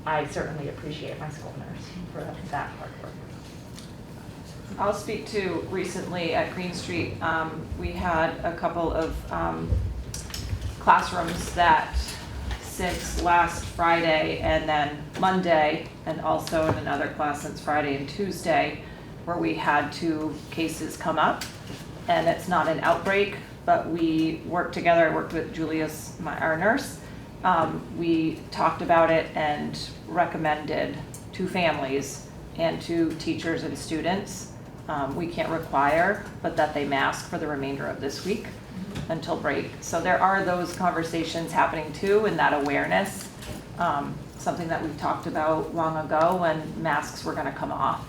I certainly appreciate my school nurse for that hard work. I'll speak to recently at Green Street, we had a couple of classrooms that since last Friday and then Monday, and also in another class since Friday and Tuesday, where we had 2 cases come up. And it's not an outbreak, but we worked together. I worked with Julia's, our nurse. We talked about it and recommended to families and to teachers and students. We can't require, but that they mask for the remainder of this week until break. So there are those conversations happening too, and that awareness, something that we've talked about long ago when masks were gonna come off.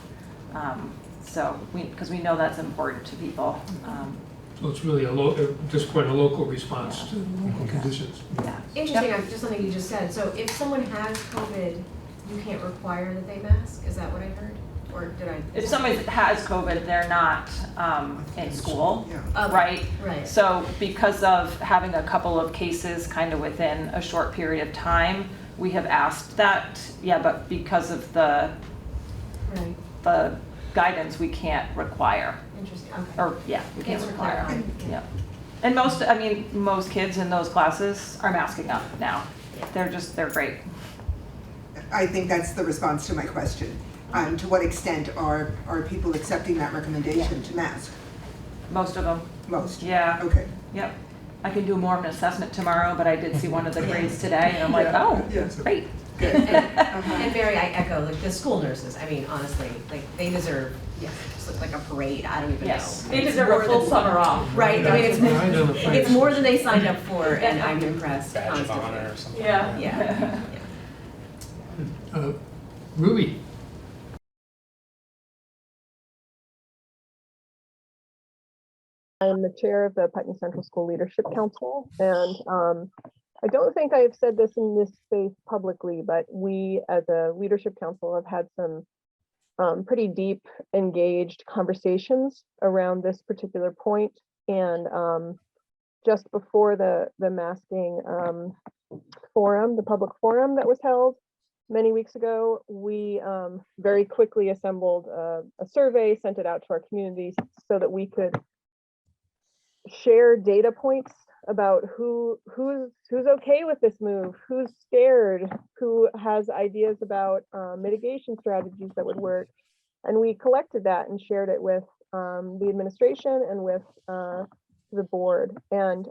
So because we know that's important to people. So it's really at this point, a local response to local conditions. Yeah. Interesting, just something you just said. So if someone has COVID, you can't require that they mask? Is that what I heard? Or did I? If someone has COVID, they're not in school, Okay. right? Right. So because of having a couple of cases kind of within a short period of time, we have asked that, yeah, but because of the guidance, we can't require. Interesting, okay. Or, yeah, we can't Thanks for require, clarifying. yeah. And most kids in those classes are masking up now. They're great. I think that's the response to my question. To what extent are people accepting that recommendation to mask? Most of them. Most? Yeah. Okay. Yep. I can do more of an assessment tomorrow, but I did see one of the grades today, and I'm like, oh, great. Good. And Mary, I echo, like, the school nurses, I mean, honestly, like, they deserve, just look like a parade, I don't even know. They It's deserve more a full than- summer off. Right, I mean, Right. it's more than they signed up for, and I'm impressed Badge of constantly. honor or something. Yeah. Ruby? I'm the chair of the Putney Central School Leadership Council, and I don't think I have said this in this space publicly, but we as a leadership council have had some pretty deep, engaged conversations around this particular point. And just before the masking forum, the public forum that was held many weeks ago, we very quickly assembled a survey, sent it out to our communities so that we could share data points about who's okay with this move, who's scared, who has ideas about mitigation strategies that would work. And we collected that and shared it with the administration and with the board. And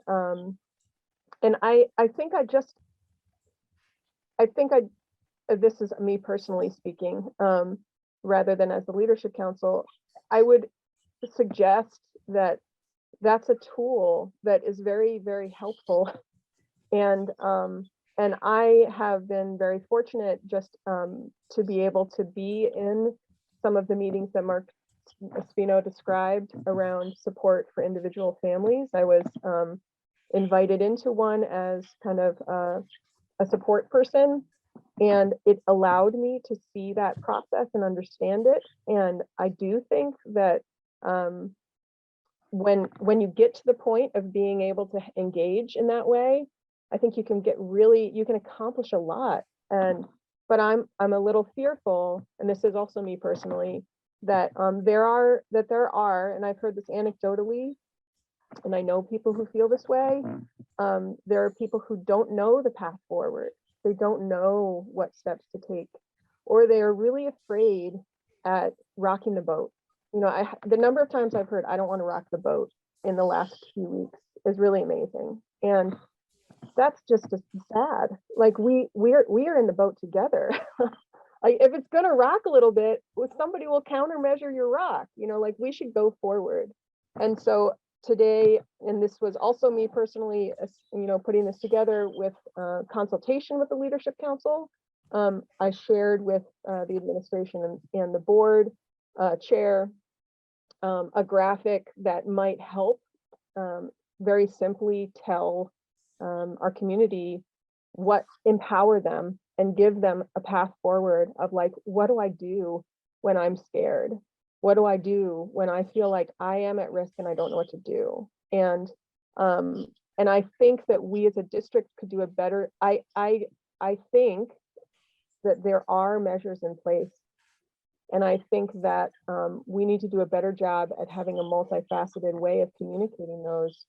I think this is me personally speaking, rather than as the leadership council, I would suggest that that's a tool that is very, very helpful. And I have been very fortunate just to be able to be in some of the meetings that Mark Espino described around support for individual families. I was invited into one as kind of a support person, and it allowed me to see that process and understand it. And I do think that when you get to the point of being able to engage in that way, I think you can accomplish a lot. But I'm a little fearful, and this is also me personally, that there are, and I've heard this anecdotally, and I know people who feel this way. There are people who don't know the path forward. They don't know what steps to take, or they are really afraid at rocking the boat. You know, the number of times I've heard, I don't want to rock the boat in the last few weeks is really amazing. And that's just sad. Like we are in the boat together. Like if it's going to rock a little bit, somebody will countermeasure your rock, you know, like we should go forward. And so today, and this was also me personally, you know, putting this together with consultation with the Leadership Council. I shared with the administration and the board chair a graphic that might help very simply tell our community empower them and give them a path forward of like, what do I do when I'm scared? What do I do when I feel like I am at risk and I don't know what to do? And I think that we as a district could do a better, I think that there are measures in place. And I think that we need to do a better job at having a multifaceted way of communicating those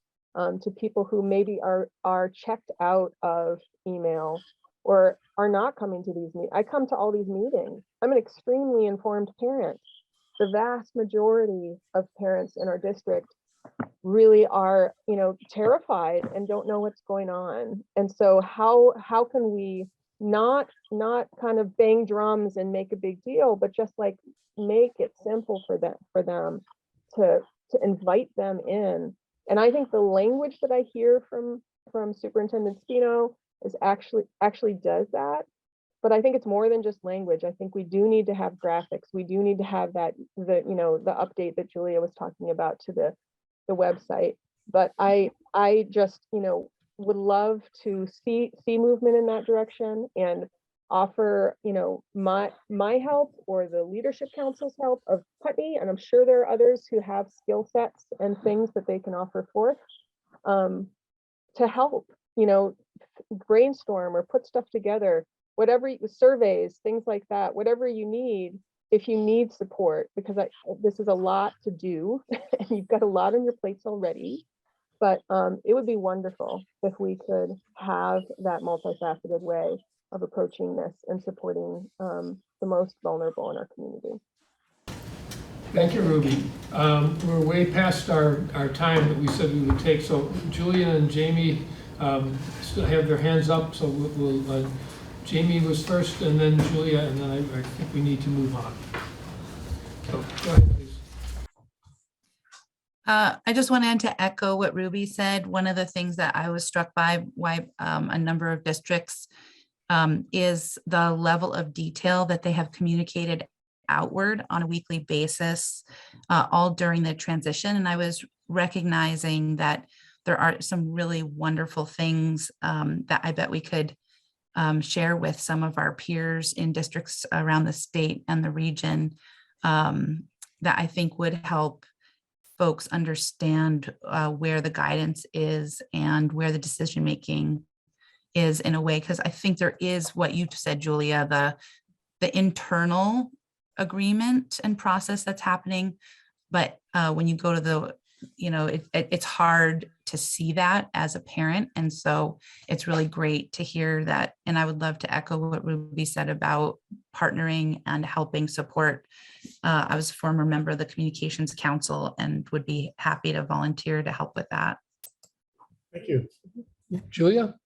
to people who maybe are checked out of email or are not coming to these meetings. I come to all these meetings. I'm an extremely informed parent. The vast majority of parents in our district really are, terrified and don't know what's going on. And so how can we not kind of bang drums and make a big deal, but just like make it simple for them to invite them in. And I think the language that I hear from Superintendent Spino is actually does that. But I think it's more than just language. I think we do need to have graphics. We do need to have the update that Julia was talking about to the website. But I just, would love to see movement in that direction and offer, my help or the Leadership Council's help of Putney. And I'm sure there are others who have skill sets and things that they can offer forth to help, brainstorm or put stuff together, whatever, surveys, things like that, whatever you need, if you need support, because this is a lot to do and you've got a lot on your plates already. But it would be wonderful if we could have that multifaceted way of approaching this and supporting the most vulnerable in our community. Thank you, Ruby. We're way past our time that we said we would take. So Julia and Jamie still have their hands up. So we'll Jamie was first and then Julia, and then I think we need to move on. So go ahead, please. I just wanted to echo what Ruby said. One of the things that I was struck by why a number of districts is the level of detail that they have communicated outward on a weekly basis, all during the transition. And I was recognizing that there are some really wonderful things that I bet we could share with some of our peers in districts around the state and the region that I think would help folks understand where the guidance is and where the decision making is in a way, because I think there is what you said, Julia, the internal agreement and process that's happening. But when you go to it's hard to see that as a parent. And so it's really great to hear that. And I would love to echo what Ruby said about partnering and helping support. I was a former member of the Communications Council and would be happy to volunteer to help with that. Thank you. Julia?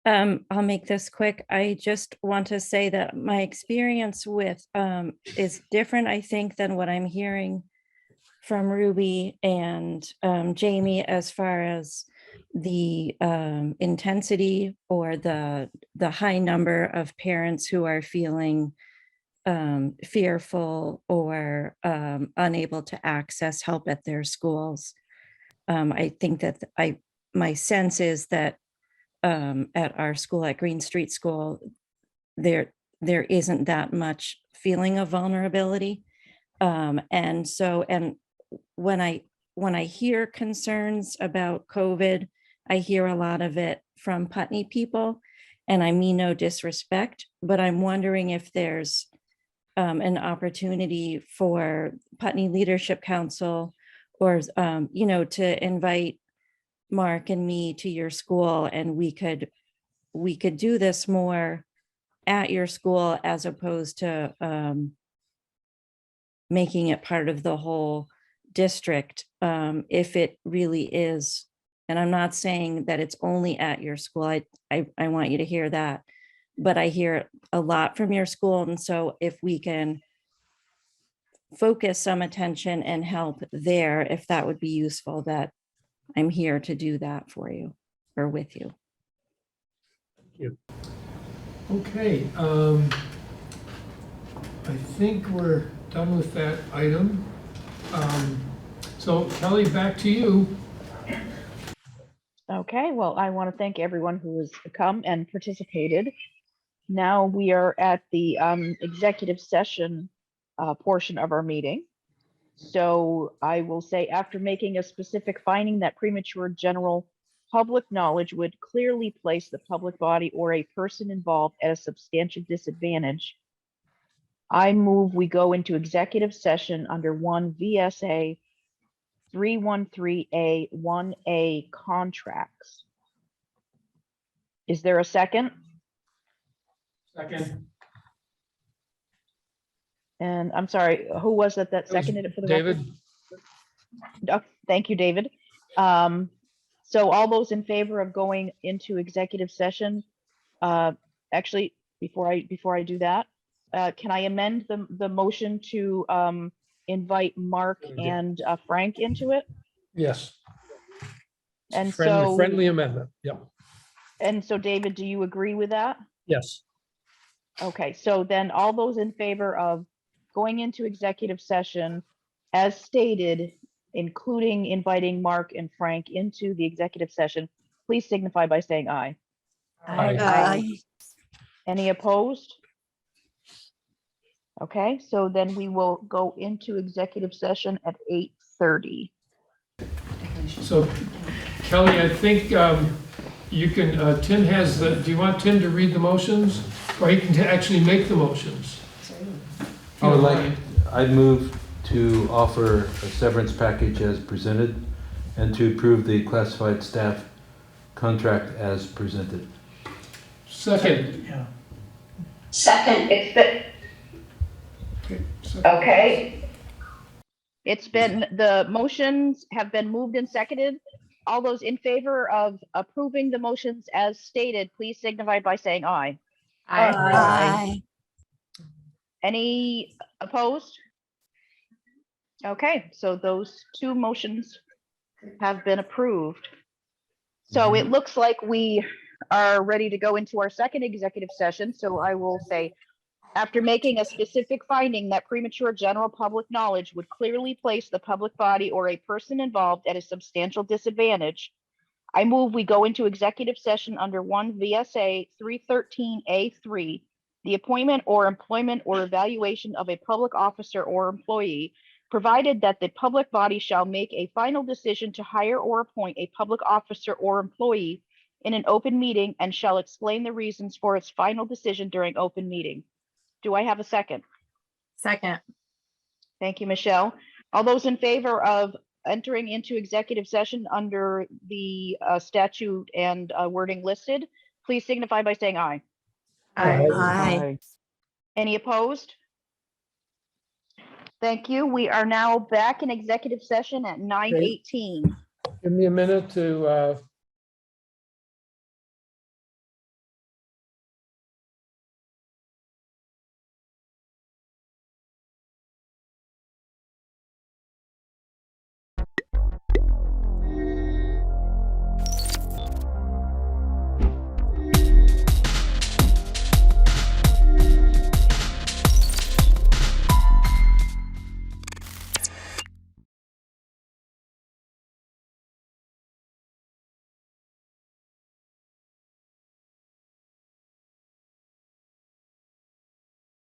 I'll make this quick. I just want to say that my experience with is different, I think, than what I'm hearing from Ruby and Jamie as far as the intensity or the high number of parents who are feeling fearful or unable to access help at their schools. I think that my sense is that at our school, at Green Street School, there isn't that much feeling of vulnerability. And when I hear concerns about COVID, I hear a lot of it from Putney people, and I mean no disrespect, but I'm wondering if there's an opportunity for Putney Leadership Council or, to invite Mark and me to your school, and we could do this more at your school as opposed to making it part of the whole district, if it really is. And I'm not saying that it's only at your school. I want you to hear that, but I hear a lot from your school. And so if we can focus some attention and help there, if that would be useful, that I'm here to do that for you or with you. Thank you. Okay. I think we're done with that item. So Kelly, back to you. Okay, well, I want to thank everyone who has come and participated. Now we are at the executive session portion of our meeting. So I will say, after making a specific finding that premature general public knowledge would clearly place the public body or a person involved at a substantial disadvantage, I move we go into executive session under 1 VSA 313A 1A contracts. Is there a second? Second. And I'm sorry, who was it that seconded it for the record? David. Oh, thank you, David. So all those in favor of going into executive session, actually, before I do that, can I amend the motion to invite Mark and Frank into it? Yes. And Friendly amendment. Yeah. And so, David, do you agree with that? Yes. Okay, so then all those in favor of going into executive session as stated, including inviting Mark and Frank into the executive session, please signify by saying aye. Aye. Aye. Any opposed? Okay, so then we will go into executive session at 8:30. So Kelly, I think you can, Tim has the, do you want Tim to read the motions? Or he can actually make the motions? I'd move to offer a severance package as presented and to approve the classified staff contract as presented. Second. Yeah. Second, it's the, okay. It's been, the motions have been moved and seconded. All those in favor of approving the motions as stated, please signify by saying aye. Aye. Any opposed? Okay, so those two motions have been approved. So it looks like we are ready to go into our second executive session. So I will say, after making a specific finding that premature general public knowledge would clearly place the public body or a person involved at a substantial disadvantage, I move we go into executive session under 1 VSA 313A3, the appointment or employment or evaluation of a public officer or employee, provided that the public body shall make a final decision to hire or appoint a public officer or employee in an open meeting and shall explain the reasons for its final decision during open meeting. Do I have a second? Second. Thank you, Michelle. All those in favor of entering into executive session under the statute and wording listed, please signify by saying aye. Aye. Any opposed? Thank you. We are now back in executive session at 9:18. Give me a minute to